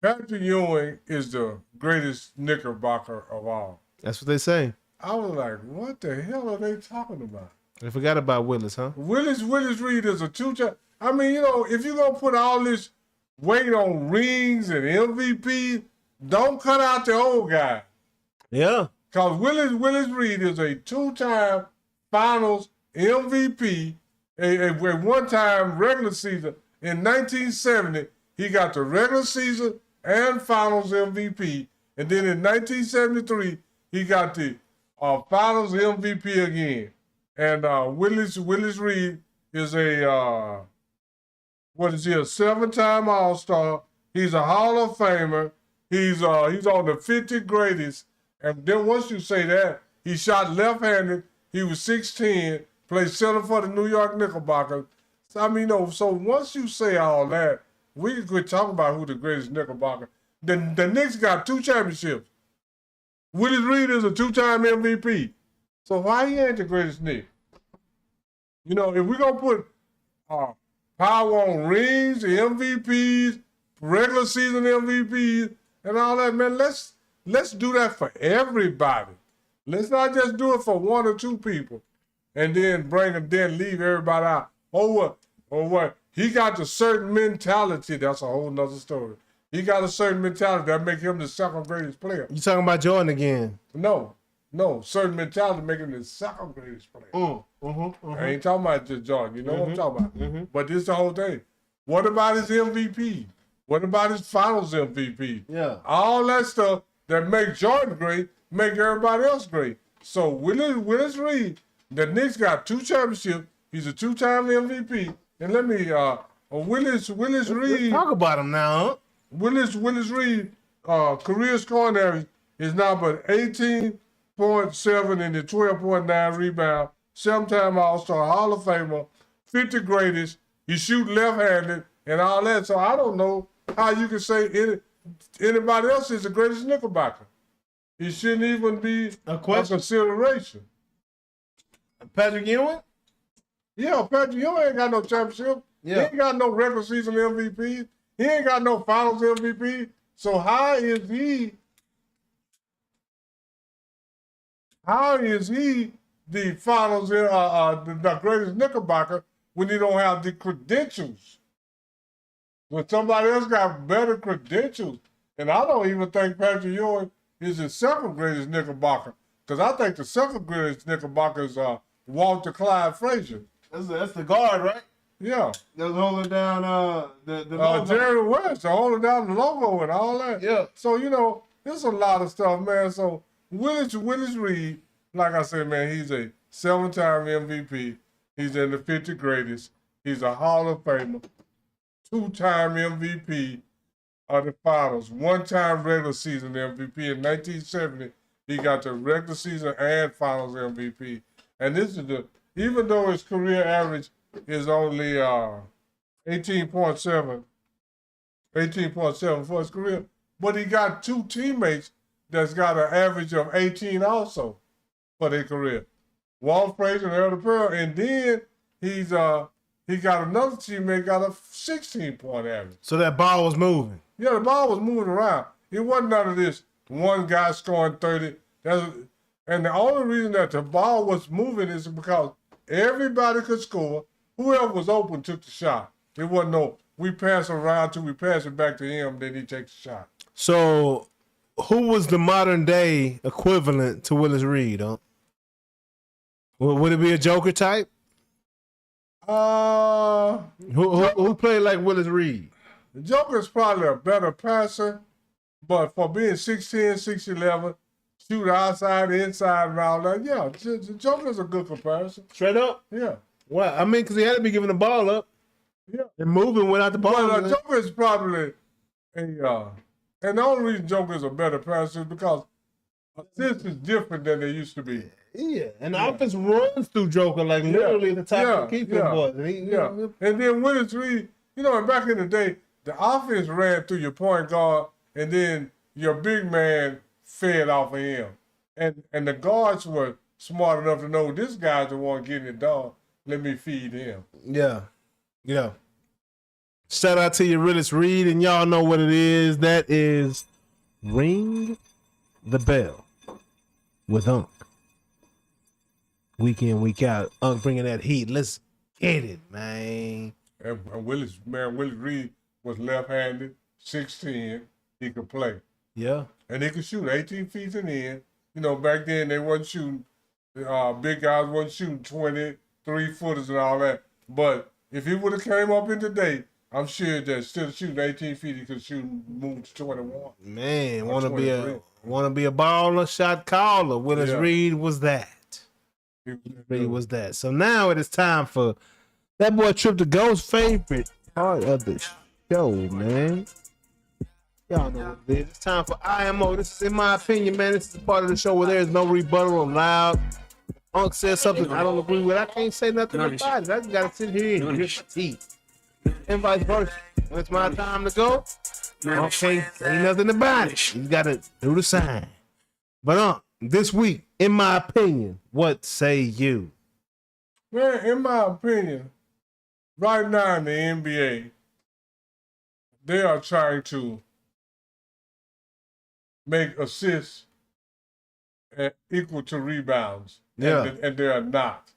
Patrick Ewing is the greatest Knickerbocker of all. That's what they say. I was like, what the hell are they talking about? They forgot about Willis, huh? Willis Reed is a two-time. I mean, if you're going to put all this weight on rings and MVP, don't cut out the old guy. Yeah. Because Willis Reed is a two-time finals MVP. A one-time regular season. In 1970, he got the regular season and finals MVP. And then in 1973, he got the finals MVP again. And Willis Reed is a 7-time All-Star. He's a Hall of Famer. He's on the 50 greatest. And then once you say that, he shot left-handed. He was 6'10", played center for the New York Knickerbockers. So, I mean, so once you say all that, we could talk about who the greatest Knickerbocker. The Knicks got 2 championships. Willis Reed is a 2-time MVP. So why he ain't the greatest Knick? If we're going to put power on rings, MVPs, regular season MVPs, and all that, man, let's do that for everybody. Let's not just do it for 1 or 2 people and then leave everybody out. What? He got the certain mentality. That's a whole nother story. He got a certain mentality that make him the second greatest player. You talking about Jordan again? No, certain mentality make him the second greatest player. I ain't talking about just Jordan. You know what I'm talking about. But this is the whole thing. What about his MVP? What about his finals MVP? Yeah. All that stuff that makes Jordan great, make everybody else great. So Willis Reed, the Knicks got 2 championships. He's a 2-time MVP. And let me Willis Reed. Let's talk about him now, huh? Willis Reed career scoring average is now but 18.7 and the 12.9 rebound. 7-time All-Star, Hall of Famer, 50 greatest. He shoot left-handed and all that. So I don't know how you can say anybody else is the greatest Knickerbocker. He shouldn't even be a consideration. Patrick Ewing? Yeah, Patrick Ewing ain't got no championship. Yeah. He ain't got no regular season MVP. He ain't got no finals MVP. So how is he the finals the greatest Knickerbocker when he don't have the credentials? When somebody else got better credentials. And I don't even think Patrick Ewing is the second greatest Knickerbocker. Because I think the second greatest Knickerbocker is Walter Clyde Frazier. That's the guard, right? Yeah. That's holding down the logo. Jerry West, holding down the logo and all that. Yeah. So, you know, there's a lot of stuff, man. So Willis Reed, like I said, man, he's a 7-time MVP. He's in the 50 greatest. He's a Hall of Famer. 2-time MVP of the finals. 1-time regular season MVP. In 1970, he got the regular season and finals MVP. And this is even though his career average is only 18.7 for his career, but he got 2 teammates that's got an average of 18 also for their career. Walt Frazier and Elder Pearl, and then he got another teammate got a 16-point average. So that ball was moving. Yeah, the ball was moving around. It wasn't none of this one guy scoring 30. And the only reason that the ball was moving is because everybody could score. Whoever was open took the shot. It wasn't no, we pass it around till we pass it back to him, then he takes the shot. So who was the modern day equivalent to Willis Reed, huh? Would it be a Joker type? Who played like Willis Reed? The Joker is probably a better passer, but for being 6'10", 6'11", shoot outside, inside, and all that, yeah, the Joker's a good comparison. Straight up? Yeah. Well, I mean, because he had to be giving the ball up. Yeah. And moving without the ball. Well, Joker is probably and the only reason Joker is a better passer is because assists is different than they used to be. Yeah, and the offense runs through Joker like literally the top of the keeper boy. And then Willis Reed, you know, back in the day, the offense ran through your point guard, and then your big man fed off of him. And the guards were smart enough to know this guy's the one getting it done. Let me feed him. Yeah. Yeah. Shout out to you, Willis Reed, and y'all know what it is. That is Ring the Bell with Unc. Week in, week out. Unc bringing that heat. Let's get it, man. And Willis Reed was left-handed, 6'10". He could play. Yeah. And he could shoot 18 feet in the end. You know, back then they wasn't shooting, big guys wasn't shooting 20, 3-footers and all that. But if he would have came up in today, I'm sure that instead of shooting 18 feet, he could move to 21. Man, want to be a baller, shot caller. Willis Reed was that. Reed was that. So now it is time for that boy Trip to Go's favorite part of the show, man. Y'all know what it is. It's time for IMO. This is, in my opinion, man, this is the part of the show where there is no rebuttal allowed. Unc says something I don't agree with. I can't say nothing about it. I just got to sit here and drink my tea. And vice versa. When it's my time to go, Unc can't say nothing about it. He's got to do the sign. But this week, in my opinion, what say you? Man, in my opinion, right now in the NBA, they are trying to make assists equal to rebounds. Yeah. And they are not.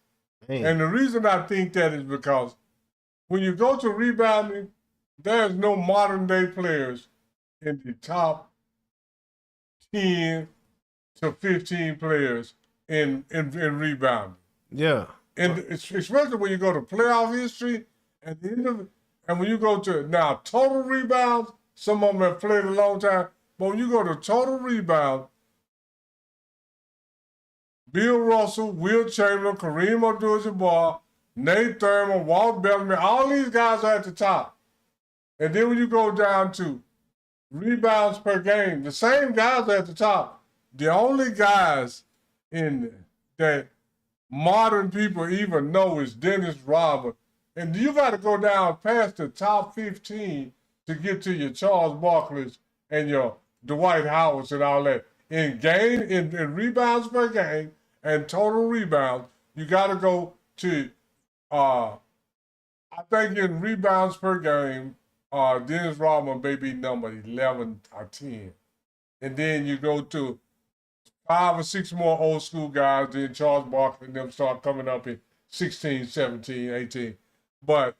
Man. And the reason I think that is because when you go to rebounding, there's no modern day players in the top 10 to 15 players in rebounding. Yeah. And especially when you go to playoff history at the end of it, and when you go to now total rebounds, some of them have played a long time, but when you go to total rebound, Bill Russell, Will Chamberlain, Kareem Abdul-Jabbar, Nate Thurman, Walt Bellamy, all these guys are at the top. And then when you go down to rebounds per game, the same guys are at the top. The only guys in that modern people even know is Dennis Rodman. And you got to go down past the top 15 to get to your Charles Barkley's and your Dwight Howards and all that. In rebounds per game and total rebounds, you got to go to, I think in rebounds per game, Dennis Rodman may be number 11 or 10. And then you go to 5 or 6 more old school guys, then Charles Barkley and them start coming up in 16, 17, 18. But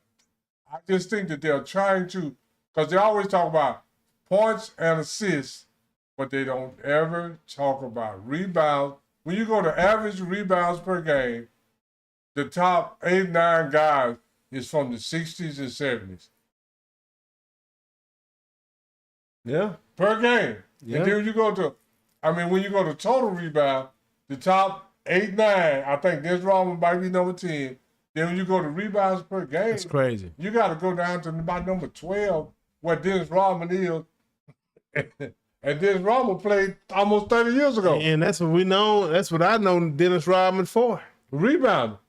I just think that they're trying to, because they always talk about points and assists, but they don't ever talk about rebounds. When you go to average rebounds per game, the top 8, 9 guys is from the 60s and 70s. Yeah. Per game. Yeah. And then when you go to, when you go to total rebound, the top 8, 9, I think Dennis Rodman might be number 10. Then when you go to rebounds per game, that's crazy. You got to go down to about number 12, where Dennis Rodman is. And Dennis Rodman played almost 30 years ago. And that's what we know. That's what I know Dennis Rodman for. Rebounding.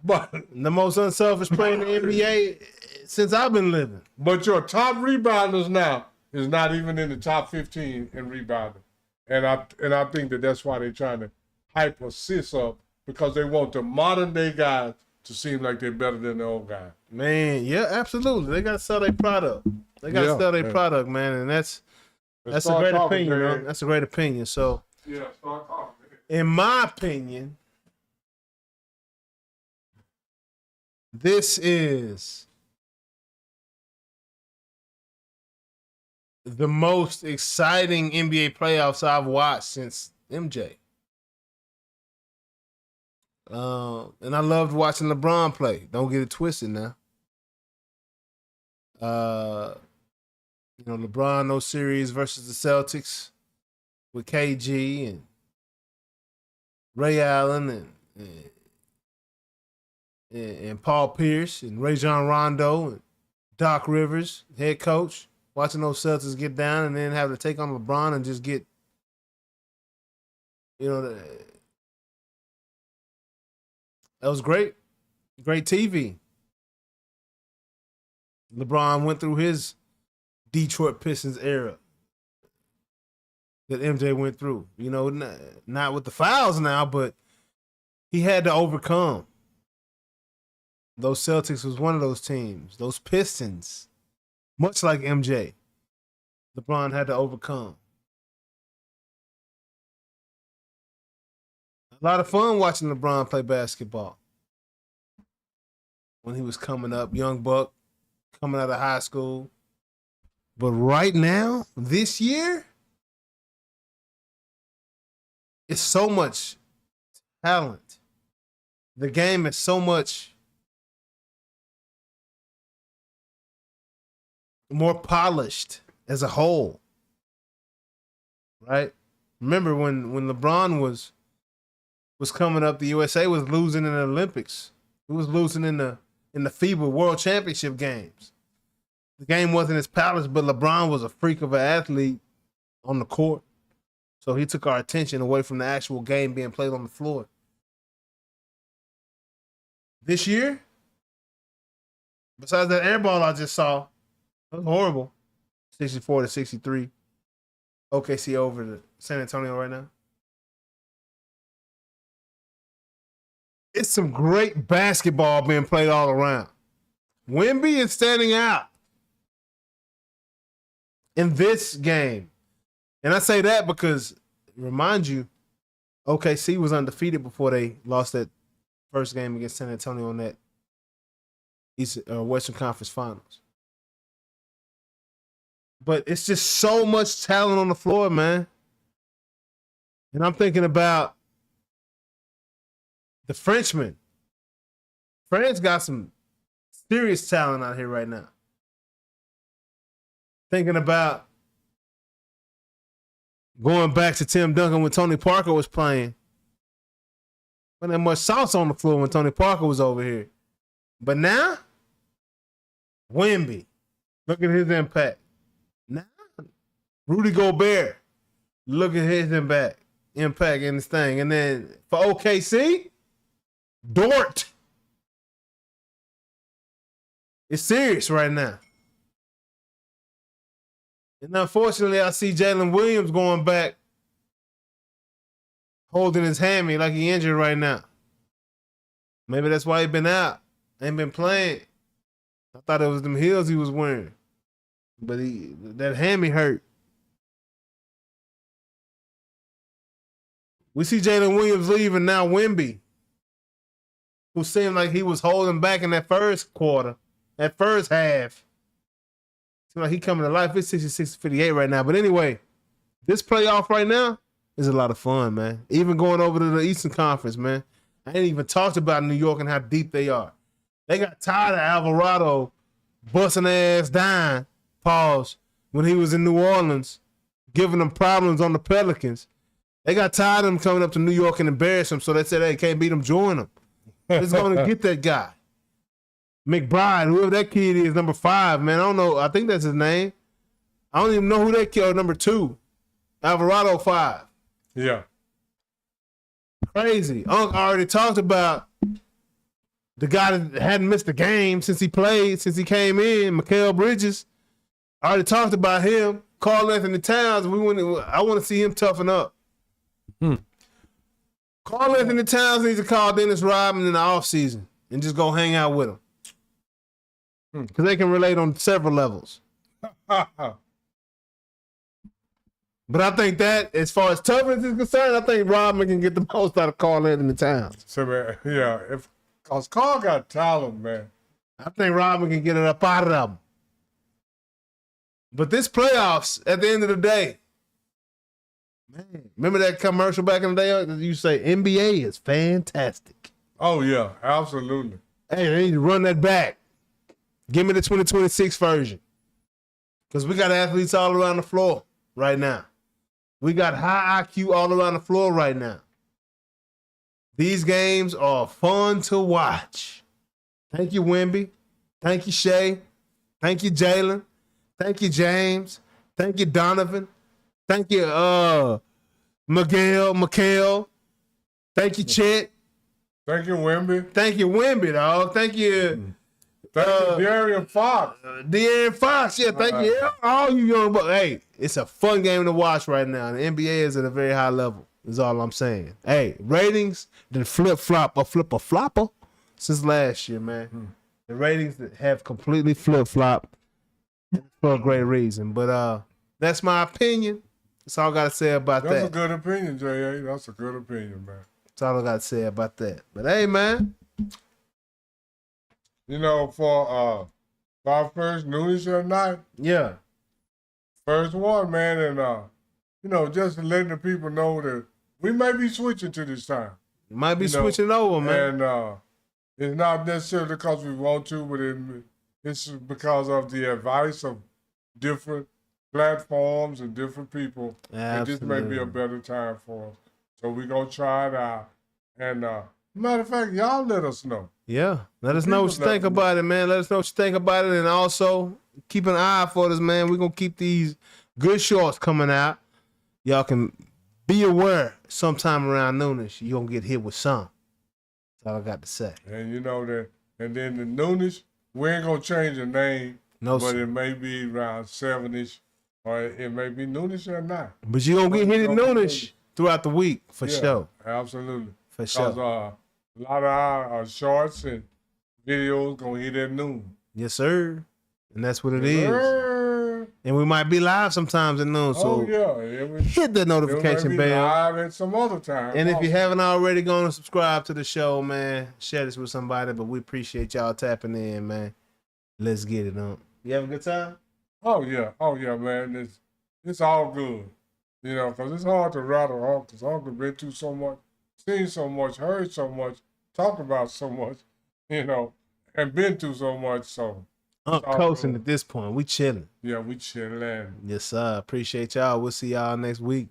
But the most unselfish player in the NBA since I've been living. But your top rebounders now is not even in the top 15 in rebounding. And I think that's why they're trying to hype assists up, because they want the modern day guys to seem like they're better than the old guys. Man, yeah, absolutely. They got to sell their product. They got to sell their product, man. And that's a great opinion, man. That's a great opinion. So, yeah, start talking. In my opinion, this is the most exciting NBA playoffs I've watched since MJ. And I loved watching LeBron play. Don't get it twisted now. LeBron, those series versus the Celtics with KG and Ray Allen and Paul Pierce and Rajon Rondo and Doc Rivers, head coach, watching those Celtics get down and then have to take on LeBron and just get, that was great. Great TV. LeBron went through his Detroit Pistons era that MJ went through. Not with the fouls now, but he had to overcome. Those Celtics was one of those teams. Those Pistons, much like MJ, LeBron had to overcome. A lot of fun watching LeBron play basketball. When he was coming up, young buck, coming out of high school. But right now, this year, it's so much talent. The game is so much more polished as a whole. Right? Remember when LeBron was coming up, the USA was losing in the Olympics. It was losing in the FIBA World Championship games. The game wasn't as polished, but LeBron was a freak of an athlete on the court. So he took our attention away from the actual game being played on the floor. This year, besides that air ball I just saw, it was horrible. 64-63. OKC over to San Antonio right now. It's some great basketball being played all around. WEMBY is standing out in this game. And I say that because, remind you, OKC was undefeated before they lost that first game against San Antonio in that Western Conference Finals. But it's just so much talent on the floor, man. And I'm thinking about the Frenchman. France got some serious talent out here right now. Thinking about going back to Tim Duncan when Tony Parker was playing. Wasn't that much sauce on the floor when Tony Parker was over here. But now, WEMBY. Look at his impact. Now, Rudy Gobert. Look at his impact in this thing. And then for OKC, Dort. It's serious right now. And unfortunately, I see Jalen Williams going back, holding his hammy like he injured right now. Maybe that's why he been out. Ain't been playing. I thought it was them heels he was wearing. But that hammy hurt. We see Jalen Williams leaving now. WEMBY, who seemed like he was holding back in that first quarter, that first half. Seems like he coming to life. It's 66-58 right now. But anyway, this playoff right now is a lot of fun, man. Even going over to the Eastern Conference, man. I ain't even talked about New York and how deep they are. They got tired of Alvarado busting their ass down, pause, when he was in New Orleans, giving them problems on the Pelicans. They got tired of him coming up to New York and embarrass him, so they said, hey, can't beat him, join him. It's going to get that guy. McBride, whoever that kid is, number 5, man. I don't know. I think that's his name. I don't even know who that kid is, number 2. Alvarado 5. Yeah. Crazy. Unc already talked about the guy that hadn't missed a game since he came in, Mikal Bridges. I already talked about him. Karl Anthony Towns. I want to see him toughen up. Karl Anthony Towns needs to call Dennis Rodman in the offseason and just go hang out with him. Because they can relate on several levels. But I think that, as far as toughness is concerned, I think Rodman can get the most out of Karl Anthony Towns. So, man, yeah, because Karl got talent, man. I think Rodman can get it up out of them. But this playoffs, at the end of the day, man, remember that commercial back in the day? You say NBA is fantastic. Oh, yeah, absolutely. Hey, they need to run that back. Give me the 2026 version. Because we got athletes all around the floor right now. We got high IQ all around the floor right now. These games are fun to watch. Thank you, WEMBY. Thank you, Shai. Thank you, Jalen. Thank you, James. Thank you, Donovan. Thank you, Mikael. Thank you, Chet. Thank you, WEMBY. Thank you, WEMBY, dog. Thank you. Thank you, De'Aaron Fox. De'Aaron Fox, yeah, thank you. All you young bucks. Hey, it's a fun game to watch right now. The NBA is at a very high level, is all I'm saying. Hey, ratings didn't flip-a-flopper since last year, man. The ratings that have completely flip-flopped for a great reason. But that's my opinion. That's all I got to say about that. That's a good opinion, J.A. That's a good opinion, man. That's all I got to say about that. But hey, man. You know, for our first Noonish at night. Yeah. First one, man, and you know, just letting the people know that we may be switching to this time. Might be switching over, man. And it's not necessarily because we want to, but it's because of the advice of different platforms and different people. And this may be a better time for us. So we're going to try it out. And matter of fact, y'all let us know. Yeah, let us know what you think about it, man. Let us know what you think about it. And also, keep an eye for us, man. We're going to keep these good shorts coming out. Y'all can be aware sometime around noonish, you're going to get hit with some. That's all I got to say. And you know that, and then the noonish, we ain't going to change the name. No, but it may be around 7-ish, or it may be noonish at night. But you're going to get hit at noonish throughout the week, for sure. Absolutely. For sure. Because a lot of our shorts and videos going to hit at noon. Yes, sir. And that's what it is. And we might be live sometimes at noon. So hit that notification bell. Live at some other time. And if you haven't already gone and subscribe to the show, man, share this with somebody. But we appreciate y'all tapping in, man. Let's get it on. You have a good time? Oh yeah, man. It's all good, you know, because it's hard to rattle off. Because Uncle been through so much, seen so much, heard so much, talked about so much, you know, and been through so much. So coasting at this point, we chilling. Yeah, we chilling. Yes, sir. Appreciate y'all. We'll see y'all next week.